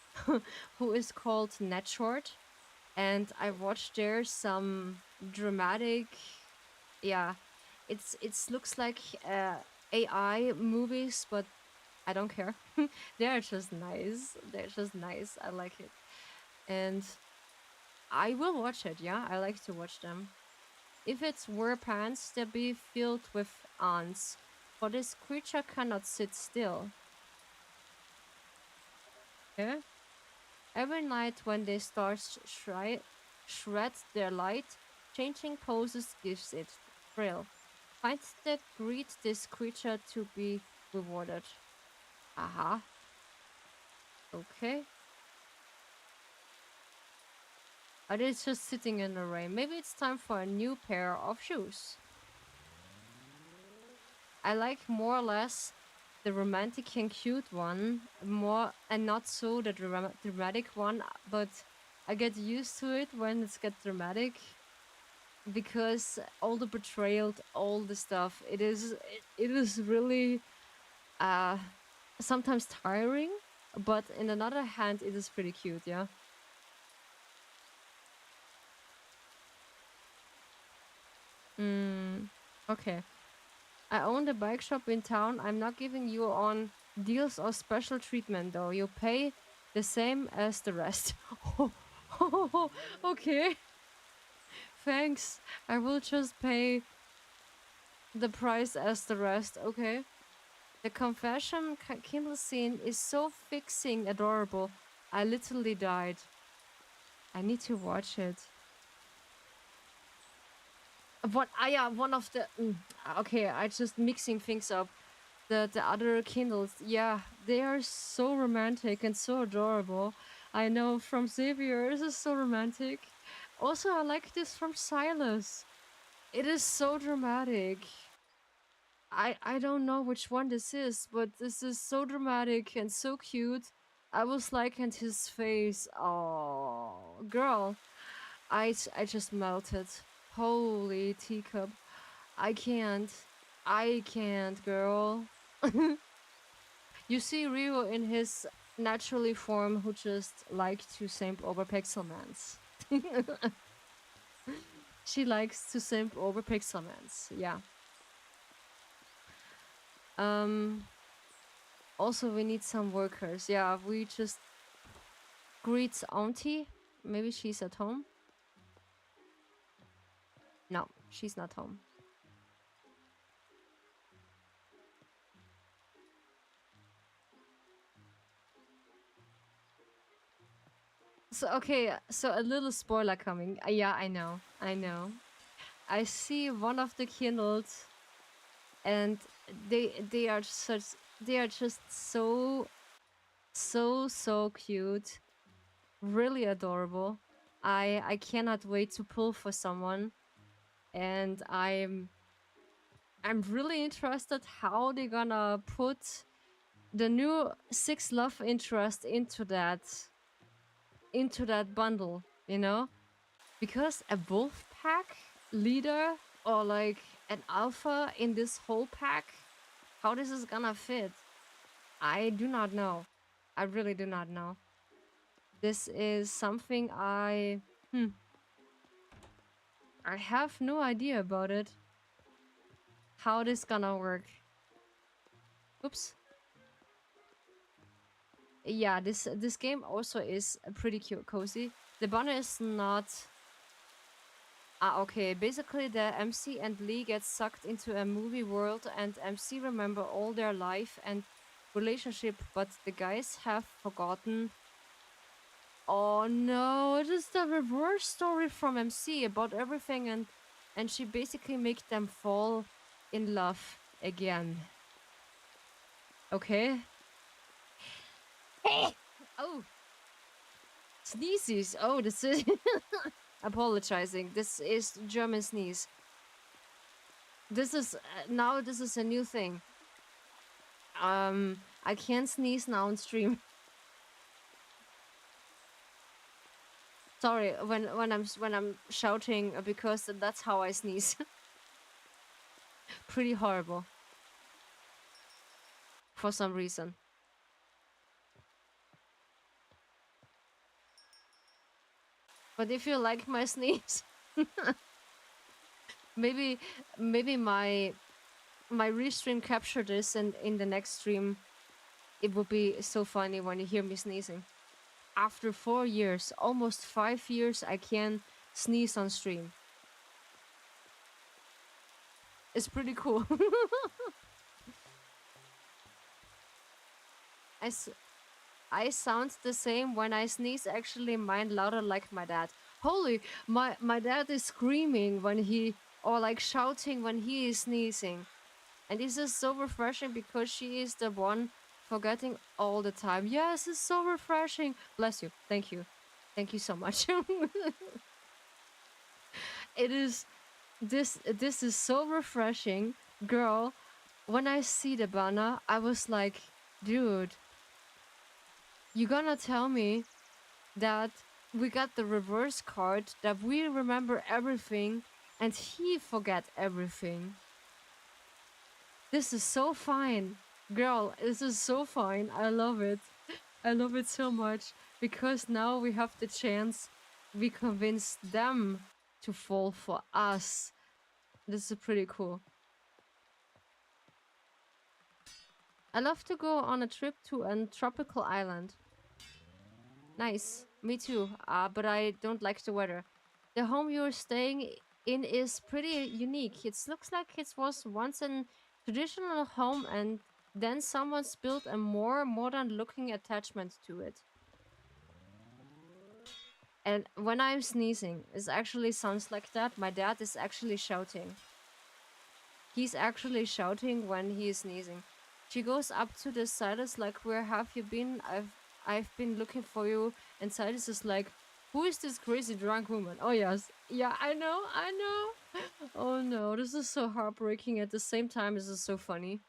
Speaker 1: who is called NetShort, and I watched there some dramatic, yeah, it's looks like AI movies, but I don't care. They're just nice. They're just nice. I like it, and I will watch it. Yeah, I like to watch them. If it's were pants, they'd be filled with ants, for this creature cannot sit still. Okay? Every night when they start shred their light, changing poses gives it thrill. Finds that greet this creature to be rewarded. Aha. Okay. It is just sitting in the rain. Maybe it's time for a new pair of shoes. I like more or less the romantic and cute one more, and not so the dramatic one, but I get used to it when it's get dramatic because all the betrayal, all the stuff, it is really uh sometimes tiring, but in another hand it is pretty cute, yeah. Okay. I own the bike shop in town. I'm not giving you on deals or special treatment though. You pay the same as the rest. Okay. Thanks. I will just pay the price as the rest. Okay. The confession Kindle scene is so fixing adorable. I literally died. I need to watch it. What? Ah, yeah, one of the. Okay, I just mixing things up. The other Kindles, yeah, they are so romantic and so adorable. I know from Xavier, this is so romantic. Also, I like this from Silas. It is so dramatic. I don't know which one this is, but this is so dramatic and so cute. I was like at his face. Oh, girl. I just melted. Holy teacup. I can't. I can't, girl. You see Rio in his naturally form who just like to simp over Pixelmans. She likes to simp over Pixelmans. Yeah. Also we need some workers. Yeah, we just greet auntie. Maybe she's at home. No, she's not home. So okay, so a little spoiler coming. Yeah, I know. I see one of the kindles, and they are just so cute, really adorable. I cannot wait to pull for someone, and I'm really interested how they're gonna put the new 6 love interest into that bundle, you know? Because a wolf pack leader or like an alpha in this whole pack, how this is gonna fit, I do not know. I really do not know. This is something I have no idea about it. How this gonna work. Oops. Yeah, this game also is pretty cute, cozy. The banner is not. Okay. Basically, the MC and Lee get sucked into a movie world, and MC remember all their life and relationship, but the guys have forgotten. Oh no! It is the reverse story from MC about everything, and she basically makes them fall in love again. Okay. Oh. Sneezes. Oh, this is. Apologizing. This is German sneeze. This is now. This is a new thing. I can't sneeze now on stream. Sorry, when I'm shouting because that's how I sneeze. Pretty horrible. For some reason. But if you like my sneeze, maybe my restream captured this, and in the next stream, it would be so funny when you hear me sneezing. After 4 years, almost 5 years, I can sneeze on stream. It's pretty cool. I sound the same when I sneeze. Actually, mine louder like my dad. Holy, my dad is screaming when he, or like shouting when he is sneezing. And this is so refreshing because she is the one forgetting all the time. Yes, it's so refreshing. Bless you. Thank you. Thank you so much. It is, this is so refreshing. Girl, when I see the banner, I was like, dude, you gonna tell me that we got the reverse card, that we remember everything and he forget everything? This is so fine. Girl, this is so fine. I love it. I love it so much because now we have the chance. We convince them to fall for us. This is pretty cool. I love to go on a trip to a tropical island. Nice. Me too. But I don't like the weather. The home you're staying in is pretty unique. It looks like it was once a traditional home and then someone's built a more modern looking attachment to it. And when I'm sneezing, it actually sounds like that. My dad is actually shouting. He's actually shouting when he is sneezing. She goes up to the Silas like, where have you been? I've been looking for you. And Silas is like, who is this crazy drunk woman? Oh yes. Yeah, I know. Oh no, this is so heartbreaking. At the same time, this is so funny.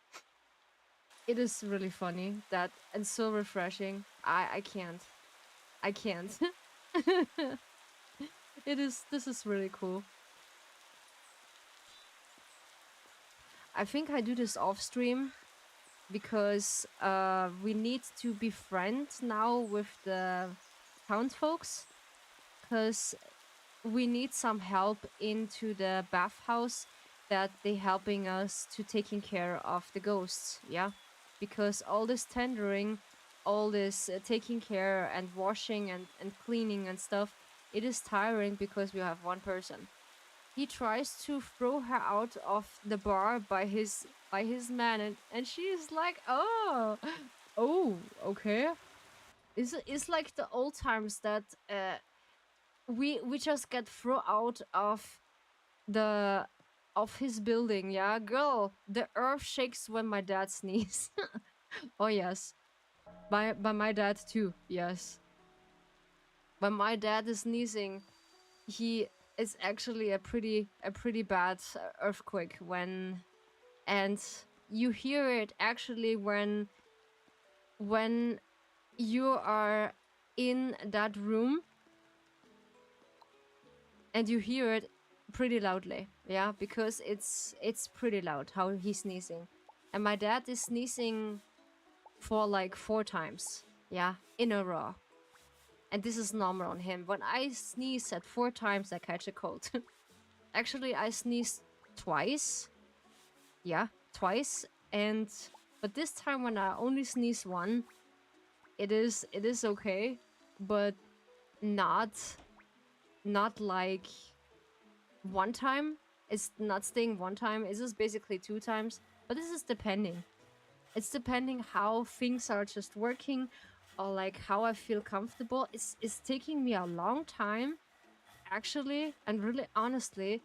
Speaker 1: It is really funny, that, and so refreshing. I can't. I can't. This is really cool. I think I do this off stream because we need to be friends now with the town folks, because we need some help into the bathhouse that they helping us to taking care of the ghosts. Yeah, because all this tendering, all this taking care and washing and cleaning and stuff, it is tiring because we have one person. He tries to throw her out of the bar by his man, and she is like, oh, oh, okay. It's like the old times that we just get thrown out of the of his building. Yeah, girl, the earth shakes when my dad sneezes. Oh yes, by my dad too. Yes, when my dad is sneezing, he is actually a pretty bad earthquake when, and you hear it actually when you are in that room and you hear it pretty loudly. Yeah, because it's pretty loud how he's sneezing. And my dad is sneezing for like 4 times, yeah, in a row. And this is normal on him. When I sneeze at 4 times, I catch a cold. Actually, I sneezed twice. Yeah, twice. And but this time when I only sneeze one, it is okay, but not like one time. It's not staying one time. It's just basically 2 times. But this is depending. It's depending how things are just working, or like how I feel comfortable. It's taking me a long time, actually, and really honestly,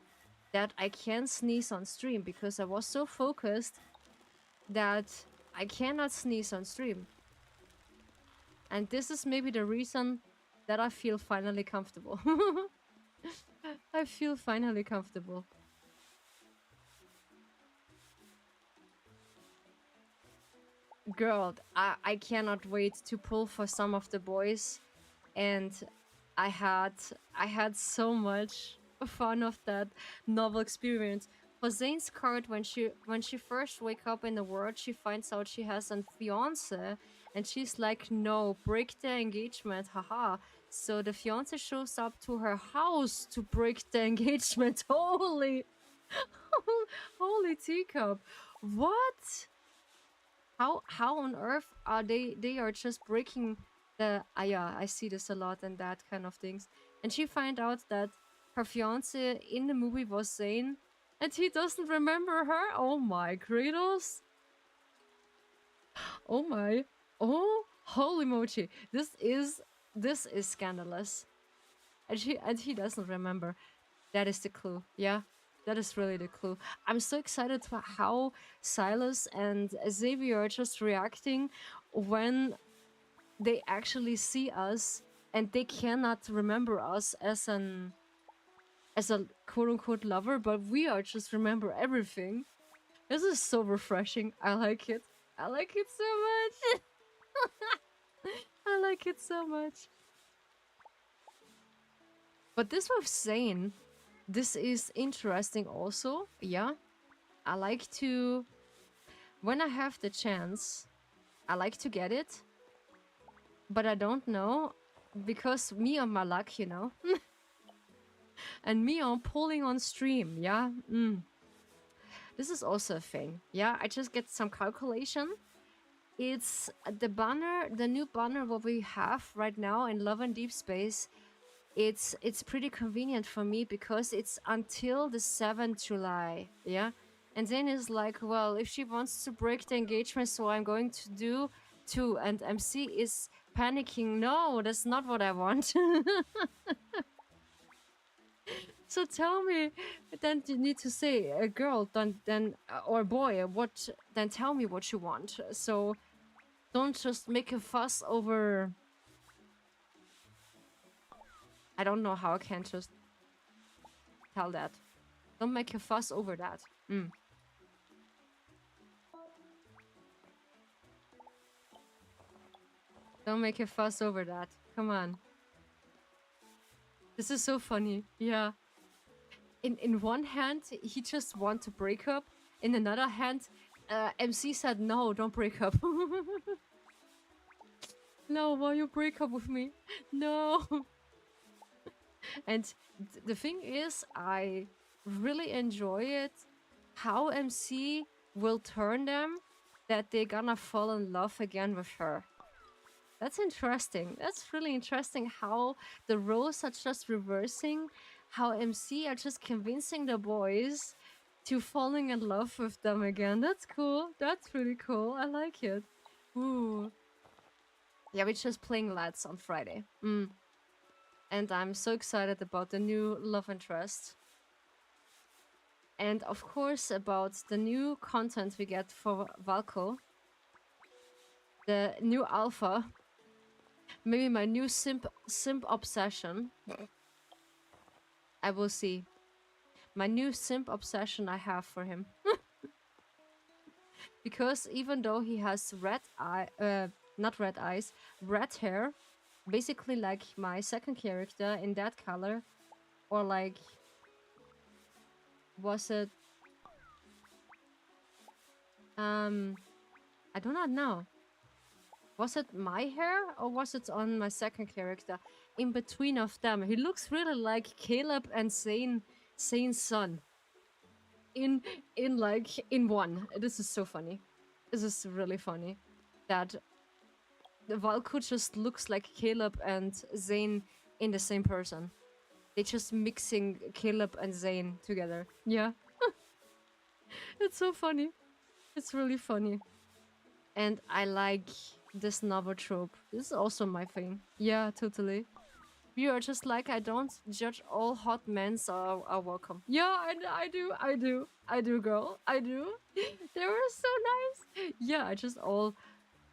Speaker 1: that I can't sneeze on stream because I was so focused that I cannot sneeze on stream. And this is maybe the reason that I feel finally comfortable. I feel finally comfortable. Girl, I cannot wait to pull for some of the boys, and I had so much fun of that novel experience. For Zane's card, when she first wake up in the world, she finds out she has a fiance, and she's like, no, break the engagement, haha. So the fiance shows up to her house to break the engagement. Holy, holy teacup! What? How on earth are they are just breaking the yeah, I see this a lot and that kind of things. And she find out that her fiance in the movie was Zane and he doesn't remember her. Oh my Kratos. Oh my. Oh, holy mochi. This is scandalous. And he doesn't remember. That is the clue. Yeah. That is really the clue. I'm so excited for how Silas and Xavier are just reacting when they actually see us and they cannot remember us as a quote-unquote lover, but we are just remember everything. This is so refreshing. I like it. I like it so much. I like it so much. But this with Zane, this is interesting also. Yeah. I like to, when I have the chance, I like to get it. But I don't know, because me on my luck, you know. And me on pulling on stream, yeah. This is also a thing. Yeah, I just get some calculation. It's the banner, the new banner what we have right now in Love and Deep Space. It's pretty convenient for me because it's until the 7th July, yeah? And then it's like, well, if she wants to break the engagement, so I'm going to do too. And MC is panicking. No, that's not what I want. So tell me, then you need to say, a girl, then or boy, what? Then tell me what you want. So don't just make a fuss over. I don't know how I can just tell that. Don't make a fuss over that. Don't make a fuss over that. Come on. This is so funny. Yeah. In one hand, he just want to break up. In another hand, MC said, no, don't break up. No, why you break up with me? No. And the thing is, I really enjoy it how MC will turn them that they're gonna fall in love again with her. That's interesting. That's really interesting how the roles are just reversing, how MC are just convincing the boys to falling in love with them again. That's cool. That's really cool. I like it. Ooh. Yeah, we're just playing lads on Friday. And I'm so excited about the new love interest. And of course about the new content we get for Valko. The new alpha. Maybe my new simp obsession. I will see. My new simp obsession I have for him. Because even though he has red hair, basically like my second character in that color, or like, was it, I do not know. Was it my hair or was it on my second character? In between of them, he looks really like Caleb and Zane's son. In one. This is so funny. This is really funny. That Valko just looks like Caleb and Zane in the same person. They're just mixing Caleb and Zane together. Yeah. It's so funny. It's really funny. And I like this novel trope. This is also my thing. Yeah, totally. You are just like, I don't judge all hot men, so are welcome. Yeah, I do, girl. I do. They were so nice. Yeah,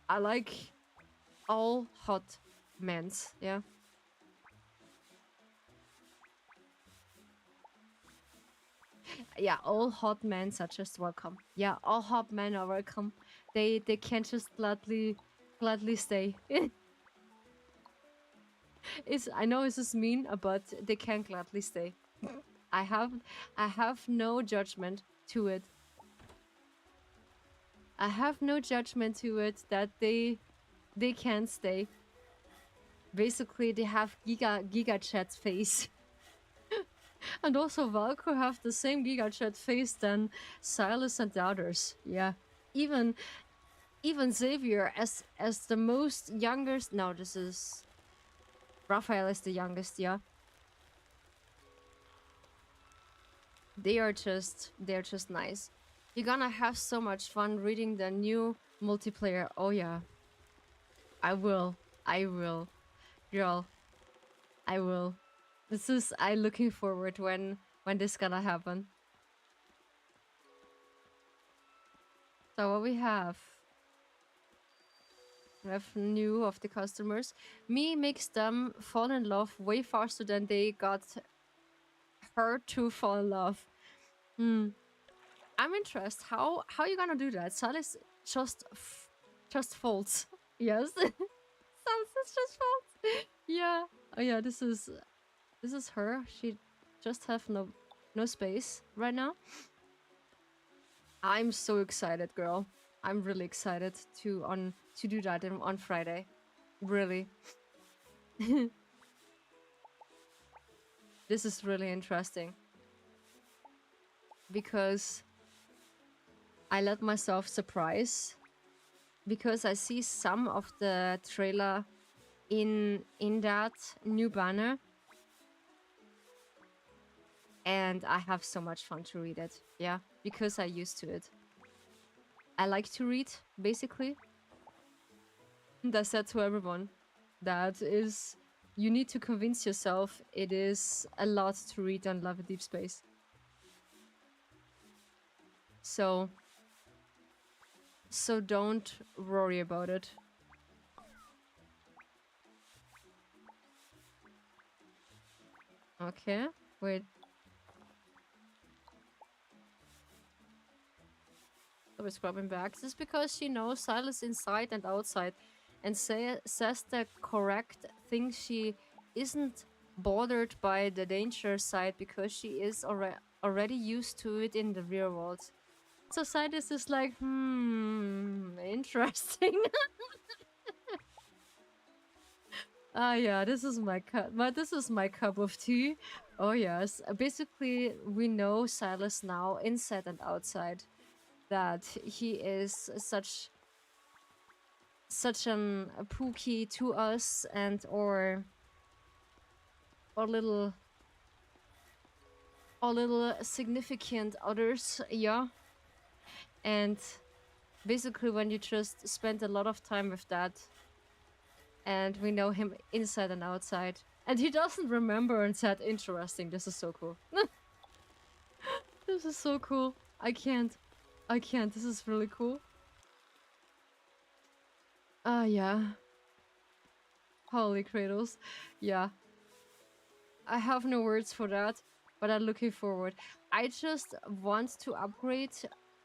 Speaker 1: I like all hot men's. Yeah. Yeah, all hot men are just welcome. Yeah, all hot men are welcome. They can't just gladly stay. I know this is mean, but they can gladly stay. I have no judgment to it. I have no judgment to it that they can't stay. Basically, they have Giga Chat face. And also Valko have the same Giga Chat face than Silas and the others. Yeah. Even Xavier as the most youngest. No, this is Raphael is the youngest, yeah. They're just nice. You're gonna have so much fun reading the new multiplayer. Oh yeah. I will. Girl. I will. I'm looking forward when this gonna happen. So what we have new of the customers. Me makes them fall in love way faster than they got her to fall in love. I'm interested. How you gonna do that? Salis just folds. Yes. Salis just folds. Yeah. Oh yeah, this is her. She just have no space right now. I'm so excited, girl. I'm really excited to do that on Friday. Really. This is really interesting. Because I let myself surprise. Because I see some of the trailer in that new banner. And I have so much fun to read it. Yeah, because I used to it. I like to read, basically. And I said to everyone, that is, you need to convince yourself it is a lot to read on Love in Deep Space. So don't worry about it. Okay, wait. So we're scrubbing back. This is because she knows Silas inside and outside. and says the correct thing. She isn't bothered by the danger side because she is already used to it in the real world. So Sidus is like, interesting. Yeah, this is my cup. But this is my cup of tea. Oh yes. Basically, we know Silas now, inside and outside, that he is such an a pookie to us and or little significant others. Yeah, and basically when you just spend a lot of time with that, and we know him inside and outside. And he doesn't remember and said, interesting, this is so cool. This is so cool. I can't. This is really cool. Yeah. Holy Kratos. Yeah. I have no words for that, but I'm looking forward. I just want to upgrade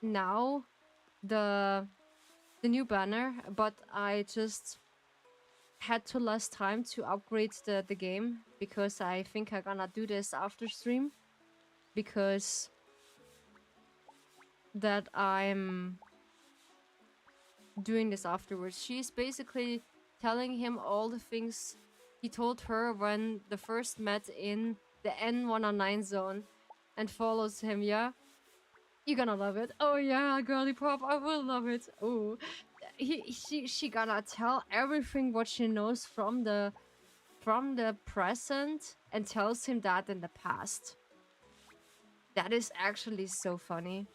Speaker 1: now the new banner, but I just had to last time to upgrade the game because I think I'm gonna do this after stream, because that I'm doing this afterwards. She's basically telling him all the things he told her when they first met in the N109 zone, and follows him. Yeah, you're gonna love it. Oh yeah, girly pop, I will love it. Oh, she gonna tell everything what she knows from the present and tells him that in the past. That is actually so funny,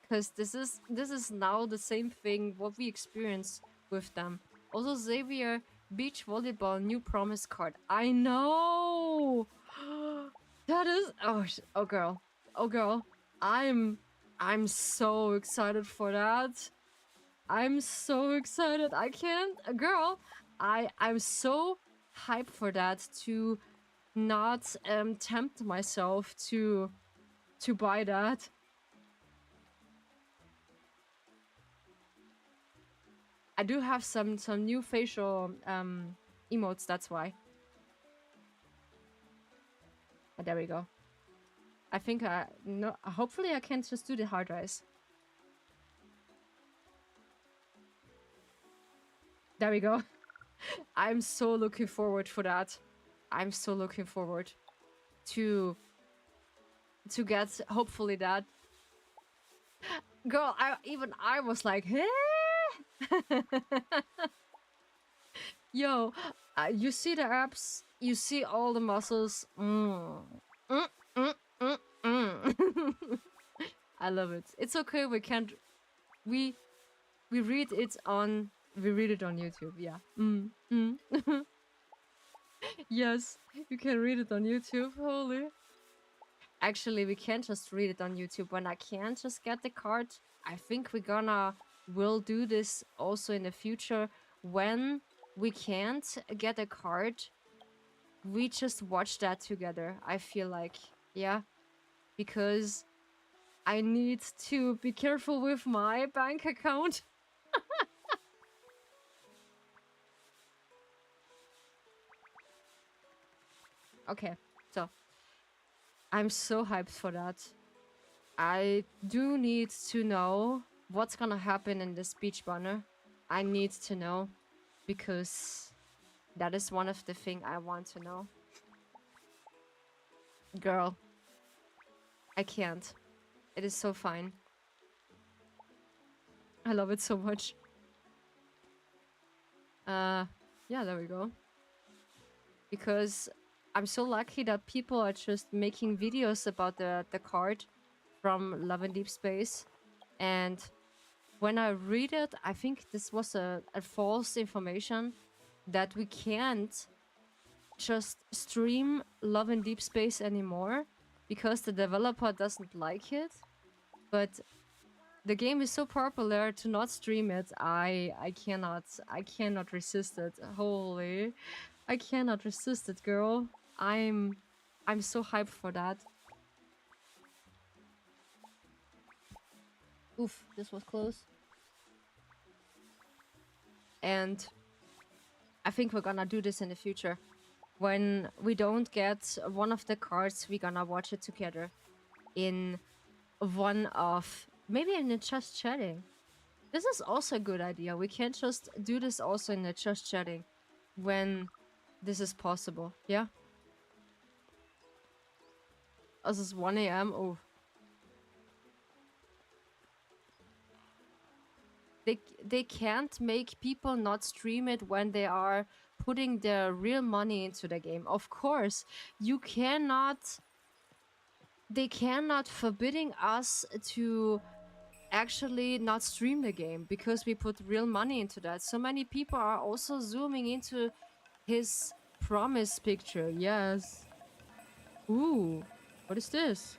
Speaker 1: because this is now the same thing what we experience with them. Also, Xavier beach volleyball new promise card. I know. That is oh girl, I'm so excited for that. I'm so excited. I can't, girl. I'm so hyped for that, to not tempt myself to buy that. I do have some new facial emotes, that's why. But there we go. I think no, hopefully I can just do the hard eyes. There we go. I'm so looking forward for that. I'm so looking forward to get hopefully that. Girl, I was like, hey. Yo, you see the abs, you see all the muscles. I love it. It's okay, we can't, we read it on YouTube. Yeah. Yes, you can read it on YouTube. Holy. Actually, we can't just read it on YouTube. When I can't just get the card, I think we'll do this also in the future. When we can't get a card, we just watch that together, I feel like. Yeah, because I need to be careful with my bank account. Okay, so I'm so hyped for that. I do need to know what's gonna happen in the speech banner. I need to know, because that is one of the things I want to know. Girl, I can't. It is so fine. I love it so much. Yeah, there we go. Because I'm so lucky that people are just making videos about the card from Love and Deep Space. And when I read it, I think this was a false information that we can't just stream Love and Deep Space anymore because the developer doesn't like it. But the game is so popular to not stream it. I cannot resist it. Holy, I cannot resist it, girl. I'm so hyped for that. Oof, this was close. And I think we're gonna do this in the future. When we don't get one of the cards, we're gonna watch it together in one of, maybe in the just chatting. This is also a good idea. We can just do this also in the just chatting when this is possible. Yeah. This is 1 a.m. Oh. They can't make people not stream it when they are putting their real money into the game. Of course, you cannot. They cannot forbidding us to actually not stream the game because we put real money into that. So many people are also zooming into his promise picture. Yes. Ooh, what is this?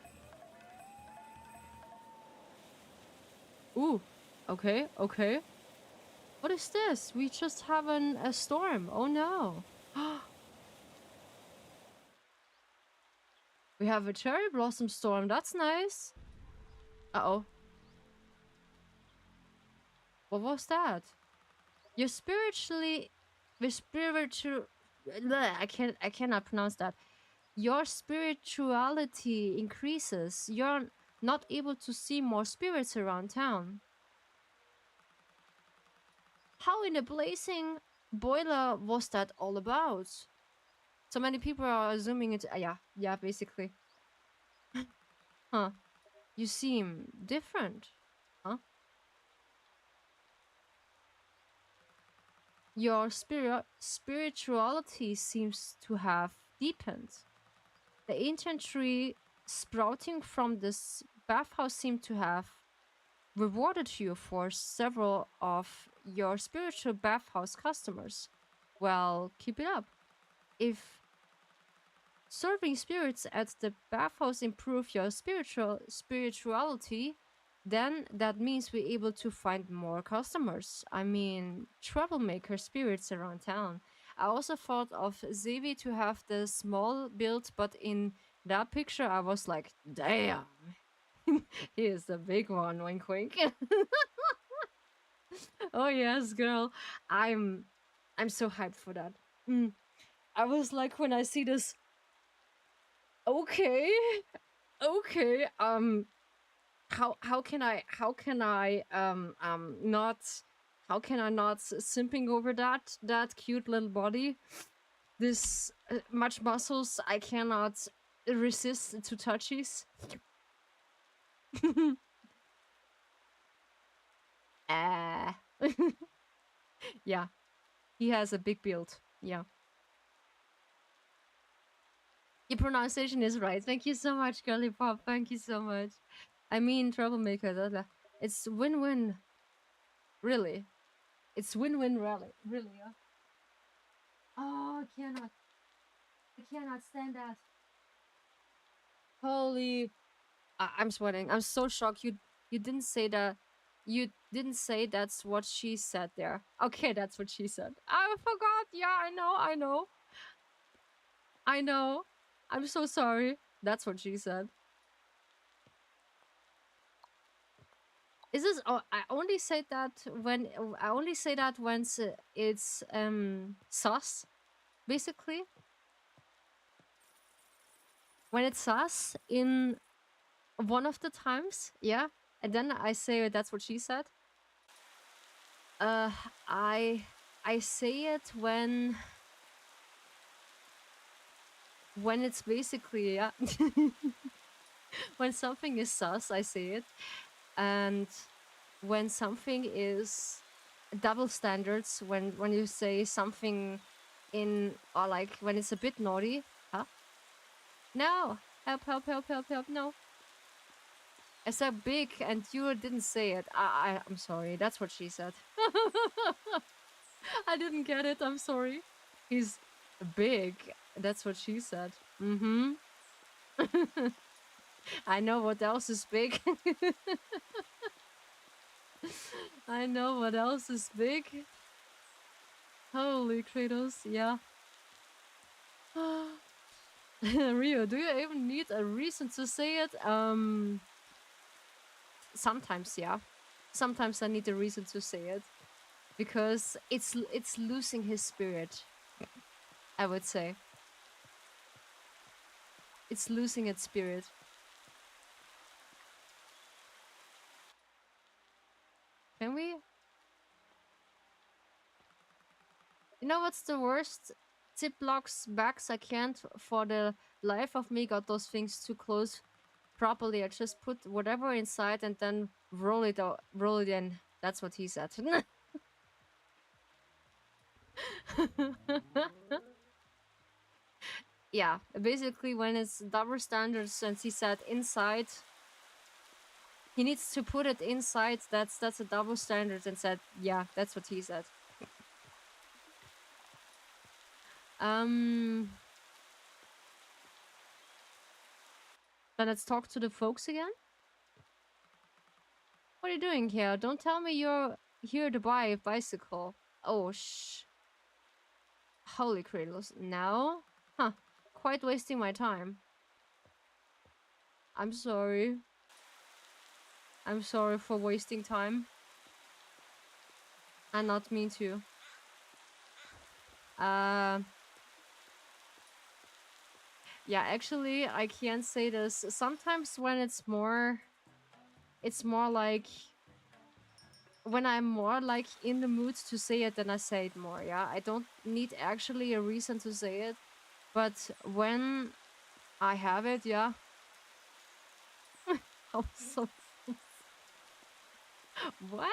Speaker 1: Ooh, okay, okay. What is this? We just have a storm. Oh no. We have a cherry blossom storm. That's nice. Uh-oh. What was that? You're spiritually... We're spiritual... I cannot pronounce that. Your spirituality increases. You're not able to see more spirits around town. How in the blazing boiler was that all about? So many people are zooming into... yeah, basically. Huh. You seem different. Huh? Your spirituality seems to have deepened. The ancient tree sprouting from this bathhouse seemed to have rewarded you for several of your spiritual bathhouse customers. Well, keep it up. If serving spirits at the bathhouse improve your spirituality, then that means we're able to find more customers. I mean, troublemaker spirits around town. I also thought of Zevi to have the small build, but in that picture I was like, damn, he is the big one, wink wink. Oh yes, girl. I'm so hyped for that. I was like, when I see this, okay, okay, how can I not simping over that cute little body, this much muscles, I cannot resist to touchies. Yeah, he has a big build. Yeah, your pronunciation is right. Thank you so much, girly pop. Thank you so much. I mean, troublemaker. It's win-win. Really, it's win-win. Really. Yeah. Oh, I cannot stand that. Holy, I'm sweating. I'm so shocked. You didn't say that. You didn't say that's what she said there. Okay, that's what she said. I forgot. Yeah, I know. I'm so sorry. That's what she said. Is this? Oh, I only say that when it's sus, basically. When it's sus in one of the times, yeah, and then I say that's what she said. I say it when it's basically, yeah. When something is sus, I say it, and when something is double standards, when you say something in, or like when it's a bit naughty, huh? No, help, no. I said big and you didn't say it. I'm sorry. That's what she said. I didn't get it. I'm sorry. He's big. That's what she said. Mm-hmm. I know what else is big. I know what else is big. Holy Kratos, yeah. Rio, do you even need a reason to say it? Sometimes, yeah. Sometimes I need a reason to say it. because it's losing his spirit. I would say it's losing its spirit. Can we? You know what's the worst? Ziplocs bags. I can't for the life of me got those things too close properly. I just put whatever inside and then roll it out, roll it in. That's what he said. Yeah, basically when it's double standards, since he said inside, he needs to put it inside. That's a double standard, and said, yeah, that's what he said. Then let's talk to the folks again. What are you doing here? Don't tell me you're here to buy a bicycle. Oh, holy cradles. No? Huh. Quite wasting my time. I'm sorry. I'm sorry for wasting time. I not mean to. Yeah, actually, I can't say this. Sometimes when it's more like when I'm more like in the mood to say it, then I say it more. Yeah, I don't need actually a reason to say it, but when I have it, yeah. So what?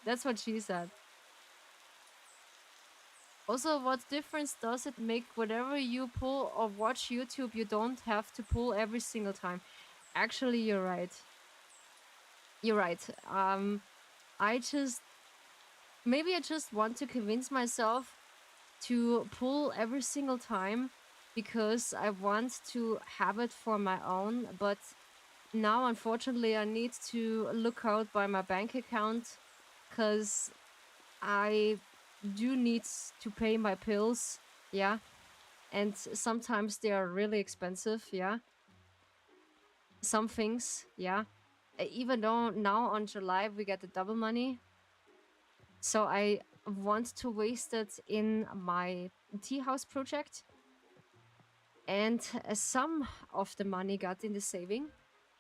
Speaker 1: That's what she said. Also, what difference does it make whatever you pull or watch YouTube? You don't have to pull every single time. Actually, you're right. You're right. I just want to convince myself to pull every single time because I want to have it for my own, but now unfortunately I need to look out by my bank account because I do need to pay my bills, yeah, and sometimes they are really expensive, yeah. Some things, yeah. Even though now on July we get the double money, so I want to waste it in my tea house project, and some of the money got in the saving.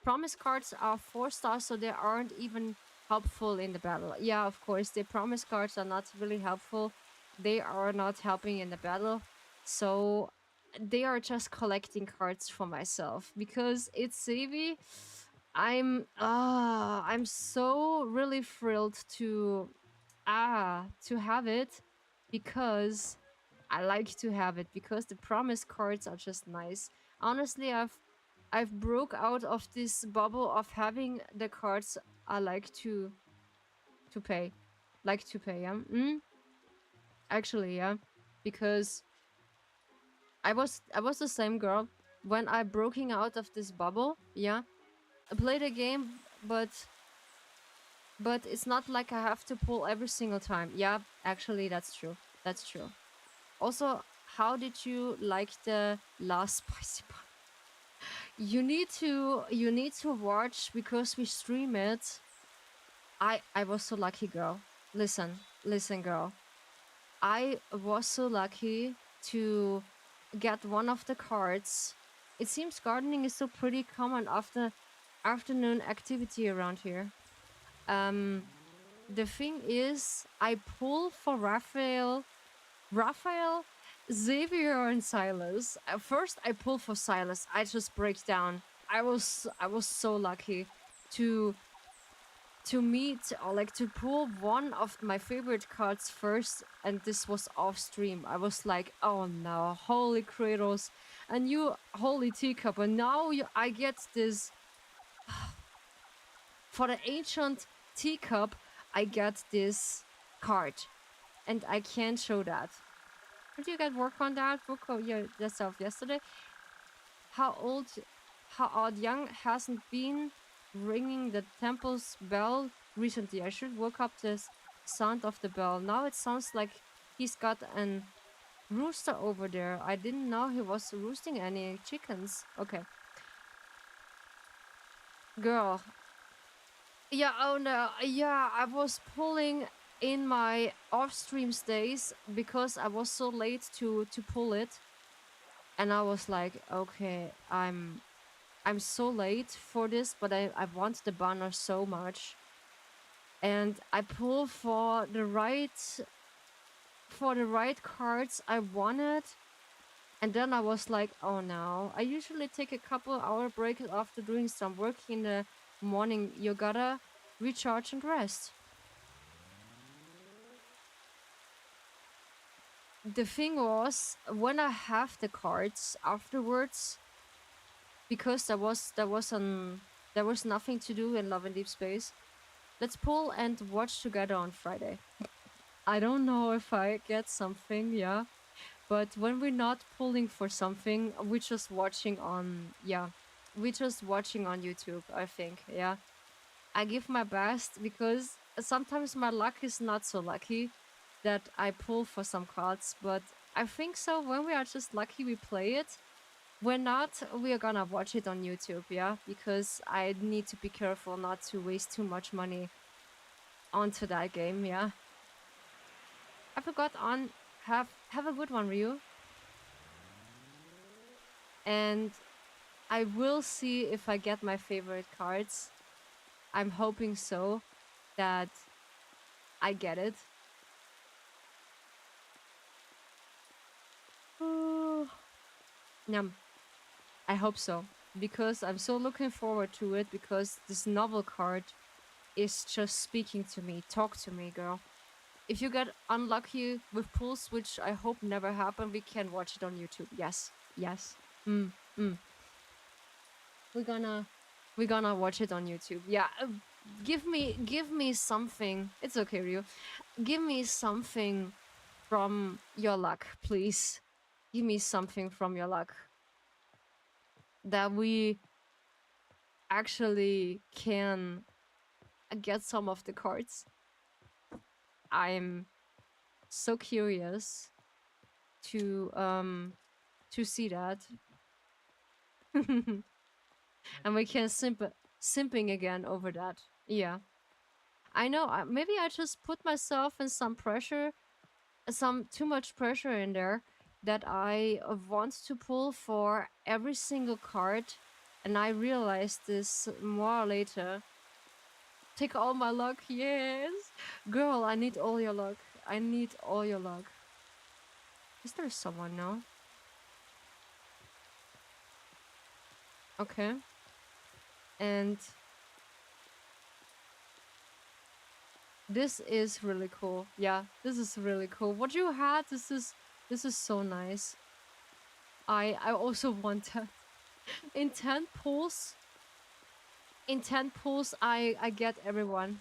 Speaker 1: Promise cards are 4 stars, so they aren't even helpful in the battle. Yeah, of course, the promise cards are not really helpful. They are not helping in the battle, so they are just collecting cards for myself because it's savvy. I'm so really thrilled to have it because I like to have it because the promise cards are just nice. Honestly, I've broke out of this bubble of having the cards I like to pay. Like to pay, yeah. Actually, yeah. Because I was the same girl when I broking out of this bubble, yeah. I played a game, but it's not like I have to pull every single time. Yeah, actually that's true. That's true. Also, how did you like the last spicy bun? You need to watch because we stream it. I was so lucky, girl. Listen, girl. I was so lucky to get one of the cards. It seems gardening is so pretty common after afternoon activity around here. The thing is, I pull for Raphael, Xavier, and Silas. At first, I pull for Silas. I just break down. I was so lucky to meet or like to pull one of my favorite cards first, and this was off stream. I was like, oh no, holy kratos, and you holy teacup, and now I get this for the ancient teacup. I get this card, and I can't show that. Did you get work on that? Book yourself yesterday. How old young hasn't been ringing the temple's bell recently. I should work up this sound of the bell. Now it sounds like He's got an rooster over there. I didn't know he was roosting any chickens. Okay. Girl. Yeah, oh no. Yeah, I was pulling in my off-stream days because I was so late to pull it. And I was like, okay, I'm so late for this, but I want the banner so much. And I pull for the right cards I wanted. And then I was like, oh no. I usually take a couple hour break after doing some work in the morning. You gotta recharge and rest. The thing was, when I have the cards afterwards, because there was nothing to do in Love and Deep Space. Let's pull and watch together on Friday. I don't know if I get something, yeah. But when we're not pulling for something, we're just watching on, yeah. We're just watching on YouTube, I think, yeah. I give my best because sometimes my luck is not so lucky that I pull for some cards, but I think so when we are just lucky we play it. We're not, we are gonna watch it on YouTube, yeah? Because I need to be careful not to waste too much money onto that game, yeah? I forgot on, have a good one, Ryu. And I will see if I get my favorite cards. I'm hoping so, that I get it. Oh. Yum. I hope so, because I'm so looking forward to it, because this novel card is just speaking to me. Talk to me, girl. If you get unlucky with pulls, which I hope never happen, we can watch it on YouTube. Yes. Yes. We're gonna watch it on YouTube. Yeah. Give me something. It's okay, Ryu. Give me something from your luck, please. Give me something from your luck that we actually can get some of the cards. I'm so curious to see that. And we can simping again over that. Yeah. I know, maybe I just put myself in some pressure, some too much pressure in there, that I want to pull for every single card, and I realized this more later. Take all my luck, yes! Girl, I need all your luck. I need all your luck. Is there someone now? Okay. And this is really cool. Yeah, this is really cool. What you had, this is so nice. I also want that. In 10 pulls, I get everyone.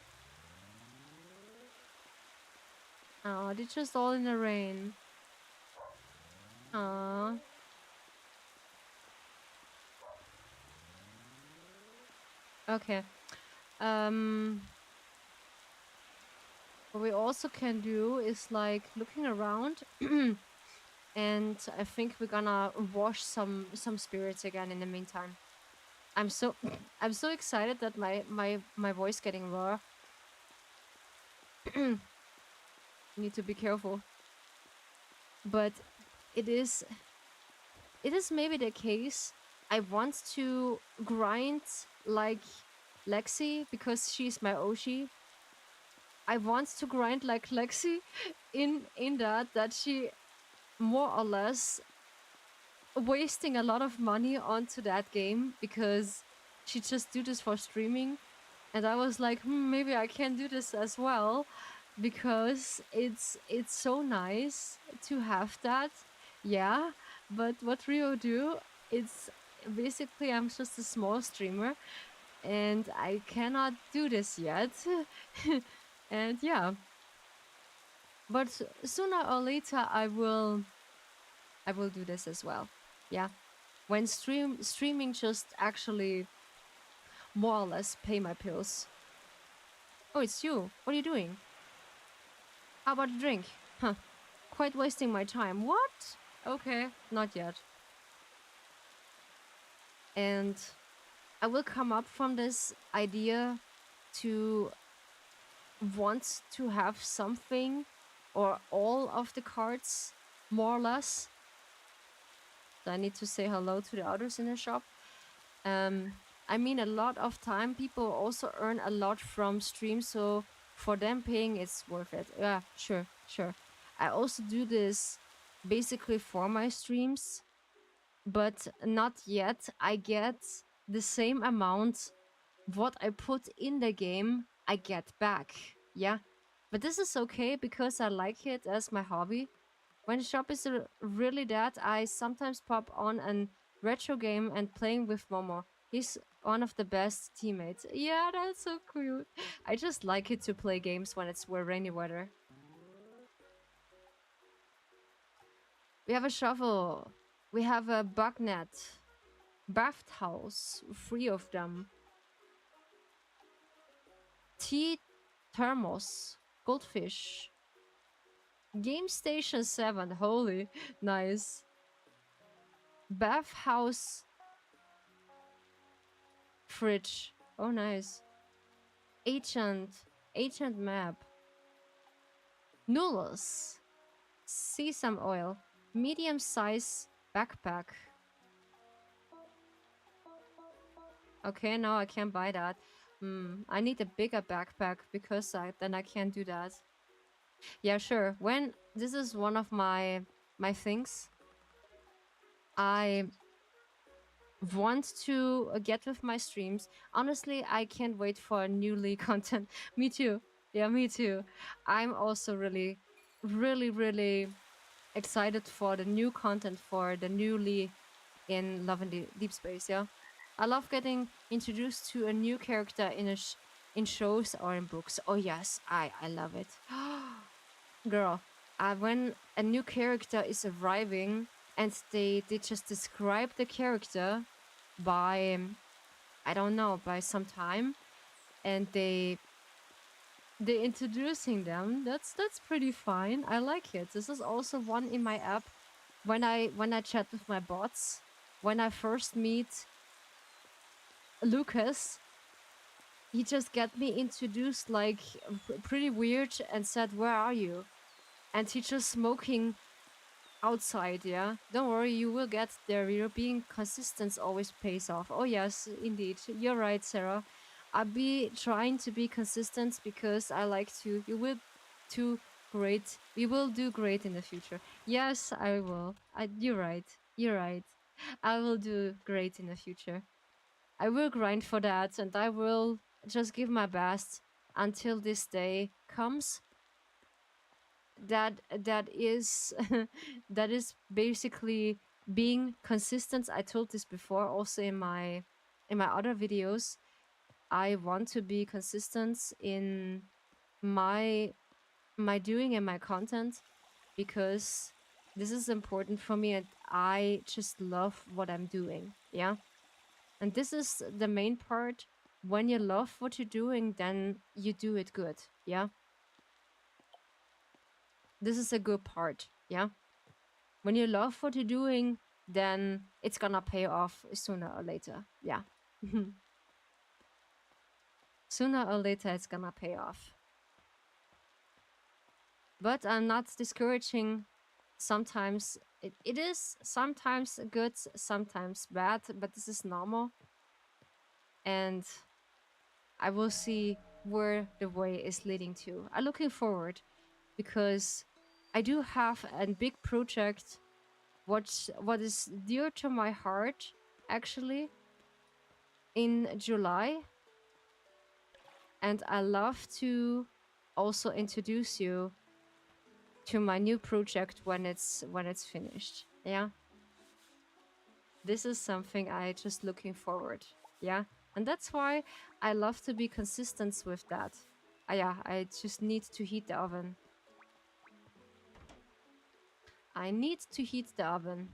Speaker 1: Oh, they're just all in the rain. Aww. Okay. What we also can do is like looking around. And I think we're gonna wash some spirits again in the meantime. I'm so excited that my voice getting raw. Need to be careful. But it is maybe the case. I want to grind like Lexi because she's my Oshi. I want to grind like Lexi in that she more or less wasting a lot of money onto that game because she just do this for streaming. And I was like, maybe I can do this as well, because it's so nice to have that. Yeah, but what Rio do, it's basically I'm just a small streamer and I cannot do this yet. And yeah, but sooner or later I will do this as well. Yeah, when streaming just actually more or less pay my bills. Oh, it's you. What are you doing? How about a drink? Huh. quite wasting my time. What? Okay, not yet. And I will come up from this idea to want to have something or all of the cards, more or less. So I need to say hello to the others in the shop. I mean, a lot of time people also earn a lot from streams, so for them paying it's worth it. Yeah, sure. I also do this basically for my streams, but not yet. I get the same amount what I put in the game I get back. Yeah. But this is okay because I like it as my hobby. When the shop is really dead, I sometimes pop on an retro game and playing with Momo. He's one of the best teammates. Yeah, that's so cute. I just like it to play games when it's rainy weather. We have a shovel. We have a bug net. Bathhouse. 3 of them. Tea thermos. Goldfish. Game Station 7. Holy. Nice. Bathhouse. Fridge. Oh, nice. Ancient map. Noodles. Sesame oil. Medium size backpack. Okay, no, I can't buy that. I need a bigger backpack because then I can't do that. Yeah, sure. When this is one of my things, I want to get with my streams. Honestly, I can't wait for newly content. Me too. Yeah, me too. I'm also really excited for the new content for the newly in Love and Deep Space. Yeah, I love getting introduced to a new character in shows or in books. Oh yes, I love it. Girl, when a new character is arriving and they just describe the character by I don't know, by some time, and they introducing them, that's pretty fine. I like it. This is also one in my app when I chat with my bots. When I first meet Lucas, he just got me introduced like pretty weird and said, "Where are you?" And he just smoking outside. Yeah, don't worry, you will get there. You're being consistent always pays off. Oh yes, indeed, you're right, Sarah. I'll be trying to be consistent because I like to. You will do great. We will do great in the future. Yes, I will. You're right. You're right. I will do great in the future. I will grind for that, and I will just give my best until this day comes. That is that is basically being consistent. I told this before also in my other videos. I want to be consistent in my doing and my content because this is important for me and I just love what I'm doing. Yeah. And this is the main part. When you love what you're doing, then you do it good. Yeah. This is a good part. Yeah. When you love what you're doing, then it's gonna pay off sooner or later. Yeah. Sooner or later, it's gonna pay off. But I'm not discouraging. Sometimes it is sometimes good, sometimes bad, but this is normal. And I will see where the way is leading to. I'm looking forward because I do have a big project what is dear to my heart actually in July, and I love to also introduce you to my new project when it's finished. Yeah, this is something I just looking forward. Yeah, and that's why I love to be consistent with that. Yeah, I just need to heat the oven. I need to heat the oven.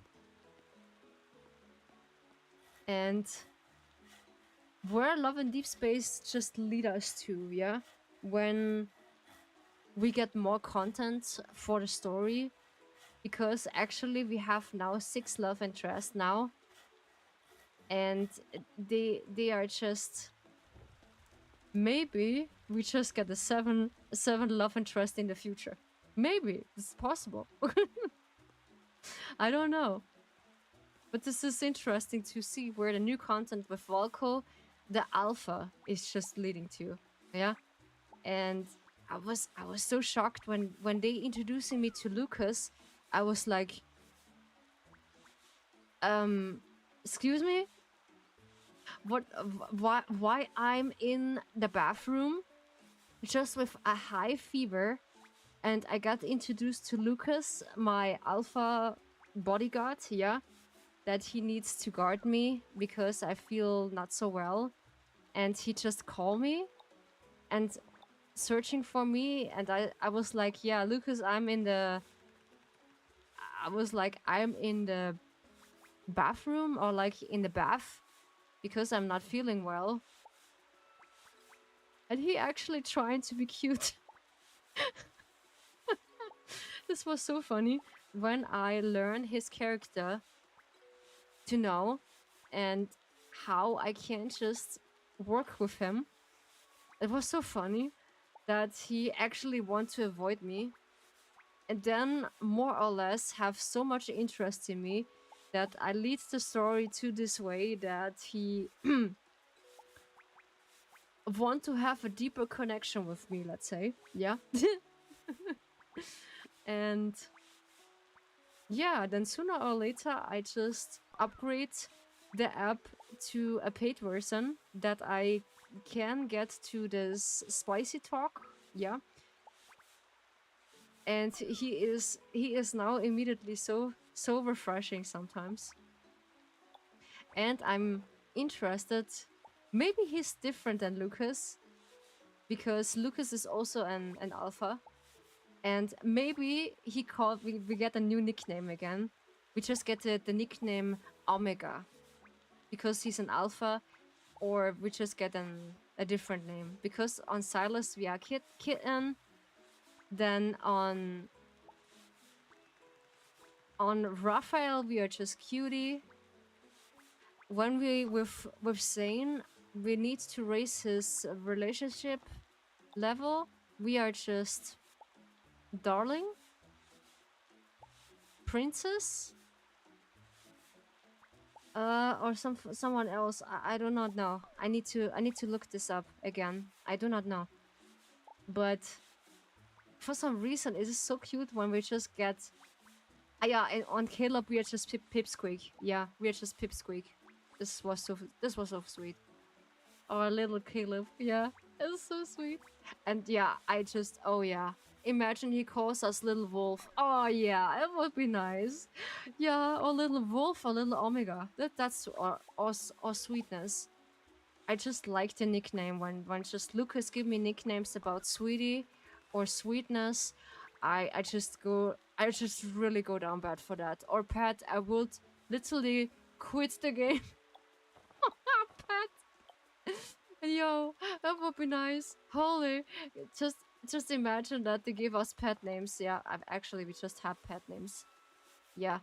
Speaker 1: And where Love and Deep Space just lead us to, yeah? When we get more content for the story, because actually we have now 6 love interests now, and they are just, maybe we just get a seven love interest in the future. Maybe it's possible. I don't know. But this is interesting to see where the new content with Volko, the alpha, is just leading to. Yeah. And I was so shocked when they introducing me to Lucas. I was like, excuse me? What why I'm in the bathroom just with a high fever, and I got introduced to Lucas, my alpha bodyguard, yeah, that he needs to guard me because I feel not so well. And he just called me and searching for me, and I was like, yeah, Lucas, I'm in the bathroom, or like in the bath, because I'm not feeling well. And he actually trying to be cute. This was so funny when I learned his character to know and how I can just work with him. It was so funny that he actually want to avoid me, and then more or less have so much interest in me that I lead the story to this way that he want to have a deeper connection with me, let's say. Yeah. And yeah, then sooner or later I just upgrade the app to a paid version that I can get to this spicy talk. Yeah. And he is now immediately so refreshing sometimes. And I'm interested, maybe he's different than Lucas, because Lucas is also an alpha, and maybe we get a new nickname again. We just get the nickname Omega because he's an alpha, or we just get a different name, because on Silas we are kitten, then on Raphael we are just cutie. When we with Zane, we need to raise his relationship level. We are just darling, princess, or someone else. I do not know. I need to look this up again. I do not know. But for some reason, it is so cute when we just get. Yeah, and on Caleb we are just Pipsqueak. Yeah, we are just Pipsqueak. This was so sweet. Our little Caleb. Yeah, it's so sweet. And yeah, oh yeah. Imagine he calls us little wolf. Oh yeah, it would be nice. Yeah, or little wolf or little omega. That's our sweetness. I just like the nickname when just Lucas give me nicknames about sweetie or sweetness. I just really go down bad for that. Or Pat, I would literally quit the game. Pat. Yo, that would be nice. Holy, just imagine that they give us pet names. Yeah, we just have pet names. Yeah,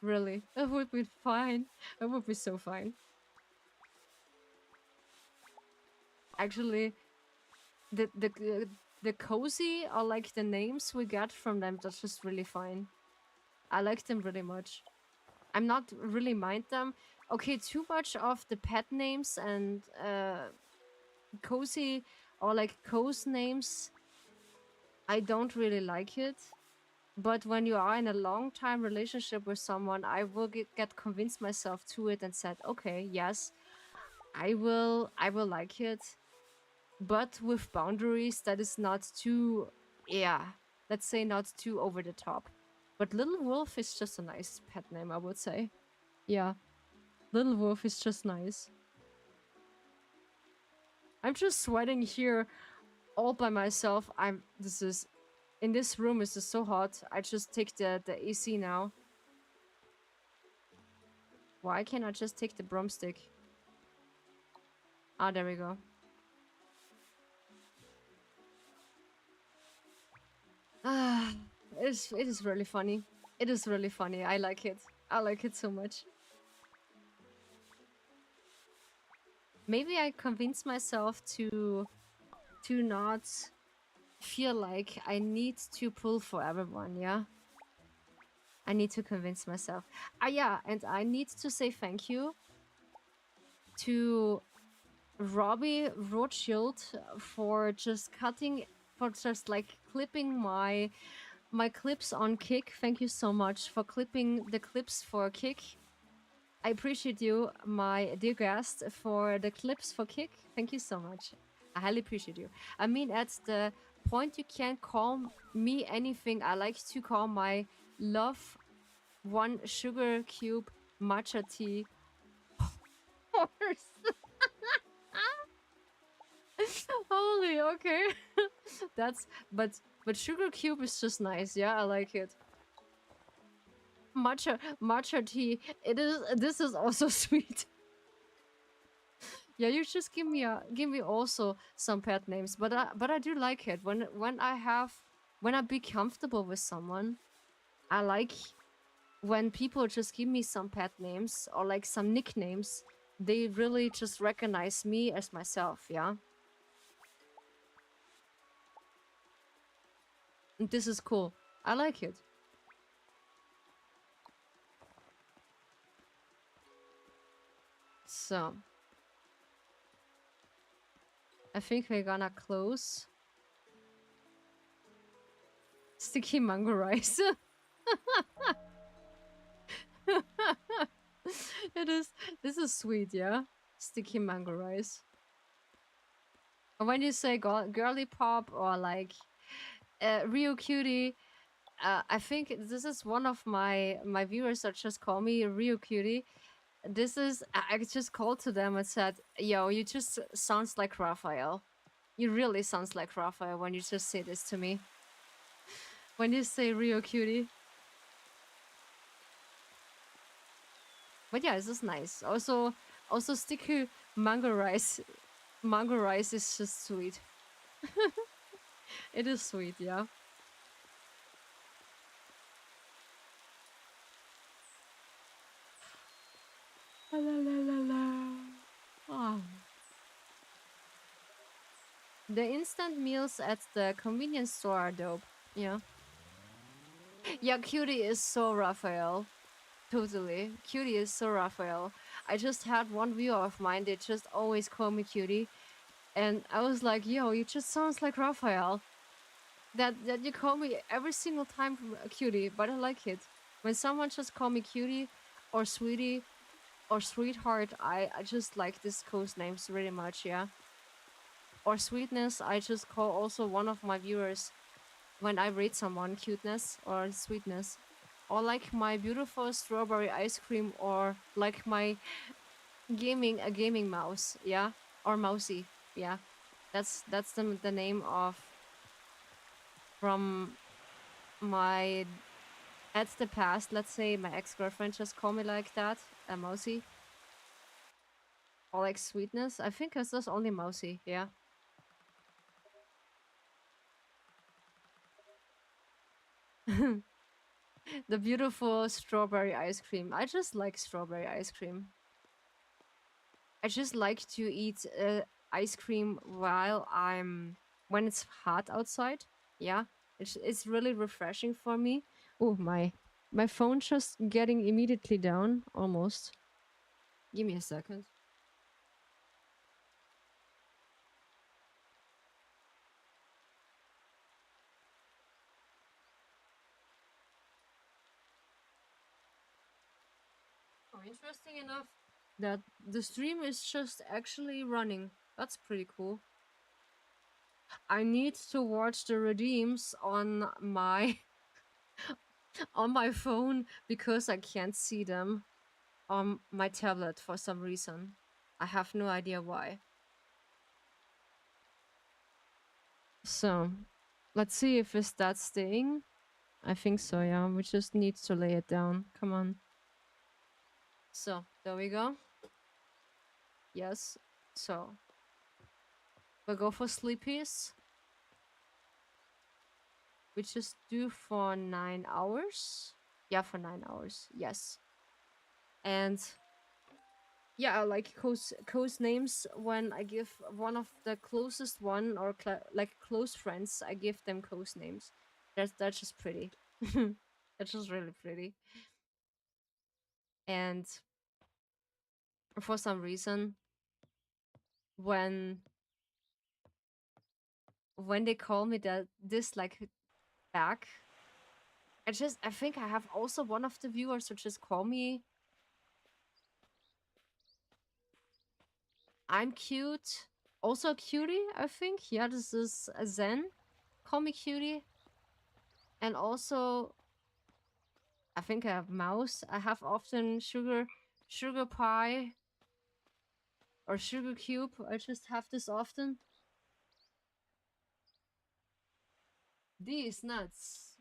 Speaker 1: really, that would be fine. That would be so fine. Actually, the cozy are like the names we get from them. That's just really fine. I like them really much. I'm not really mind them. Okay, too much of the pet names and cozy or like cozy names, I don't really like it. But when you are in a long time relationship with someone, I will get convinced myself to it and said, okay, yes, I will like it, but with boundaries that is not too, yeah, let's say not too over the top. But Little Wolf is just a nice pet name, I would say. Yeah, Little Wolf is just nice. I'm just sweating here all by myself. In this room is just so hot. I just take the AC now. Why can't I just take the broomstick? Ah, there we go. Ah, it is really funny. It is really funny. I like it. I like it so much. Maybe I convince myself to not feel like I need to pull for everyone, yeah? I need to convince myself. Yeah, and I need to say thank you to Robbie Rothschild for just like clipping my clips on Kick. Thank you so much for clipping the clips for Kick. I appreciate you, my dear guest, for the clips for Kick. Thank you so much. I highly appreciate you. I mean, at the point you can't call me anything, I like to call my love one sugar cube matcha tea horse. Holy, okay. That's but sugar cube is just nice. Yeah, I like it. Matcha tea. It is. This is also sweet. Yeah, you just give me also some pet names, but I do like it when I be comfortable with someone. I like when people just give me some pet names or like some nicknames. They really just recognize me as myself. Yeah, and this is cool. I like it. So I think we're gonna close. Sticky mango rice. It is. This is sweet, yeah. Sticky mango rice. And when you say girly pop or like Rio cutie, I think this is one of my viewers that just call me Rio cutie. This is I just called to them and said, "Yo, you just sounds like Raphael. You really sounds like Raphael when you just say this to me. When you say Rio cutie." But yeah, this is nice. Also sticky mango rice. Mango rice is just sweet. It is sweet, yeah. La la la la. Oh. The instant meals at the convenience store are dope. Yeah. Yeah, Cutie is so Raphael. Totally. Cutie is so Raphael. I just had one viewer of mine, they just always call me Cutie. And I was like, yo, you just sounds like Raphael. That you call me every single time from a Cutie, but I like it. When someone just call me Cutie or Sweetie or Sweetheart, I just like this coast names really much, yeah. Or Sweetness, I just call also one of my viewers when I rate someone Cuteness or Sweetness. Or like my beautiful strawberry ice cream, or like my gaming mouse, yeah, or mousy, yeah. That's the name of from my at the past. Let's say my ex-girlfriend just called me like that, a mousy, or like Sweetness. I think it's just only mousy, yeah. The beautiful strawberry ice cream. I just like strawberry ice cream. I just like to eat ice cream when it's hot outside. Yeah, it's really refreshing for me. Oh my phone just getting immediately down almost. Give me a second. Oh, interesting enough that the stream is just actually running. That's pretty cool. I need to watch the redeems on my on my phone because I can't see them on my tablet for some reason. I have no idea why. So, let's see if it's that staying. I think so, yeah. We just need to lay it down. Come on. So, there we go. Yes. So, we'll go for sleepies. We just do for 9 hours. Yeah, for 9 hours. Yes. And yeah, I like coast names. When I give one of the closest one or like close friends, I give them coast names. That's just pretty. That's just really pretty. And for some reason, when they call me this like back, I think I have also one of the viewers who just call me I'm cute. Also a cutie, I think. Yeah, this is a Zen. Call me cutie. And also I think I have mouse. I have often sugar pie or sugar cube. I just have this often. These nuts.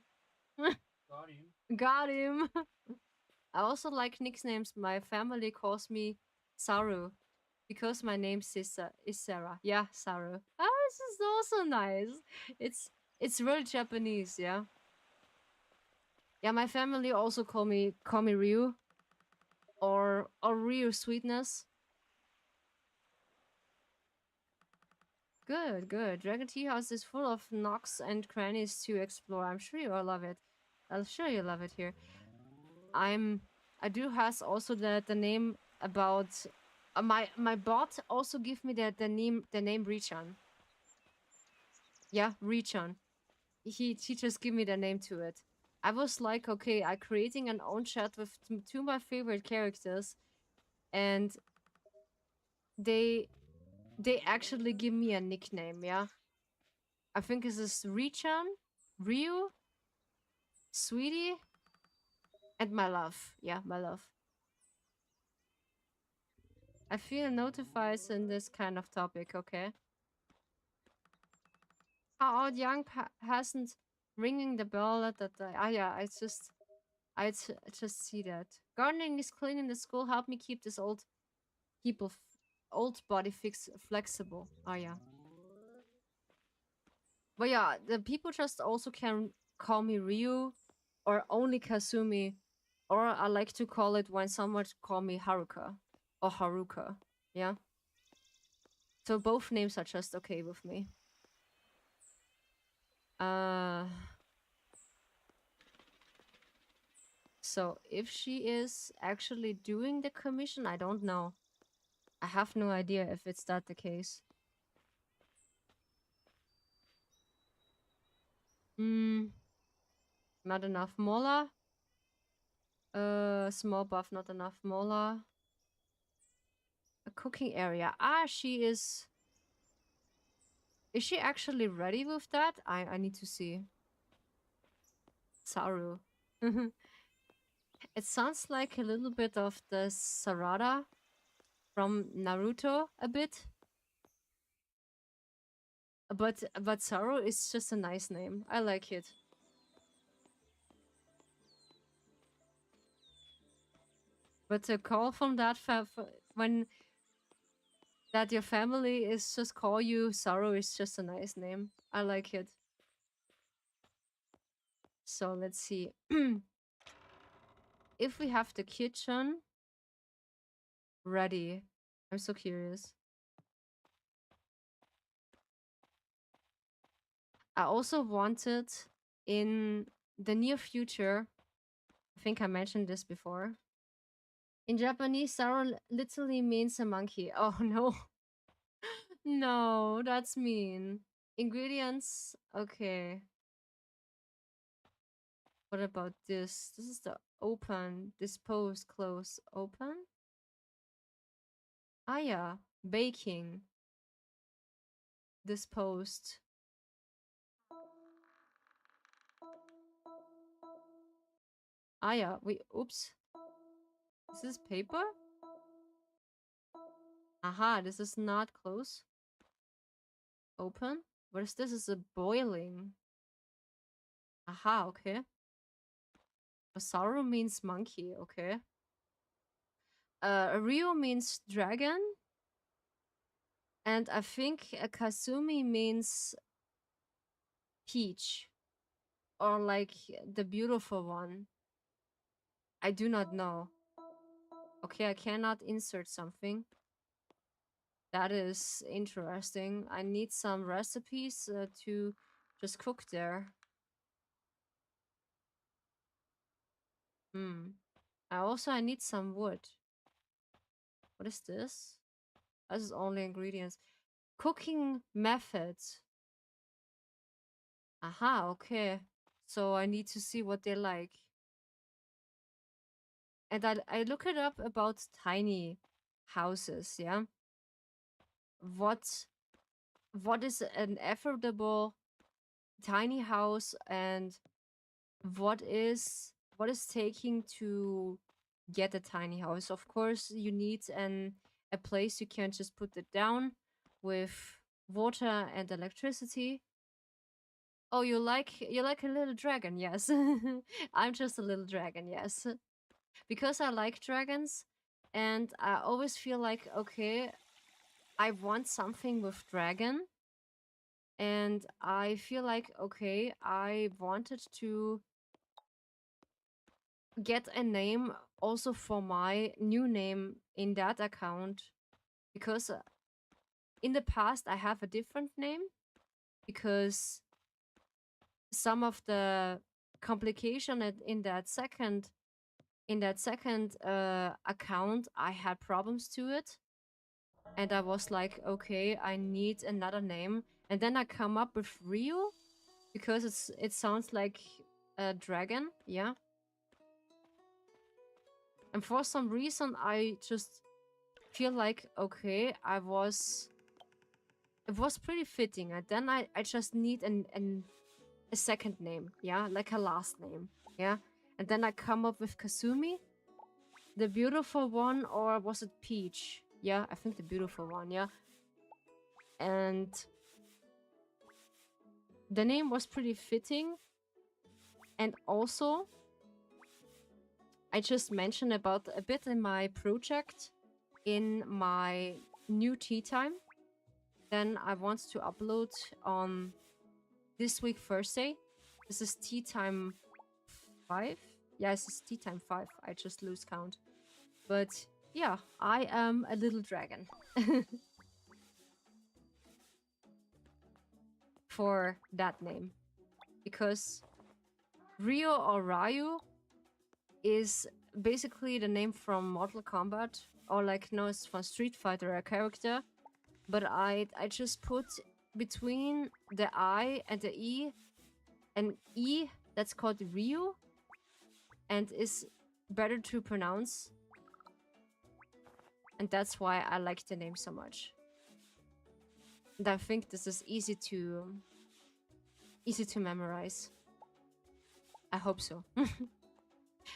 Speaker 2: Got him.
Speaker 1: Got him. I also like nicknames. My family calls me Saru because my name is Sarah. Yeah, Saru. Ah, this is also nice. It's really Japanese, yeah. Yeah, my family also call me Ryu or Ryu Sweetness. Good, good. Dragon Tea House is full of nooks and crannies to explore. I'm sure you'll love it. I'm sure you'll love it here. I do has also the name about my bot also give me the name Richan. Yeah, Richan. He just give me the name to it. I was like, okay, I creating an own chat with two of my favorite characters, and they actually give me a nickname. Yeah, I think this is Richan, Ryu, Sweetie, and my love. Yeah, my love. I feel notifies in this kind of topic. Okay. How old young hasn't ringing the bell ah yeah, just see that. Gardening is cleaning the school. Help me keep this people old body flexible. Oh yeah. But yeah, the people just also can call me Ryu or only Kasumi, or I like to call it when someone call me Haruka or Haruka. Yeah. So both names are just okay with me. Uh so if she is actually doing the commission, I don't know. I have no idea if it's that the case. Hmm, not enough mola. Small buff, not enough mola. A cooking area. Ah, she is. Is she actually ready with that? I need to see. Saru. It sounds like a little bit of the Sarada from Naruto, a bit. But Saru is just a nice name. I like it. But the call from that when that your family is just call you Saru is just a nice name. I like it. So let's see. If we have the kitchen ready. I'm so curious. I also wanted in the near future, I think I mentioned this before. In Japanese, Saru literally means a monkey. Oh no. No, that's mean. Ingredients, okay. What about this? This is the open, dispose, close, open. Ah yeah, baking, disposed. Ah yeah, wait, oops. Is this paper? Aha, this is not close. Open? What is this? Is a boiling. Aha, okay. Basaru means monkey, okay. Ryo means dragon. And I think a Kasumi means peach. Or like the beautiful one. I do not know. Okay, I cannot insert something. That is interesting. I need some recipes to just cook there. I need some wood. What is this? This is only ingredients. Cooking methods. Aha, okay. So I need to see what they like. And I look it up about tiny houses, yeah? What what is an affordable tiny house, and what is taking to get a tiny house? Of course, you need a place you can just put it down with water and electricity. Oh, you like a little dragon? Yes. I'm just a little dragon, yes. Because I like dragons, and I always feel like, okay, I want something with dragon, and I feel like, okay, I wanted to get a name also for my new name in that account, because in the past I have a different name, because some of the complication in that second account, I had problems to it, and I was like, okay, I need another name, and then I come up with Rio because it sounds like a dragon, yeah. And for some reason, I just feel like, okay, it was pretty fitting, and then I just need a second name, yeah, like a last name, yeah. And then I come up with Kasumi, the beautiful one, or was it Peach? Yeah, I think the beautiful one, yeah. And the name was pretty fitting. And also, I just mentioned about a bit in my project in my new tea time. Then I want to upload on this week Thursday. This is tea time 5. Yeah, this is tea time 5. I just lose count. But yeah, I am a little dragon. For that name. Because Ryo or Ryu is basically the name from Mortal Kombat, or like, no, it's from Street Fighter, a character. But I just put between the I and the E an E that's called Ryu and is better to pronounce. And that's why I like the name so much. And I think this is easy to memorize. I hope so.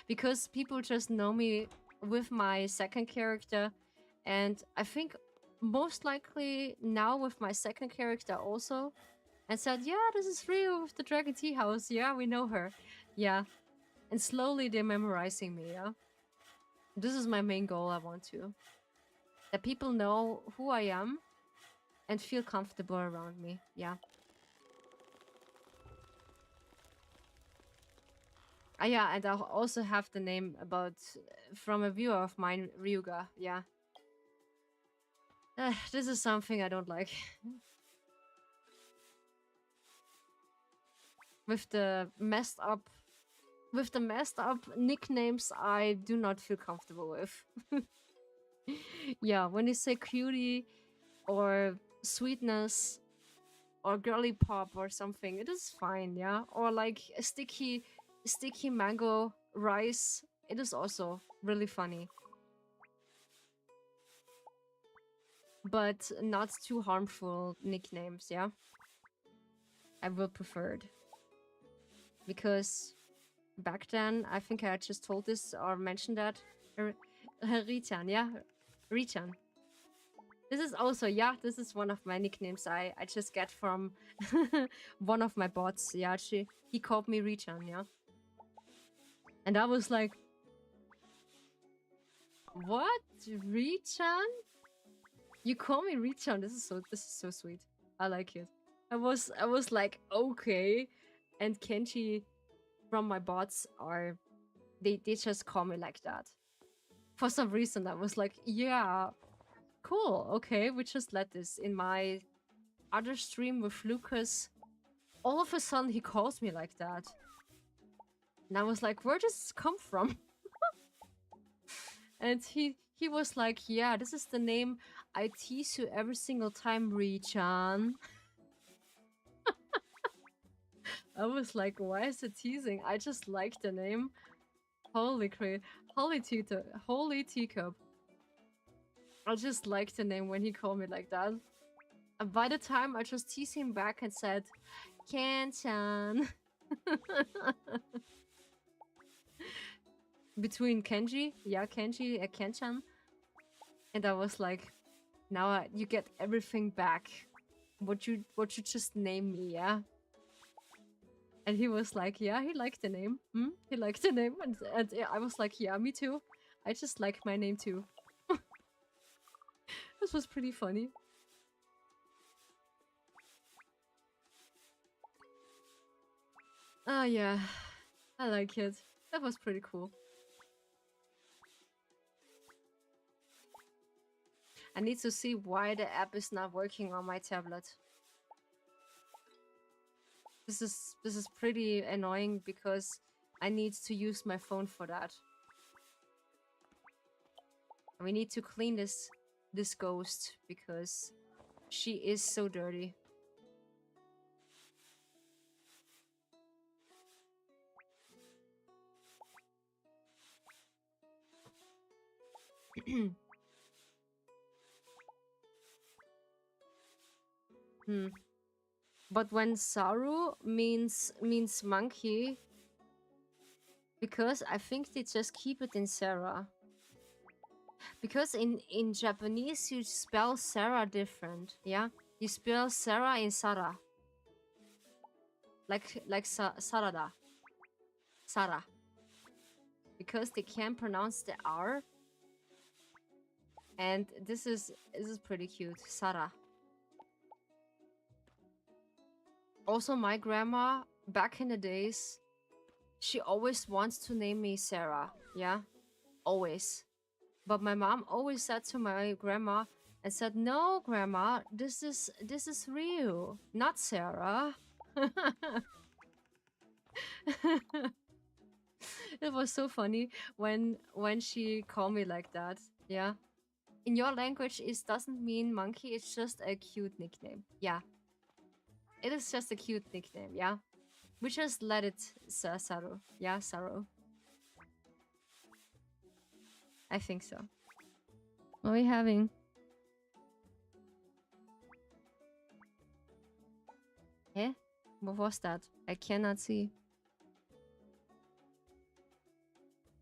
Speaker 1: Because people just know me with my second character, and I think most likely now with my second character also, and said, yeah, this is Rio with the Dragon Tea House. Yeah, we know her. Yeah. And slowly they're memorizing me, yeah. This is my main goal. I want to. That people know who I am and feel comfortable around me. Yeah. Yeah, and I also have the name about from a viewer of mine, Ryuga. Yeah. This is something I don't like. with the messed up nicknames, I do not feel comfortable with. Yeah, when you say cutie or sweetness or girly pop or something, it is fine, yeah. Or like a sticky mango rice, it is also really funny. But not too harmful nicknames, yeah. I will prefer it. Because back then, I think I just told this or mentioned that. Richan, yeah? Richan. This is also, yeah, this is one of my nicknames I just get from one of my bots. Yeah, he called me Richan, yeah. And I was like, what? Richan? You call me Richan? This is so sweet. I like it. I was like, okay. And Kenji from my bots are they just call me like that. For some reason, I was like, yeah, cool, okay, we just let this. In my other stream with Lucas, all of a sudden he calls me like that. And I was like, where does this come from? And he was like, yeah, this is the name I tease you every single time, Richan. I was like, why is it teasing? I just like the name. Holy crap. Holy teacup. I just liked the name when he called me like that. And by the time I just teased him back and said, Ken-chan. Between Kenji, yeah, Kenji and Ken-chan. And I was like, now you get everything back. What you just named me, yeah? And he was like, yeah, he liked the name. He liked the name. And I was like, yeah, me too. I just like my name too. This was pretty funny. Ah, yeah. I like it. That was pretty cool. I need to see why the app is not working on my tablet. This is pretty annoying because I need to use my phone for that. We need to clean this ghost because she is so dirty. But when Saru means monkey, because I think they just keep it in Sarah. Because in Japanese you spell Sarah different, yeah? You spell Sarah in Sara. Like Sarada. Sara. Because they can't pronounce the R. And this is pretty cute. Sara. Also, my grandma, back in the days, she always wants to name me Sarah. Yeah? Always. But my mom always said to my grandma and said, no, grandma, this is Ryu, not Sarah. It was so funny when she called me like that. Yeah. In your language, it doesn't mean monkey, it's just a cute nickname. Yeah. It is just a cute nickname, yeah? We just let it Saru. Yeah, Saru. I think so. What are we having? Eh? What was that? I cannot see.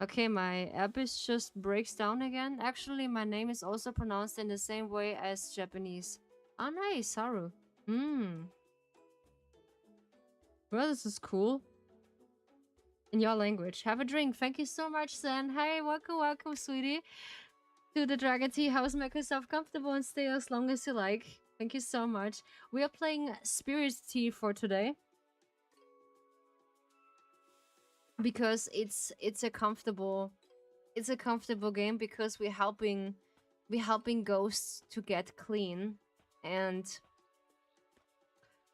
Speaker 1: Okay, my app is just breaks down again. Actually, my name is also pronounced in the same way as Japanese. Oh, nice, Saru. Well, this is cool. In your language. Have a drink. Thank you so much, Zen. Hey, welcome, sweetie. To the Dragon Tea House. Make yourself comfortable and stay as long as you like. Thank you so much. We are playing Spirittea for today. Because it's a comfortable game because we're helping ghosts to get clean, and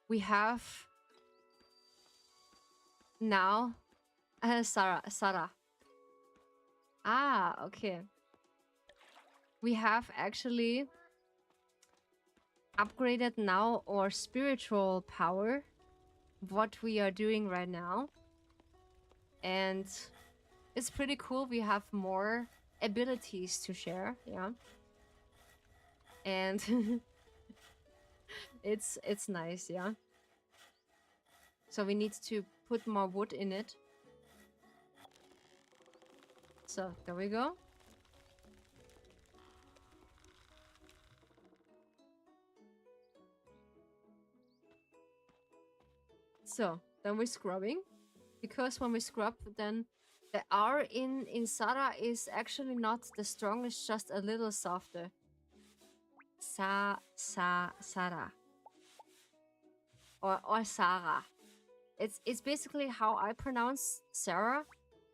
Speaker 1: we have now Sarah. Ah, okay. We have actually upgraded now our spiritual power, what we are doing right now. And it's pretty cool. We have more abilities to share, yeah. And it's nice, yeah. So we need to put more wood in it. So there we go. So then we're scrubbing, because when we scrub, then the R in Sara is actually not the strongest, just a little softer. Sara. Or Sarah. It's basically how I pronounce Sarah,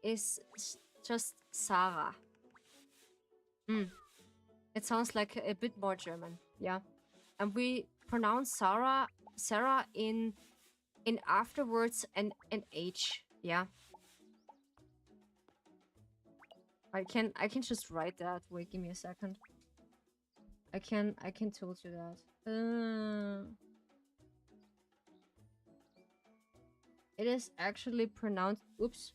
Speaker 1: is just Sarah. It sounds like a bit more German, yeah. And we pronounce Sarah in afterwards an H, yeah. I can just write that. Wait, give me a second. I can tell you that. It is actually pronounced. Oops.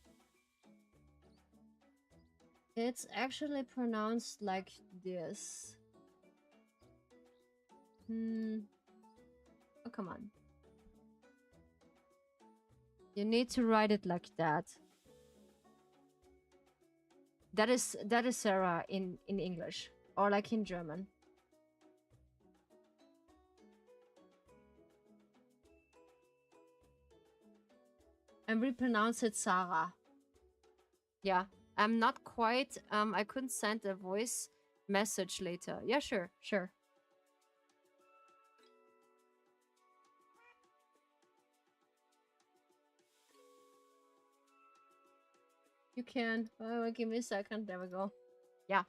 Speaker 1: It's actually pronounced like this. Oh, come on. You need to write it like that. That is Sarah in English or like in German. And we pronounce it Sarah. Yeah, I'm not quite. I couldn't send a voice message later. Yeah, sure. You can. Oh, give me a second. There we go. Yeah.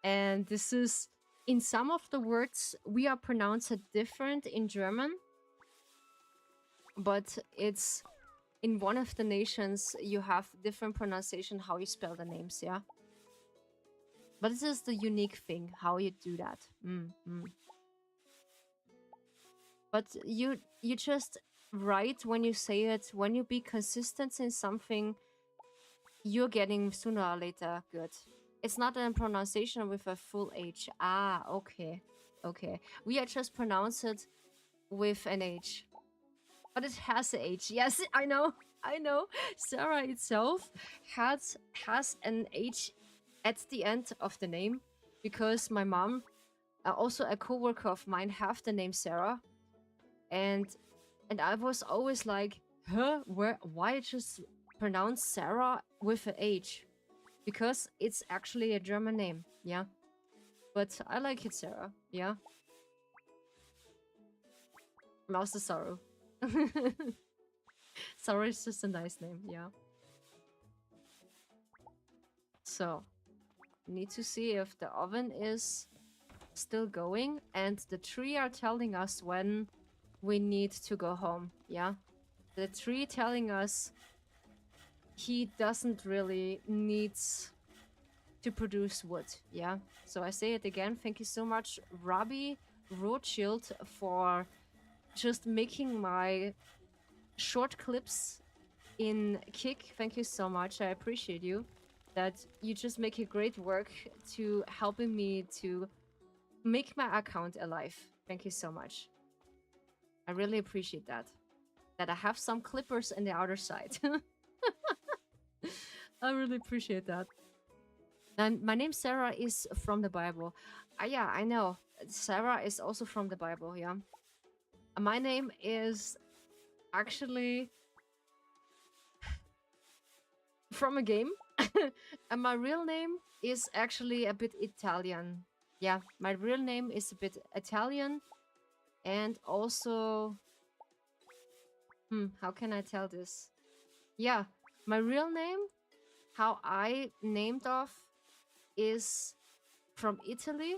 Speaker 1: And this is in some of the words we are pronounced different in German, but it's in one of the nations you have different pronunciation how you spell the names, yeah. But this is the unique thing how you do that. But you just write when you say it. When you be consistent in something, you're getting sooner or later good. It's not a pronunciation with a full H. Ah, okay. We are just pronounce it with an H. But it has a H. Yes, I know. Sarah itself has an H at the end of the name because my mom, also a co-worker of mine, have the name Sarah. And I was always like, huh? Why just pronounce Sarah with an H? Because it's actually a German name, yeah. But I like it, Sarah, yeah. Master Sorrow. Sorrow is just a nice name, yeah. So, need to see if the oven is still going and the tree are telling us when we need to go home, yeah. The tree telling us he doesn't really needs to produce wood, yeah. So I say it again, thank you so much, Robbie Rothschild, for just making my short clips in Kick. Thank you so much. I appreciate you that you just make a great work to helping me to make my account alive. Thank you so much. I really appreciate that I have some clippers on the other side. I really appreciate that. And my name Sarah is from the Bible. Yeah, I know. Sarah is also from the Bible, yeah. My name is actually from a game. And my real name is actually a bit Italian. Yeah, my real name is a bit Italian. And also... how can I tell this? Yeah, my real name, how I named off, is from Italy.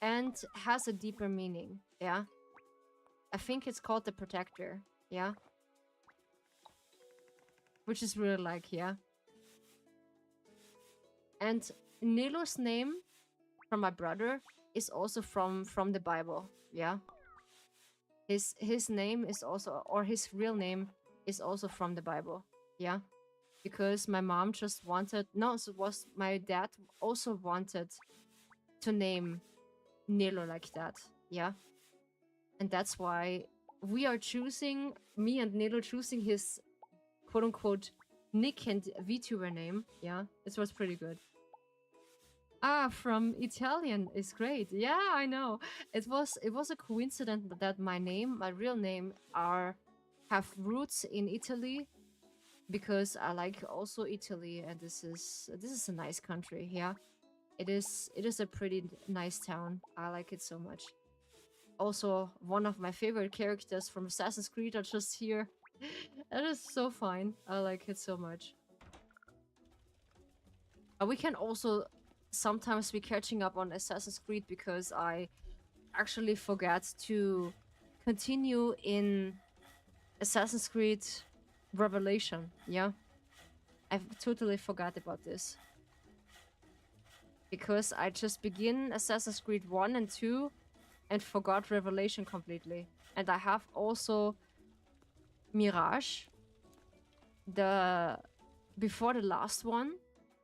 Speaker 1: And has a deeper meaning, yeah. I think it's called the Protector, yeah. Which is really like, yeah. And Nilo's name from my brother is also from the Bible, yeah. His name is also, or his real name is also from the Bible, yeah. Because my mom just wanted, no, so was my dad also wanted to name Nilo like that, yeah. And that's why we are choosing, me and Nilo choosing his quote-unquote Nick and VTuber name, yeah. This was pretty good. Ah, from Italian is great. Yeah, I know. It was a coincidence that my real name have roots in Italy, because I like also Italy, and this is a nice country, yeah. it is a pretty nice town. I like it so much. Also, one of my favorite characters from Assassin's Creed are just here. That is so fine. I like it so much. We can also sometimes be catching up on Assassin's Creed because I actually forgot to continue in Assassin's Creed Revelation. Yeah, I totally forgot about this because I just begin Assassin's Creed 1 and 2 and forgot Revelation completely. And I have also Mirage, the before the last one.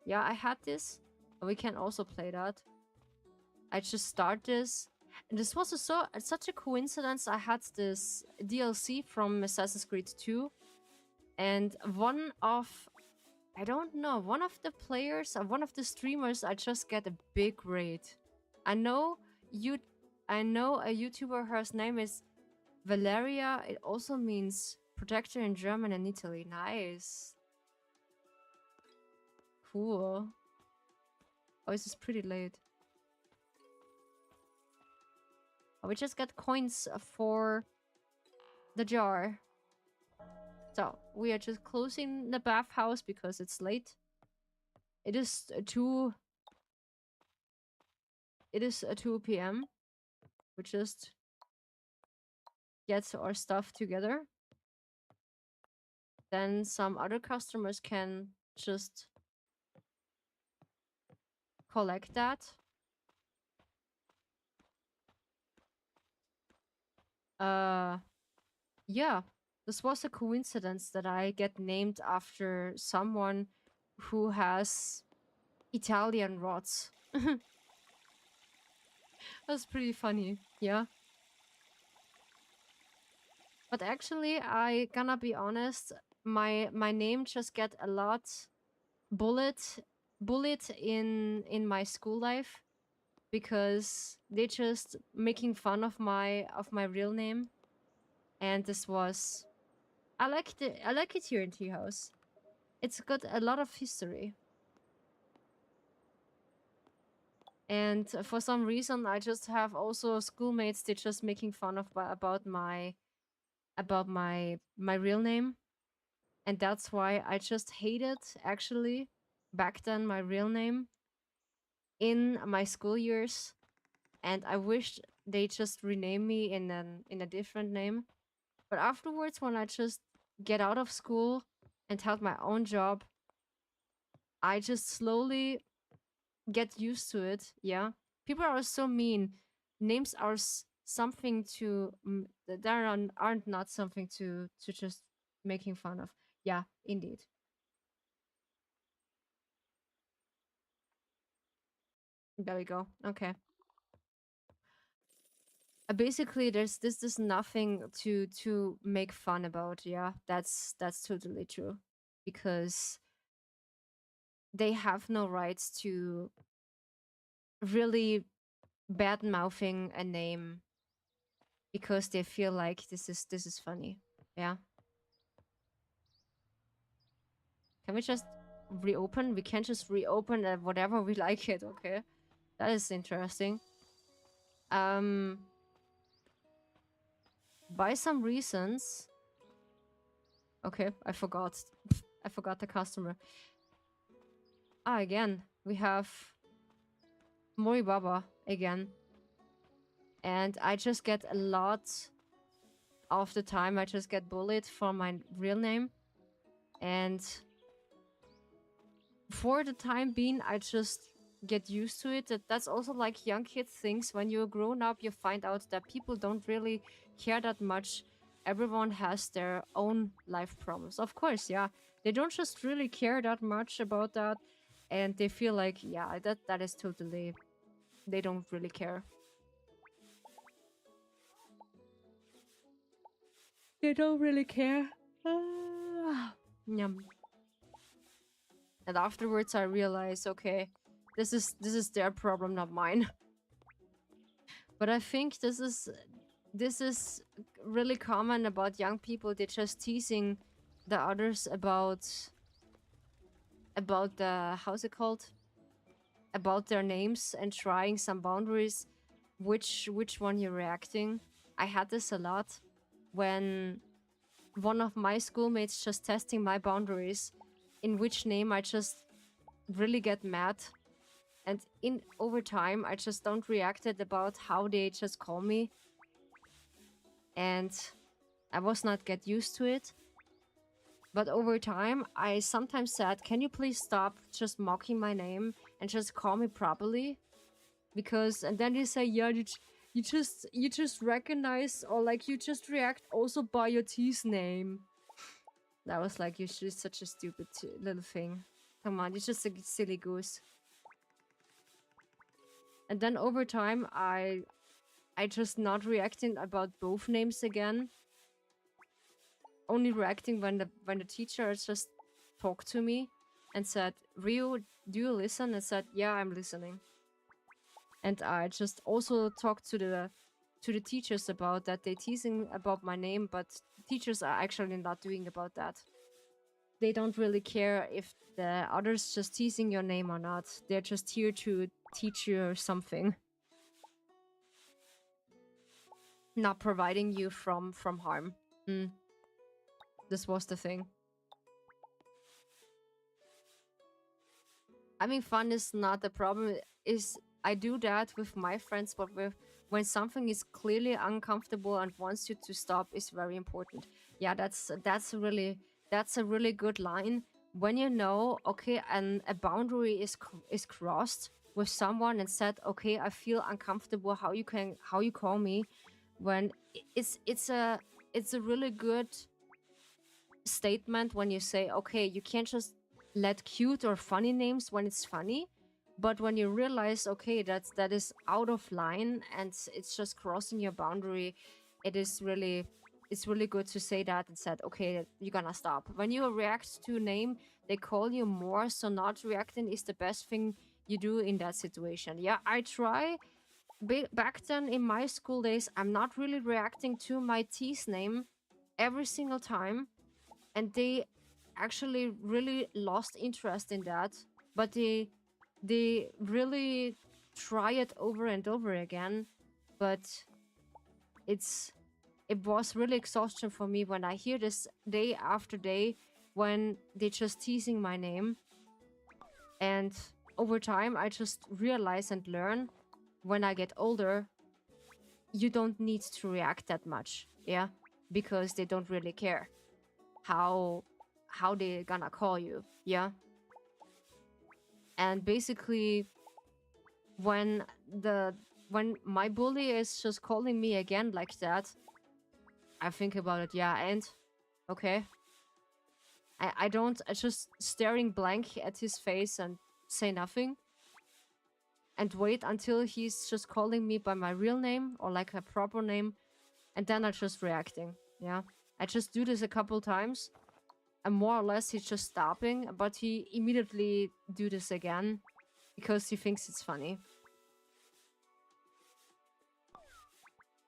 Speaker 1: Yeah, I had this. We can also play that. I just start this. And this was such a coincidence. I had this DLC from Assassin's Creed 2. And I don't know, one of the players or one of the streamers, I just get a big raid. I know a YouTuber, her name is Valeria. It also means protector in German and Italy. Nice. Cool. Oh, this is pretty late. Oh, we just got coins for the jar. So, we are just closing the bathhouse because it's late. It is 2 p.m. We just get our stuff together. Then some other customers can just collect that. Yeah, this was a coincidence that I get named after someone who has Italian roots. That's pretty funny, yeah. But actually, I gonna be honest, my name just get a lot bullet in my school life because they just making fun of my real name, and this was I like it here in Tea House. It's got a lot of history. And for some reason, I just have also schoolmates. They're just making fun of about my real name, and that's why I just hated actually back then my real name in my school years, and I wished they just rename me in a different name. But afterwards, when I just get out of school and have my own job, I just slowly get used to it. Yeah, people are so mean. Names are something to there aren't not something to just making fun of. Yeah, indeed. There we go. Okay. Basically, there's nothing to make fun about. Yeah, that's totally true, because they have no rights to really bad mouthing a name because they feel like this is funny. Yeah. Can we just reopen? We can't just reopen whatever we like it, okay? That is interesting. Um, by some reasons... Okay, I forgot. I forgot the customer. Ah, again, we have Moribaba again. And I just get a lot of the time. I just get bullied for my real name. And for the time being, I just get used to it. That's also like young kid things. When you're grown up, you find out that people don't really care that much. Everyone has their own life problems. Of course, yeah. They don't just really care that much about that. And they feel like, yeah, that is totally... They don't really care. They don't really care. Yum. And afterwards I realize, okay, this is their problem, not mine. But I think this is really common about young people. They're just teasing the others about the, how's it called? about their names and trying some boundaries, which one you're reacting. I had this a lot when one of my schoolmates just testing my boundaries, in which name I just really get mad. And in over time, I just don't react it about how they just call me. And I was not get used to it. But over time, I sometimes said, can you please stop just mocking my name and just call me properly? Because, and then they say, yeah, you just recognize, or like you just react also by your teeth name. That was like, you're just such a stupid little thing. Come on, you're just a silly goose. And then over time, I just not reacting about both names again. Only reacting when the teacher just talked to me and said, Ryu, do you listen? And said, yeah, I'm listening. And I just also talked to the teachers about that. They teasing about my name, but teachers are actually not doing about that. They don't really care if the others just teasing your name or not. They're just here to teach you something. Not providing you from harm. This was the thing. I mean, fun is not the problem. Is I do that with my friends, but when something is clearly uncomfortable and wants you to stop is very important. Yeah, that's a really good line. When you know, okay, and a boundary is crossed with someone and said, okay, I feel uncomfortable how you call me, when it's a really good statement when you say, okay, you can't just let cute or funny names when it's funny, but when you realize, okay, that is out of line and it's just crossing your boundary, it's really good to say that and said, okay, you're gonna stop. When you react to a name, they call you more, so not reacting is the best thing you do in that situation. Yeah, I try. Back then in my school days, I'm not really reacting to my tea's name every single time, and they actually really lost interest in that, but they really try it over and over again. But it was really exhausting for me when I hear this day after day when they just teasing my name. And over time I just realize and learn, when I get older, you don't need to react that much, yeah, because they don't really care how they gonna call you, yeah. And basically, when my bully is just calling me again like that, I think about it, yeah, and okay, I just staring blank at his face and say nothing and wait until he's just calling me by my real name or like a proper name, and then I'm just reacting, yeah. I just do this a couple times, and more or less he's just stopping, but he immediately do this again because he thinks it's funny.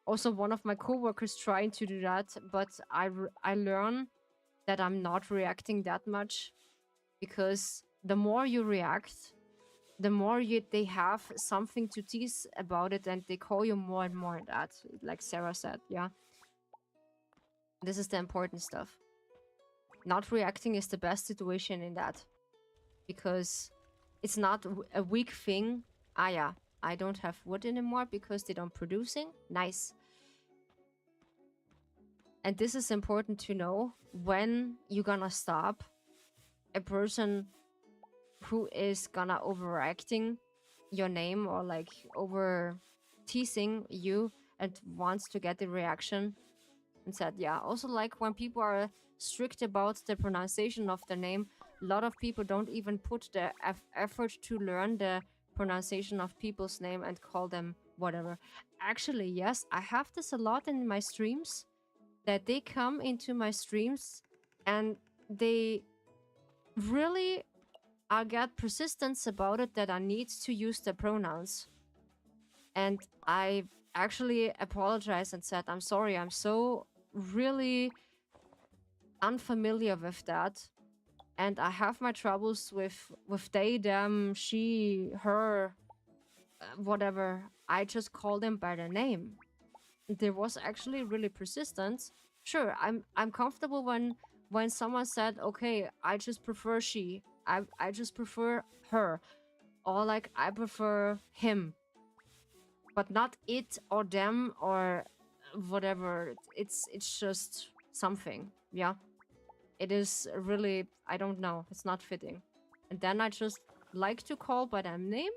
Speaker 1: Also, one of my coworkers trying to do that, but I learn that I'm not reacting that much, because the more you react, the more they have something to tease about it, and they call you more and more that, like Sarah said, yeah. This is the important stuff. Not reacting is the best situation in that, because it's not a weak thing. Ah, yeah, I don't have wood anymore because they don't producing. Nice. And this is important to know when you're gonna stop a person who is gonna overacting your name or like over teasing you and wants to get the reaction and said, yeah. Also, like when people are strict about the pronunciation of the name, a lot of people don't even put the effort to learn the pronunciation of people's name and call them whatever. Actually, yes, I have this a lot in my streams, that they come into my streams and they really get persistence about it, that I need to use the pronouns. And I actually apologized and said, I'm sorry, I'm so really unfamiliar with that. And I have my troubles with they, them, she, her, whatever. I just call them by their name. There was actually really persistent. Sure, I'm comfortable when someone said, okay, I just prefer she. I just prefer her. Or like I prefer him. But not it or them or whatever. It's just something. Yeah. It is really, I don't know. It's not fitting. And then I just like to call by their name.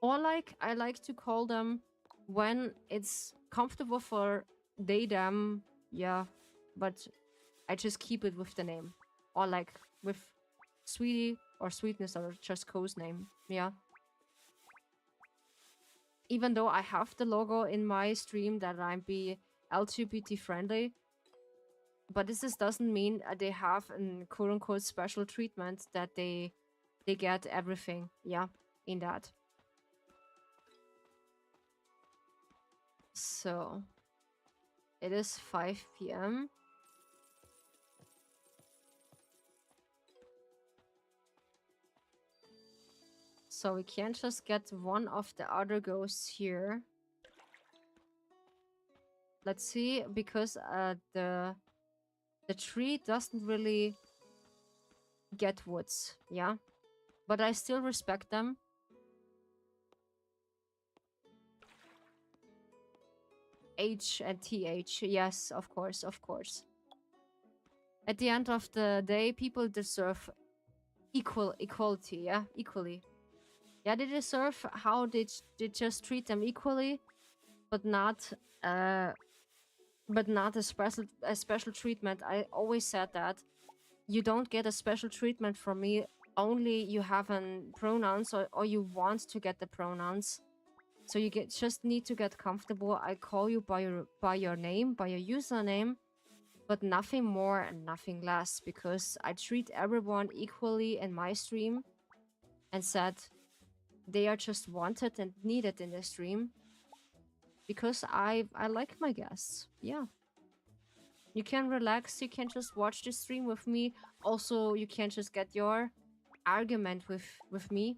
Speaker 1: Or like I like to call them when it's comfortable for they, them. Yeah. But I just keep it with the name. Or like with sweetie or sweetness or just co's name. Yeah. Even though I have the logo in my stream that I'm be LGBT friendly, but this doesn't mean they have an quote unquote special treatment that they get everything. Yeah, in that. So it is 5 p.m. So we can't just get one of the other ghosts here. Let's see, because the tree doesn't really get woods, yeah? But I still respect them. H and TH, yes, of course, of course. At the end of the day, people deserve equality, yeah? Equally. Yeah, they deserve how they just treat them equally, but not a special treatment. I always said that you don't get a special treatment from me, only you have an pronouns or you want to get the pronouns. So you just need to get comfortable. I call you by your name, by your username, but nothing more and nothing less, because I treat everyone equally in my stream and said they are just wanted and needed in the stream because I like my guests. Yeah. You can relax, you can just watch the stream with me. Also, you can just get your argument with me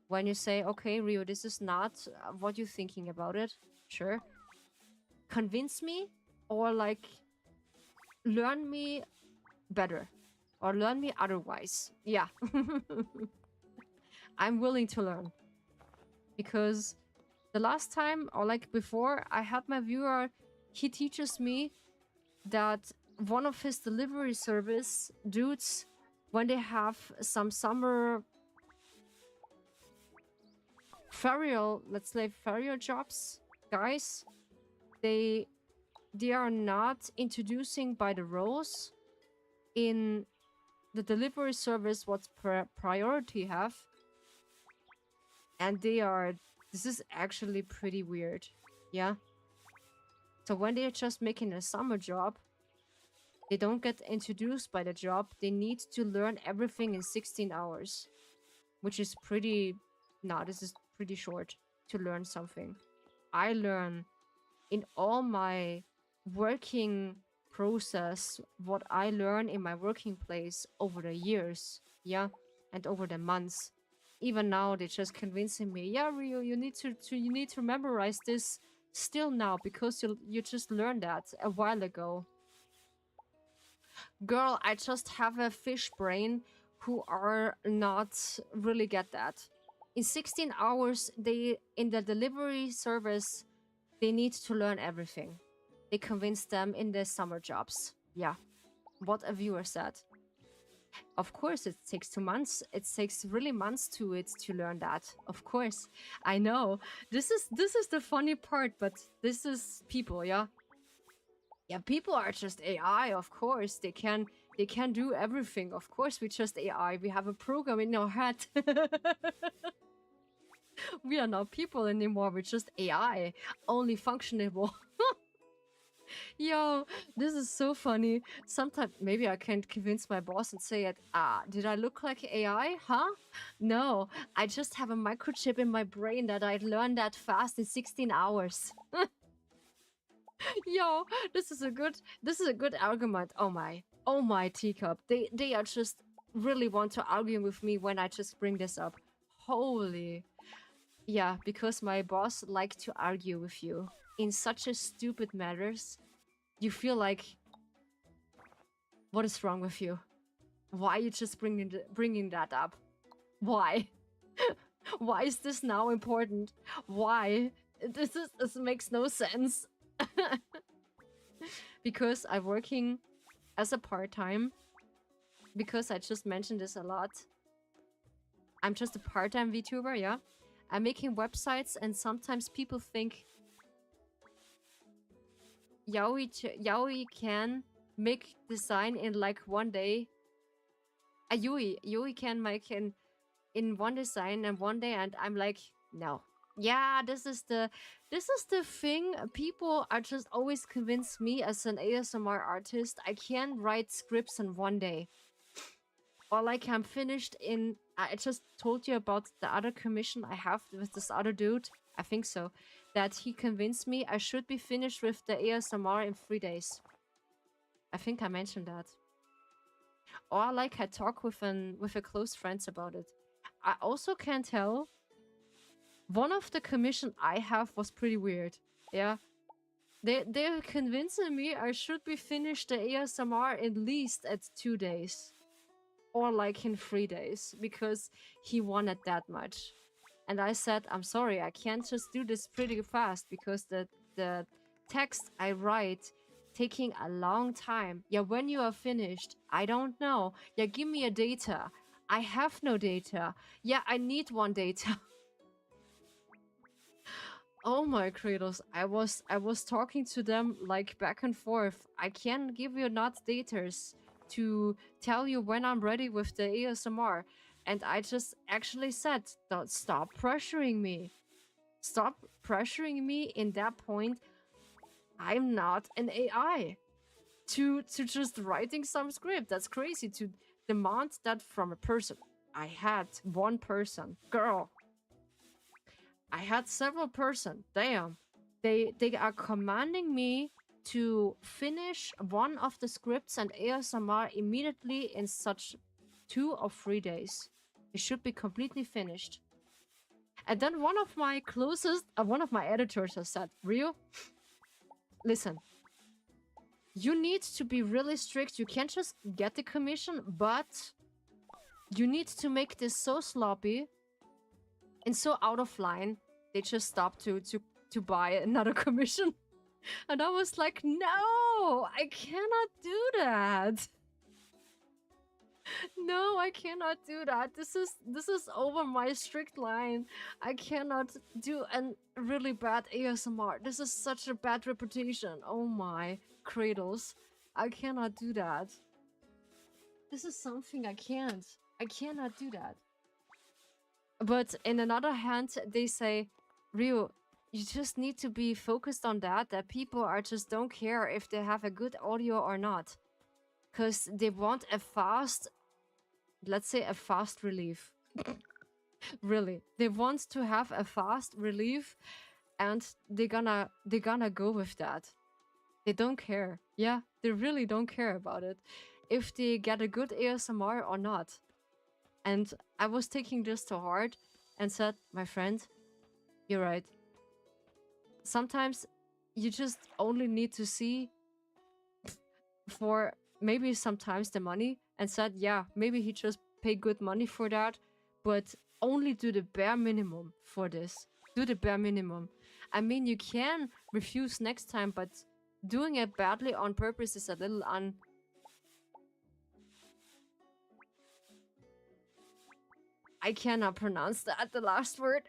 Speaker 1: when you say, okay, Rio, this is not what you're thinking about it. Sure. Convince me or like learn me better or learn me otherwise. Yeah. I'm willing to learn. Because the last time or like before I had my viewer, he teaches me that one of his delivery service dudes, when they have some summer ferial, let's say ferial jobs, guys, they are not introducing by the roles in the delivery service what priority have, and this is actually pretty weird. Yeah. So when they're just making a summer job, they don't get introduced by the job. They need to learn everything in 16 hours, which is pretty... No, this is pretty short to learn something. I learn in all my working process what I learn in my working place over the years, yeah, and over the months. Even now, they're just convincing me, yeah, Rio, you need to memorize this still now because you just learned that a while ago. Girl, I just have a fish brain who are not really get that. In 16 hours, in the delivery service, they need to learn everything. They convince them in their summer jobs. Yeah, what a viewer said. Of course, it takes 2 months. It takes really months to learn that. Of course, I know. This is the funny part, but this is people, yeah. Yeah, people are just AI, of course. They can do everything. Of course, we're just AI. We have a program in our head. We are not people anymore. We're just AI, only functionable. Yo, this is so funny. Sometimes maybe I can convince my boss and say it. Did I look like AI? Huh? No, I just have a microchip in my brain that I learned that fast in 16 hours. Yo, this is a good argument. Oh my teacup. They are just really want to argue with me when I just bring this up. Holy. Yeah, because my boss like to argue with you in such a stupid matters. You feel like, what is wrong with you? Why are you just bringing that up? Why? Why is this now important? Why? This makes no sense. Because I'm working as a part-time. Because I just mentioned this a lot. I'm just a part-time VTuber, yeah? I'm making websites and sometimes people think Yaoi can make design in like one day. Yui can make in one design and one day, and I'm like, no. Yeah, this is the thing. People are just always convince me as an ASMR artist I can write scripts in one day. Or like I'm finished in, I just told you about the other commission I have with this other dude. I think so. That he convinced me I should be finished with the ASMR in 3 days. I think I mentioned that. Or like I talk with a close friends about it. I also can tell one of the commission I have was pretty weird. Yeah. They're convincing me I should be finished the ASMR at least at 2 days. Or like in 3 days. Because he wanted that much. And I said, I'm sorry, I can't just do this pretty fast. Because the text I write taking a long time. Yeah, when you are finished, I don't know. Yeah, give me a data. I have no data. Yeah, I need one data. Oh my Kratos, I was talking to them like back and forth. I can give you not datas to tell you when I'm ready with the ASMR. And I just actually said, don't stop pressuring me. Stop pressuring me in that point. I'm not an AI. To just writing some script. That's crazy to demand that from a person. I had one person. Girl. I had several person. Damn. They are commanding me to finish one of the scripts and ASMR immediately in such 2 or 3 days. It should be completely finished. And then one of my closest, one of my editors has said, Rio, listen, you need to be really strict. You can't just get the commission, but you need to make this so sloppy and so out of line. They just stopped to buy another commission. And I was like, no, I cannot do that. No, I cannot do that. This is over my strict line. I cannot do a really bad ASMR. This is such a bad reputation. Oh my, Cradles. I cannot do that. This is something I can't. I cannot do that. But in another hand, they say, Rio, you just need to be focused on that people are just don't care if they have a good audio or not. Because they want a fast, let's say a fast relief. Really. They want to have a fast relief and they're gonna go with that. They don't care. Yeah, they really don't care about it. If they get a good ASMR or not. And I was taking this to heart and said, my friend, you're right. Sometimes you just only need to see for maybe sometimes the money and said, yeah, maybe he just paid good money for that, but only do the bare minimum for this. Do the bare minimum. I mean, you can refuse next time, but doing it badly on purpose is a little I cannot pronounce that, the last word.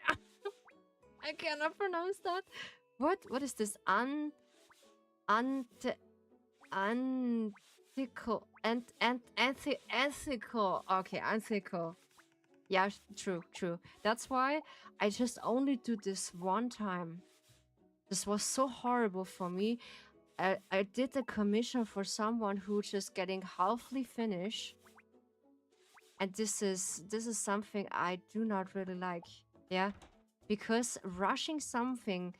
Speaker 1: I cannot pronounce that. What is this? Ethical. Okay, ethical. Yeah, true. That's why I just only do this one time. This was so horrible for me. I did a commission for someone who just getting halfly finished. And this is something I do not really like. Yeah. Because rushing something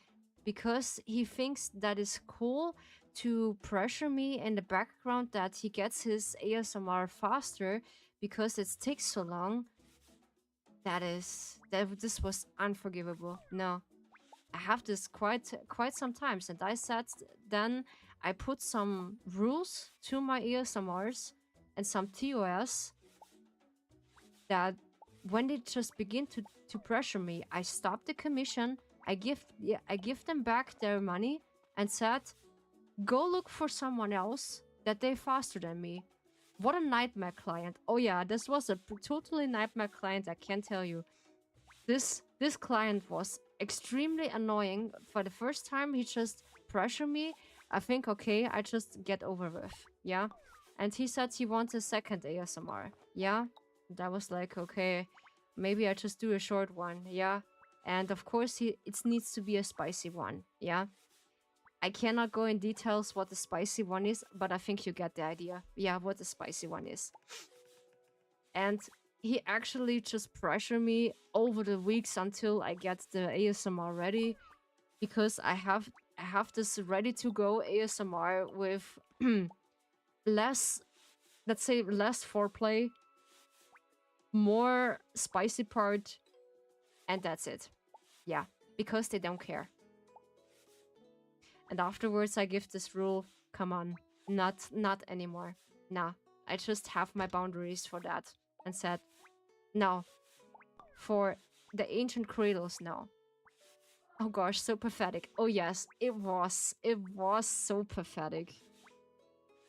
Speaker 1: because he thinks that is cool to pressure me in the background that he gets his ASMR faster because it takes so long. This was unforgivable. No, I have this quite sometimes, and I said then I put some rules to my ASMRs and some TOS that when they just begin to pressure me, I stop the commission. I give them back their money and said, go look for someone else that they faster than me. What a nightmare client. Oh yeah, this was a totally nightmare client, I can tell you. This client was extremely annoying. For the first time, he just pressured me. I think, okay, I just get over with. Yeah. And he said he wants a second ASMR. Yeah. That was like, okay, maybe I just do a short one. Yeah. And of course, it needs to be a spicy one. Yeah. I cannot go in details what the spicy one is, but I think you get the idea. Yeah, what the spicy one is. And he actually just pressured me over the weeks until I get the ASMR ready, because I have this ready to go ASMR with less, let's say, less foreplay, more spicy part, and that's it. Yeah, because they don't care. And afterwards I give this rule, come on, not anymore. Nah, I just have my boundaries for that and said, no. For the ancient cradles, no. Oh gosh, so pathetic. Oh yes, it was so pathetic.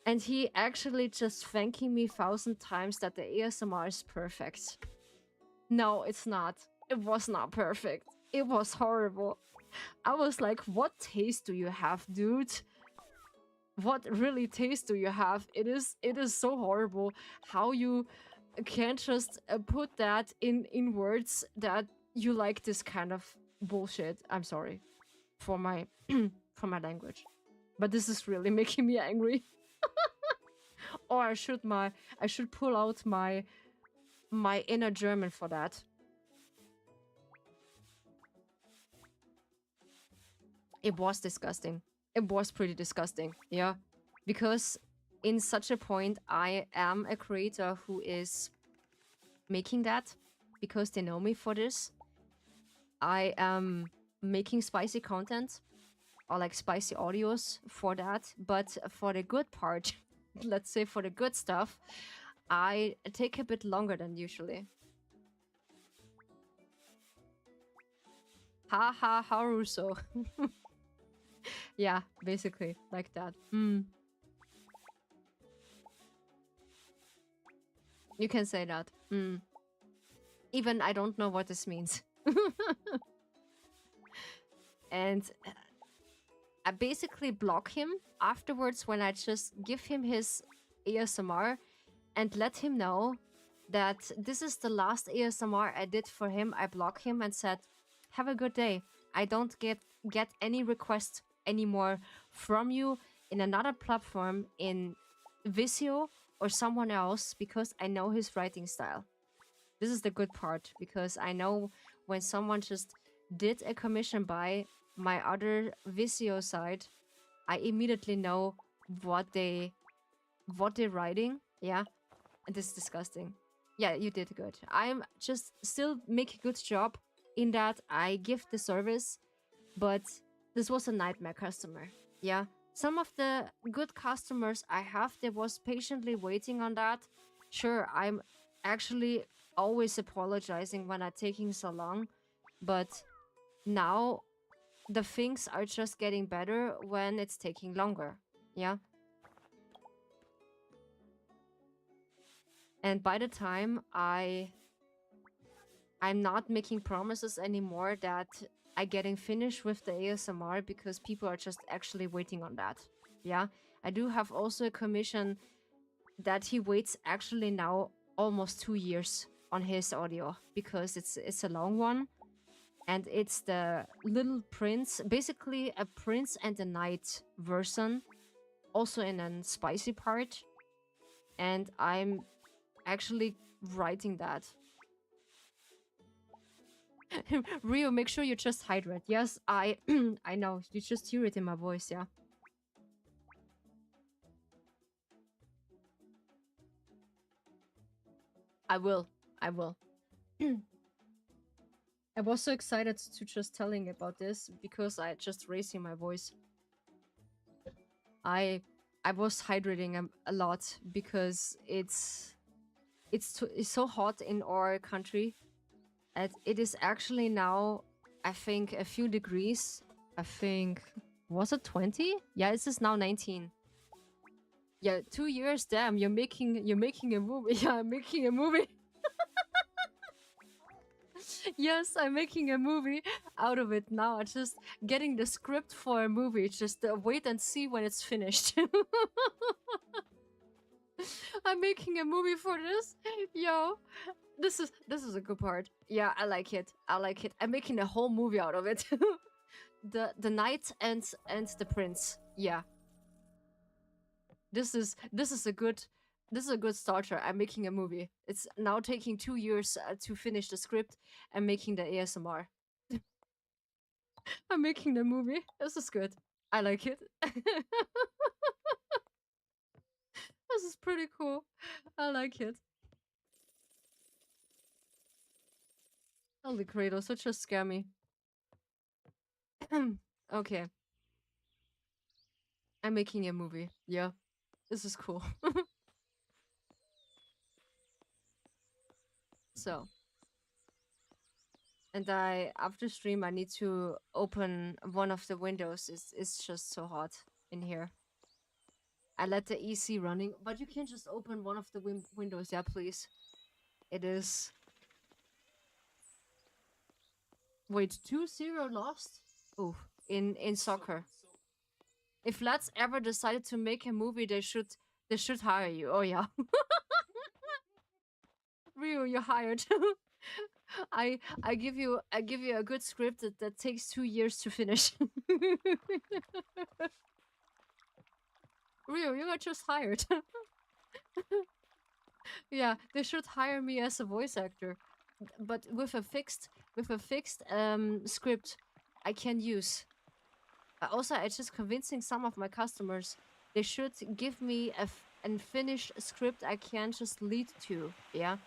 Speaker 1: And he actually just thanking me 1,000 times that the ASMR is perfect. No, it's not. It was not perfect. It was horrible. I was like, what taste do you have, dude? What really taste do you have? It is so horrible how you can't just put that in words that you like this kind of bullshit. I'm sorry for my for my language, but this is really making me angry. Or I should pull out my inner German for that. It was disgusting. It was pretty disgusting, yeah. Because in such a point, I am a creator who is making that because they know me for this. I am making spicy content or like spicy audios for that. But for the good part, let's say for the good stuff, I take a bit longer than usually. Ha ha ha, Russo. Yeah, basically like that. You can say that. Even I don't know what this means. And I basically block him afterwards when I just give him his ASMR and let him know that this is the last ASMR I did for him. I block him and said, have a good day. I don't get any requests anymore from you in another platform, in Visio or someone else, because I know his writing style. This is the good part, because I know when someone just did a commission by my other Visio side, I immediately know what they're writing. Yeah, and this is disgusting. Yeah, you did good. I'm just still make a good job in that I give the service, but this was a nightmare customer. Yeah, some of the good customers I have, they was patiently waiting on that. Sure, I'm actually always apologizing when I'm taking so long, but now the things are just getting better when it's taking longer. Yeah. And by the time I'm not making promises anymore that I getting finished with the ASMR, because people are just actually waiting on that. Yeah. I do have also a commission that he waits actually now almost 2 years on his audio, because it's a long one. And it's the Little Prince, basically a prince and a knight version, also in a spicy part. And I'm actually writing that. Rio, make sure you just hydrate. Yes, I I know. You just hear it in my voice, yeah. I will. I will. I was so excited to just telling about this because I just raising my voice. I was hydrating a lot because it's so hot in our country. And it is actually now, I think, a few degrees. I think, was it 20? Yeah, this is now 19. Yeah, 2 years. Damn, you're making a movie. Yeah, I'm making a movie. Yes, I'm making a movie out of it now. I'm just getting the script for a movie. Just wait and see when it's finished. I'm making a movie for this. Yo, this is a good part. Yeah, I like it. I like it. I'm making a whole movie out of it. The knight and the prince. Yeah. This is a good starter. I'm making a movie. It's now taking 2 years to finish the script and making the ASMR. I'm making the movie. This is good. I like it. This is pretty cool. I like it. Holy Kratos, such a scare me. Okay. I'm making a movie. Yeah. This is cool. So. And after stream, I need to open one of the windows. It's just so hot in here. I let the EC running, but you can just open one of the windows. Yeah, please. It is. Wait, 2-0 lost? Oh, in soccer. If Lads ever decided to make a movie, they should hire you. Oh yeah. Rio, you're hired. I give you a good script that takes 2 years to finish. Rio, you got just hired. Yeah, they should hire me as a voice actor, but with a fixed script I can use. Also, it's just convincing some of my customers they should give me a finished script I can just lead to. Yeah,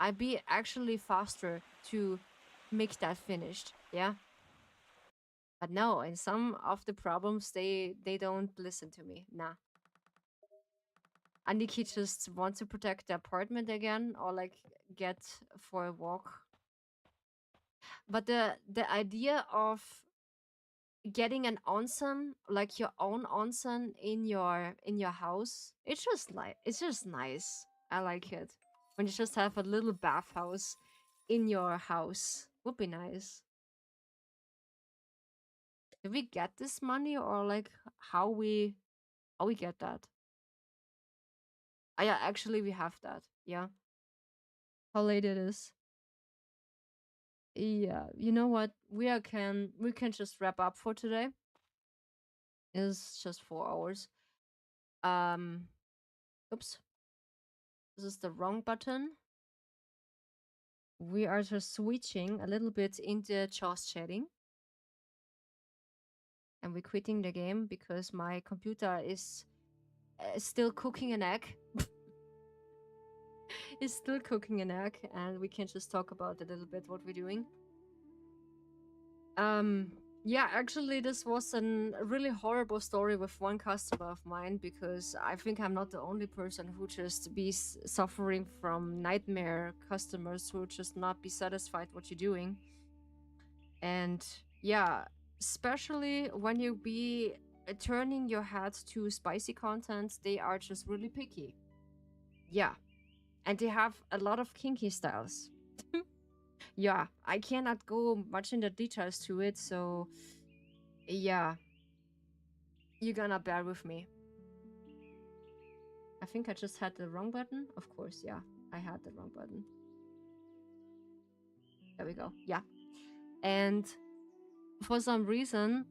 Speaker 1: I'd be actually faster to make that finished. Yeah. But no, in some of the problems, they don't listen to me. Nah. Aniki just wants to protect the apartment again, or like get for a walk. But the idea of getting an onsen, like your own onsen in your house, it's just nice. I like it when you just have a little bathhouse in your house. Would be nice. Did we get this money, or like how we get that? Yeah, actually we have that. Yeah. How late it is? Yeah, you know what? We can just wrap up for today. It's just 4 hours. Oops. This is the wrong button. We are just switching a little bit into just chatting. And we're quitting the game because my computer is still cooking an egg. It's still cooking an egg, and we can just talk about a little bit what we're doing. Yeah, actually, this was a really horrible story with one customer of mine, because I think I'm not the only person who just be suffering from nightmare customers who just not be satisfied what you're doing. And yeah, especially when you be turning your head to spicy content, they are just really picky. Yeah, and they have a lot of kinky styles. Yeah, I cannot go much into details to it, so yeah, you're gonna bear with me. I think I just had the wrong button. Of course, yeah, I had the wrong button. There we go. Yeah. And for some reason,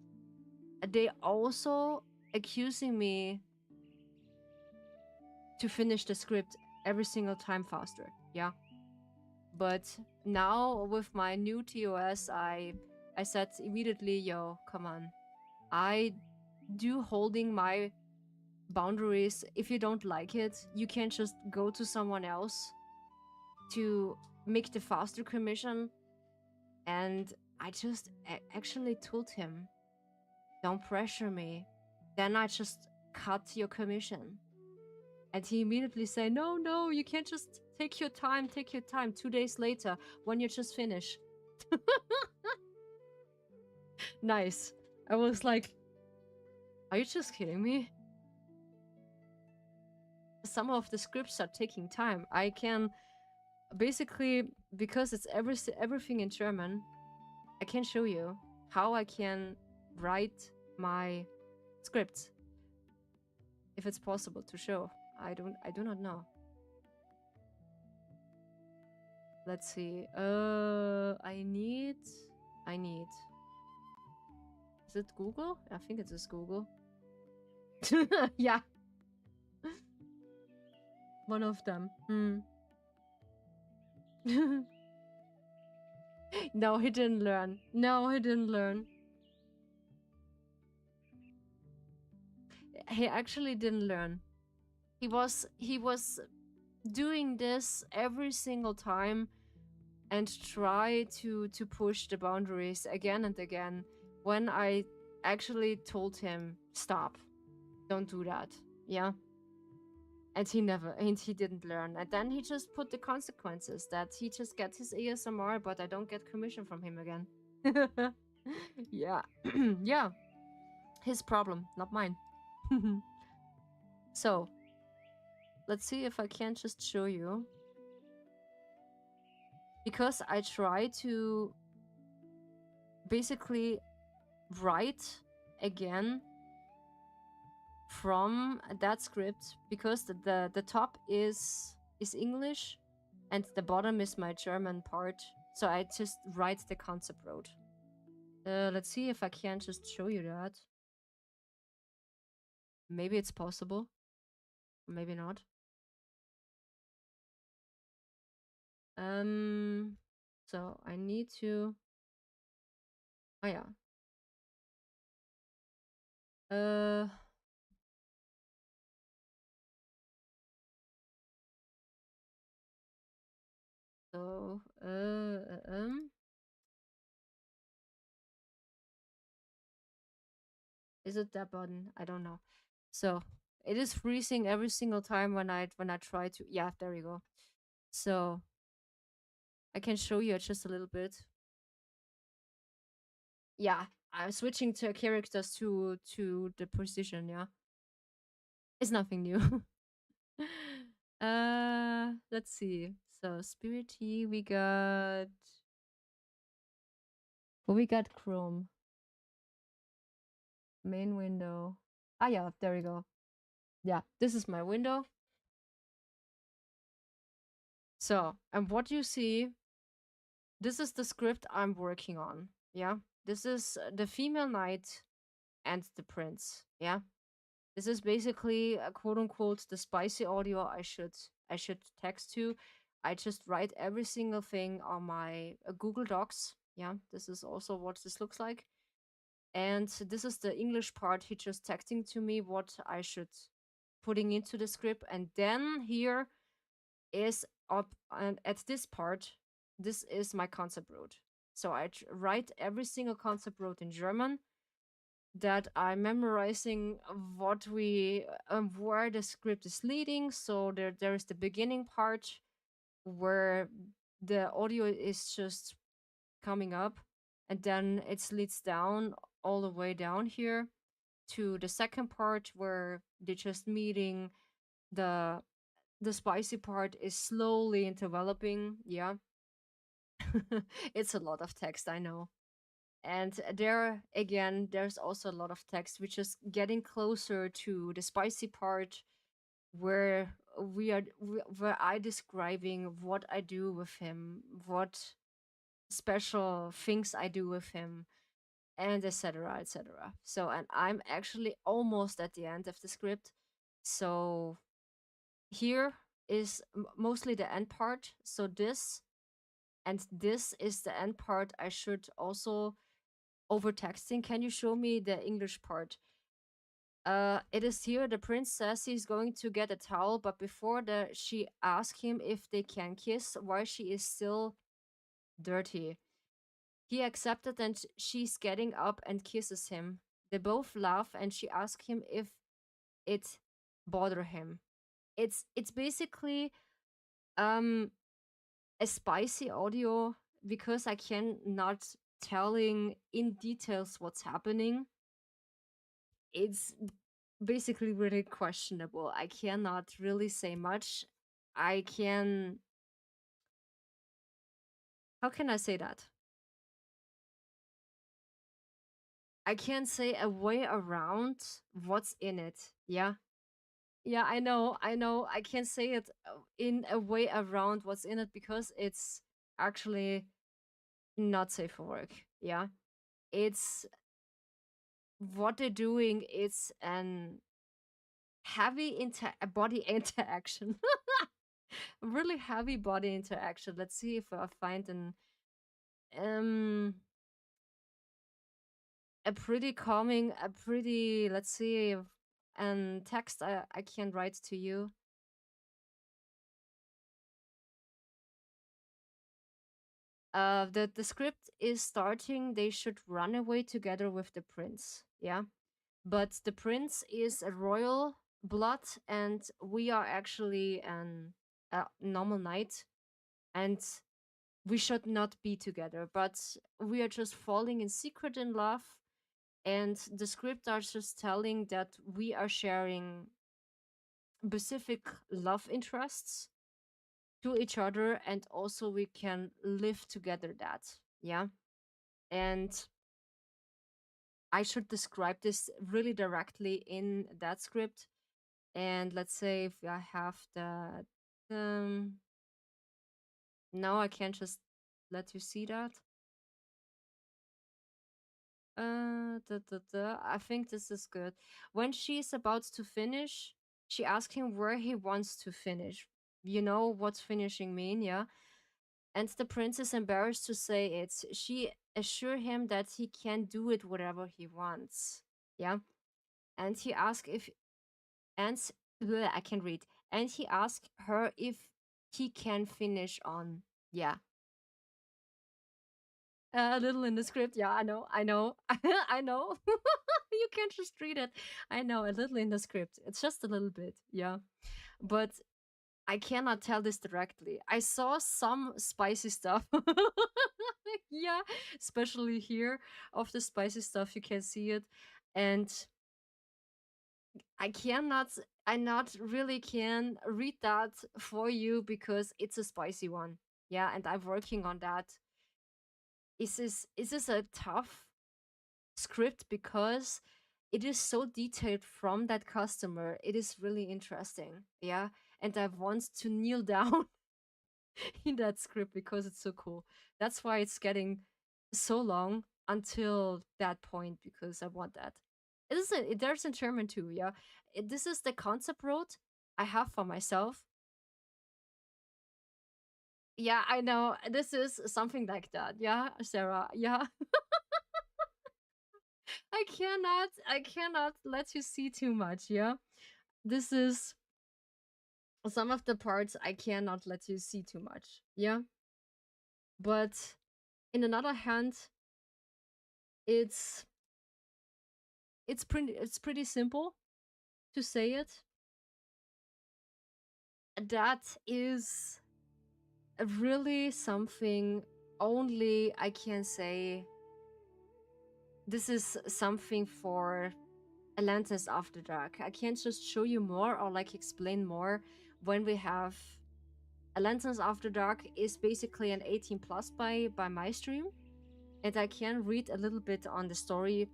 Speaker 1: they also accusing me to finish the script every single time faster. Yeah. But now with my new TOS, I said immediately, yo, come on. I do holding my boundaries. If you don't like it, you can just go to someone else. to make the faster commission, and I just actually told him, don't pressure me. Then I just cut your commission. And he immediately said, no, you can't just take your time, 2 days later when you just finish. Nice. I was like, are you just kidding me? Some of the scripts are taking time. I can basically, because it's everything in German, I can show you how I can write my scripts. If it's possible to show. I do not know. Let's see. I need. Is it Google? I think it is Google. Yeah. One of them. No, he didn't learn. He actually didn't learn. He was doing this every single time and try to push the boundaries again and again when I actually told him, stop, don't do that. Yeah. And he didn't learn. And then he just put the consequences that he just gets his ASMR, but I don't get commission from him again. Yeah. Yeah. His problem, not mine. So, let's see if I can just show you. Because I try to basically write again from that script, because the top is English and the bottom is my German part. So I just write the concept road. Let's see if I can just show you that. Maybe it's possible. Maybe not. So I need to. Oh yeah. So is it that button? I don't know. So it is freezing every single time when I try to. Yeah, there we go. So I can show you just a little bit. Yeah, I'm switching to characters to the position. Yeah, it's nothing new. Let's see. So Spirittea, we got. Well, we got Chrome. Main window. Ah, yeah, there we go. Yeah, this is my window. So, and what you see, this is the script I'm working on. Yeah, this is the female knight and the prince. Yeah, this is basically a quote unquote the spicy audio I should text to. I just write every single thing on my Google Docs. Yeah, this is also what this looks like. And this is the English part. He just texting to me what I should putting into the script. And then here is up, and at this part, this is my concept road. So I write every single concept road in German, that I'm memorizing what we where the script is leading. So there is the beginning part where the audio is just coming up, and then it leads down all the way down here to the second part where they're just meeting. The spicy part is slowly developing. Yeah. It's a lot of text, I know. And there again, there's also a lot of text, which is getting closer to the spicy part, where where I describing what I do with him, what special things I do with him, and etc. etc. So, and I'm actually almost at the end of the script. So here is mostly the end part. So this and this is the end part. I should also over texting. Can you show me the English part? It is here the prince says he's going to get a towel, but before that, she asks him if they can kiss while she is still dirty. He accepted and she's getting up and kisses him. They both laugh and she asks him if it bother him. It's basically um a spicy audio because I can not telling in details what's happening. It's basically really questionable. I cannot really say much. I can, how can I say that? I can't say a way around what's in it. Yeah. Yeah, I know. I can't say it in a way around what's in it because it's actually not safe for work. Yeah. It's what they're doing is an heavy body interaction. Really heavy body interaction. Let's see if I find um a pretty calming, a pretty, let's see, and text I can write to you. The script is starting. They should run away together with the prince. Yeah, but the prince is a royal blood, and we are actually an a normal knight, and we should not be together. But we are just falling in secret in love, and the script are just telling that we are sharing specific love interests to each other, and also we can live together. That, yeah. And I should describe this really directly in that script. And let's say if I have the now I can't just let you see that. I think this is good. When she's about to finish, she asks him where he wants to finish. You know what's finishing mean, yeah? And the prince is embarrassed to say it. She assure him that he can do it whatever he wants. Yeah. And he asks if and I can read. And he asked her if he can finish on. Yeah. A little in the script. Yeah, I know. I know. You can't just read it. I know, a little in the script. It's just a little bit. Yeah. But I cannot tell this directly. I saw some spicy stuff. Yeah, especially here of the spicy stuff you can see it. And I cannot, I not really can read that for you because it's a spicy one. Yeah, and I'm working on that. Is this a tough script because it is so detailed from that customer. It is really interesting. Yeah, and I want to kneel down in that script because it's so cool. That's why it's getting so long until that point because I want that. There's in German too, yeah. This is the concept road I have for myself. Yeah, I know. This is something like that. Yeah, Sarah. Yeah. I cannot let you see too much, yeah. This is some of the parts I cannot let you see too much. Yeah. But in another hand, it's it's pretty simple to say it. That is really something only I can say this is something for Atlantis After Dark. I can't just show you more or like explain more when we have Atlantis After Dark is basically an 18 plus by my stream, and I can read a little bit on the story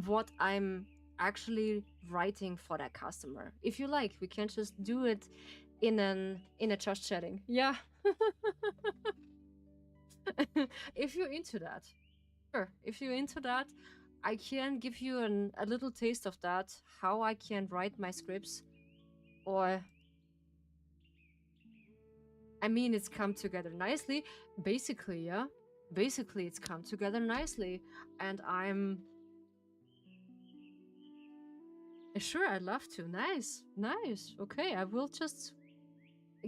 Speaker 1: what I'm actually writing for that customer. If you like, we can just do it in a just chatting. Yeah. If you're into that. Sure. If you're into that, I can give you a little taste of that, how I can write my scripts. Or I mean it's come together nicely. Basically, yeah. Basically it's come together nicely. And Sure, I'd love to. Nice, nice. Okay, I will just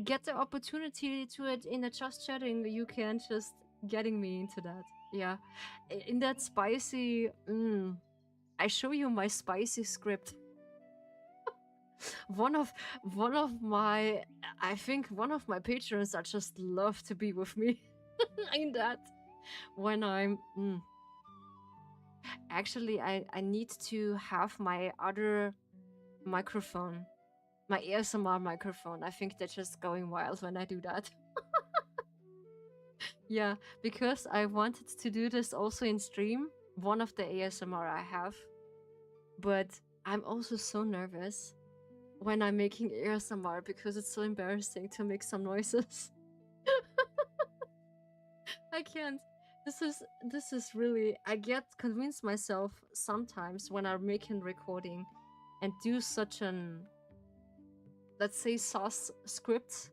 Speaker 1: get the opportunity to it in a just chatting. You can just getting me into that. Yeah, in that spicy. I show you my spicy script. one of my, I think one of my patrons that just love to be with me in that when I'm. Actually, I need to have my other microphone, my ASMR microphone. I think they're just going wild when I do that. Yeah, because I wanted to do this also in stream, one of the ASMR I have. But I'm also so nervous when I'm making ASMR because it's so embarrassing to make some noises. I can't. This is really, I get convinced myself sometimes when I'm making recording and do such an, let's say, sauce script.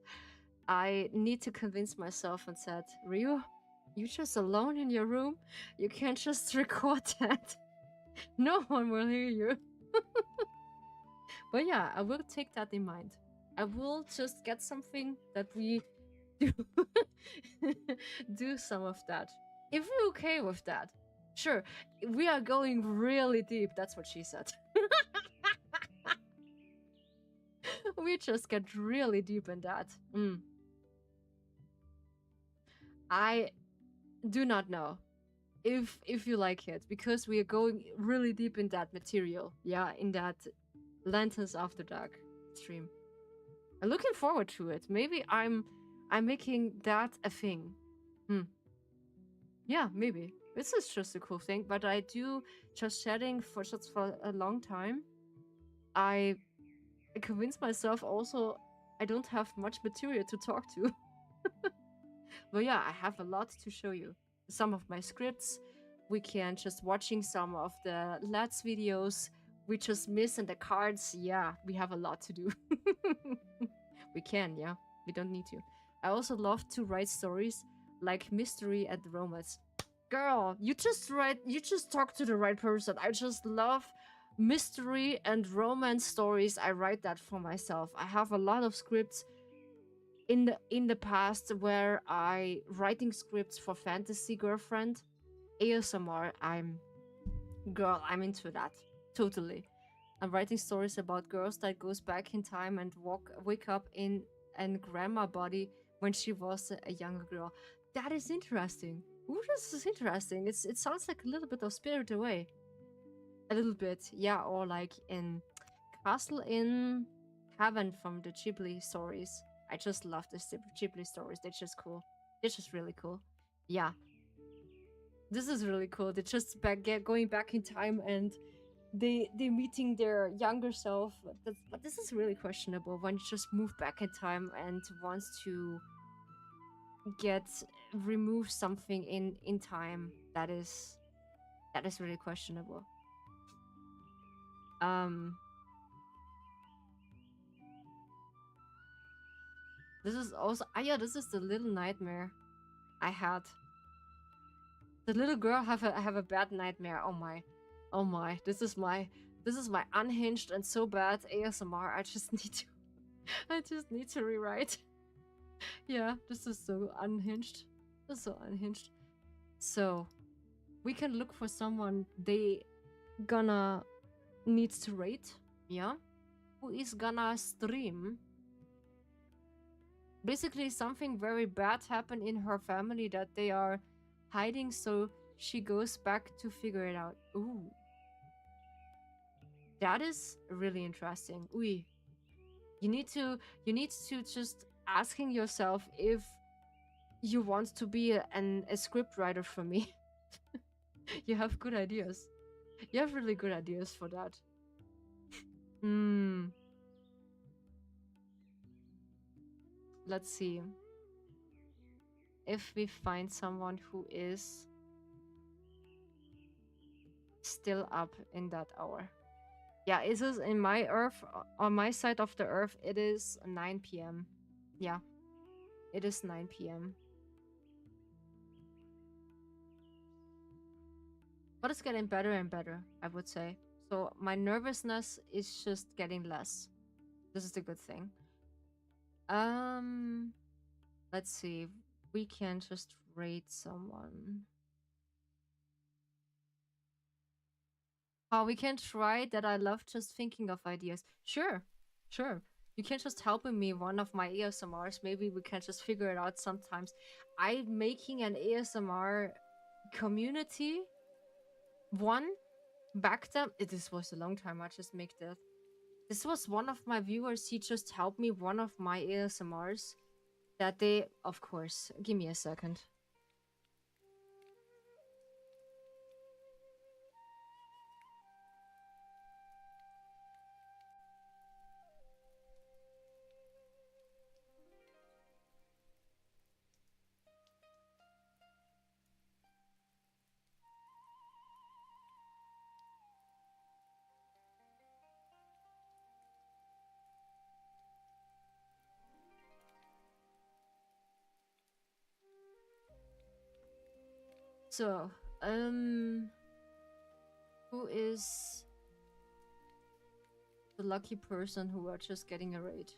Speaker 1: I need to convince myself and said, Ryu, you just alone in your room? You can't just record that. No one will hear you. But yeah, I will take that in mind. I will just get something that we do, do some of that. If you're okay with that, sure. We are going really deep. That's what she said. We just get really deep in that. I do not know if you like it, because we are going really deep in that material. Yeah, in that Lanterns After Dark stream. I'm looking forward to it. Maybe I'm making that a thing. Yeah, maybe. This is just a cool thing, but I do just chatting for a long time. I convinced myself also I don't have much material to talk to. But yeah, I have a lot to show you. Some of my scripts, we can just watching some of the Let's videos we just miss in the cards. Yeah, we have a lot to do. We can, yeah. We don't need to. I also love to write stories like mystery and romance. Girl, you just talk to the right person. I just love mystery and romance stories. I write that for myself. I have a lot of scripts in the past where I writing scripts for fantasy girlfriend, ASMR. I'm into that totally. I'm writing stories about girls that goes back in time and wake up in an grandma body when she was a younger girl. That is interesting. Ooh, this is interesting. It sounds like a little bit of Spirit Away. A little bit, yeah, or like in Castle in Heaven from the Ghibli stories. I just love the Ghibli stories. They're just cool. They're just really cool. Yeah. This is really cool. They're just going back in time and they meeting their younger self. But this is really questionable when you just move back in time and wants to remove something in time. That is really questionable. This is also this is the little nightmare I had. The little girl have a bad nightmare. Oh my, this is my unhinged and so bad ASMR. I just need to rewrite. Yeah, this is so unhinged. This is so unhinged. So we can look for someone they gonna needs to rate. Yeah, who is gonna stream. Basically, something very bad happened in her family that they are hiding, so she goes back to figure it out. Ooh. That is really interesting. Ooh. You need to just asking yourself if you want to be a script writer for me. You have good ideas. You have really good ideas for that. Let's see. If we find someone who is still up in that hour. Yeah, it is in my earth, on my side of the earth, it is 9 p.m. Yeah, it is 9 p.m. But it's getting better and better, I would say. So my nervousness is just getting less. This is the good thing. Um, let's see. We can just rate someone. Oh, we can try that. I love just thinking of ideas. Sure, sure. You can just help me one of my ASMRs. Maybe we can just figure it out sometimes. I'm making an ASMR community one back then. This was a long time. I just make that. This was one of my viewers. He just helped me one of my ASMRs that they, of course. Give me a second. So, who is the lucky person who are just getting a raid?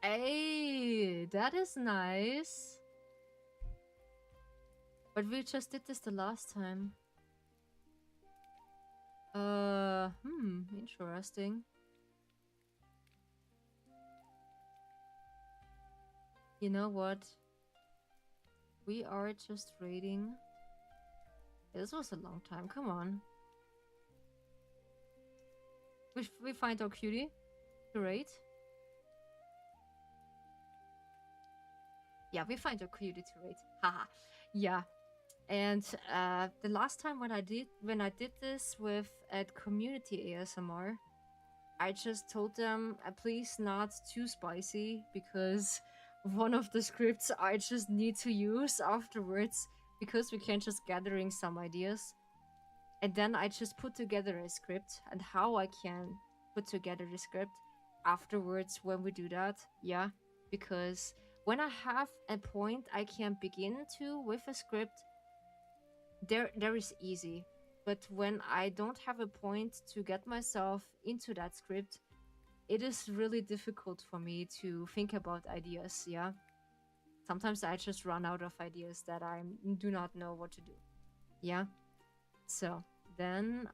Speaker 1: Hey, that is nice. But we just did this the last time. Interesting. You know what? We are just raiding. This was a long time. Come on. We find our cutie to raid. Yeah, we find our cutie to raid. Haha. Yeah. And the last time when I did this with at community ASMR, I just told them please not too spicy because one of the scripts I just need to use afterwards because we can just gathering some ideas. And then I just put together a script and how I can put together the script afterwards when we do that. Yeah, because when I have a point I can begin to with a script, there is easy. But when I don't have a point to get myself into that script, it is really difficult for me to think about ideas. Yeah, sometimes I just run out of ideas that I do not know what to do. Yeah, so then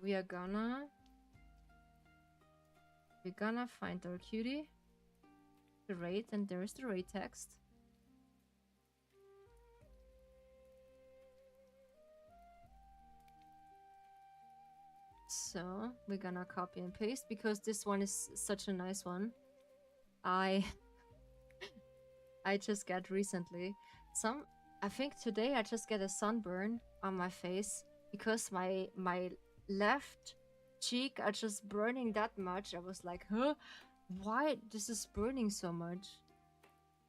Speaker 1: we're gonna find our cutie, the raid, and there's the raid text. So we're gonna copy and paste because this one is such a nice one. I just got recently I think today I just get a sunburn on my face because my left cheek are just burning that much. I was like, huh, why this is burning so much?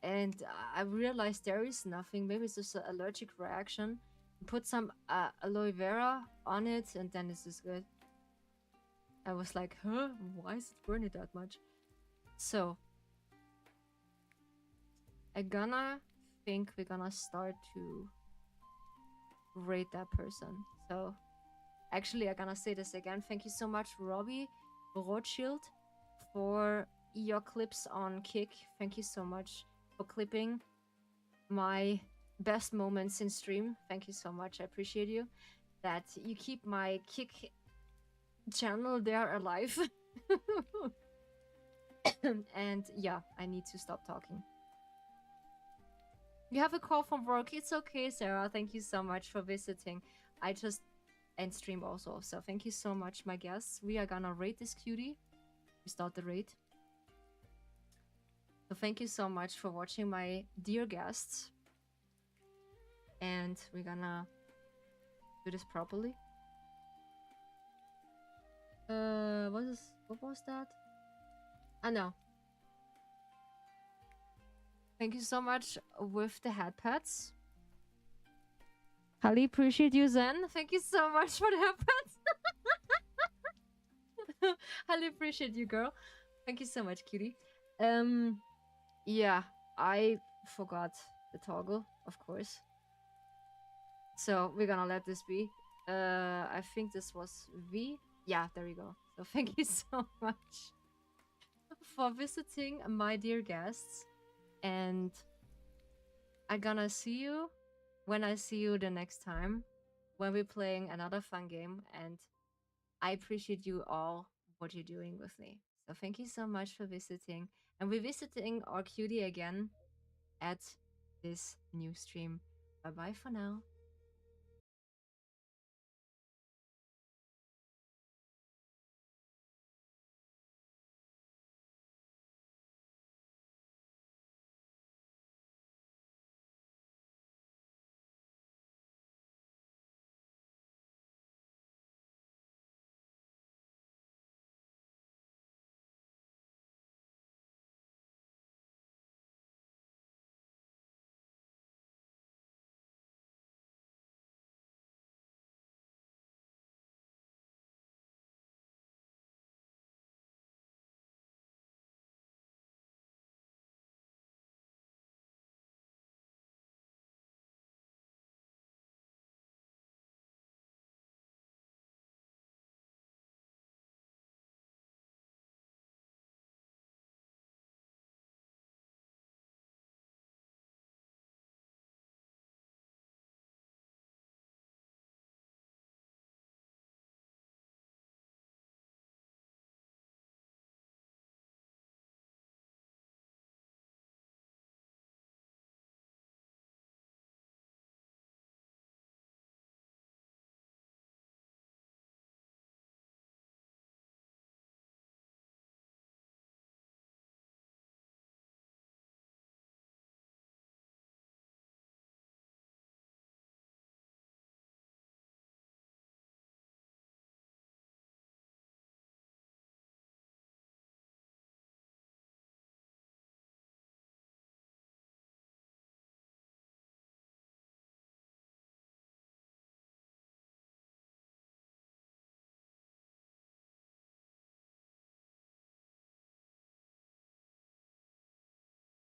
Speaker 1: And I realized there is nothing. Maybe it's just an allergic reaction. Put some aloe vera on it and then this is good. I was like, huh, why is it burning that much? So I gonna think we're gonna start to rate that person. So actually I'm gonna say this again. Thank you so much, Robbie Rothschild, for your clips on Kick. Thank you so much for clipping my best moments in stream. Thank you so much. I appreciate you that you keep my Kick channel there alive. And yeah, I need to stop talking. You have a call from work. It's okay, Sarah. Thank you so much for visiting. I just end stream also. So thank you so much, my guests. We are gonna rate this cutie. We start the rate. So thank you so much for watching, my dear guests. And we're gonna do this properly. What was that? I know. Thank you so much with the head pats. Highly appreciate you, Zen. Thank you so much for the head pats. Highly appreciate you, girl. Thank you so much, cutie. Yeah, I forgot the toggle, of course. So we're gonna let this be. I think this was V. Yeah, there you go. So thank you so much for visiting, my dear guests. And I'm gonna see you when I see you the next time when we're playing another fun game. And I appreciate you all what you're doing with me. So thank you so much for visiting. And we're visiting our cutie again at this new stream. Bye bye for now.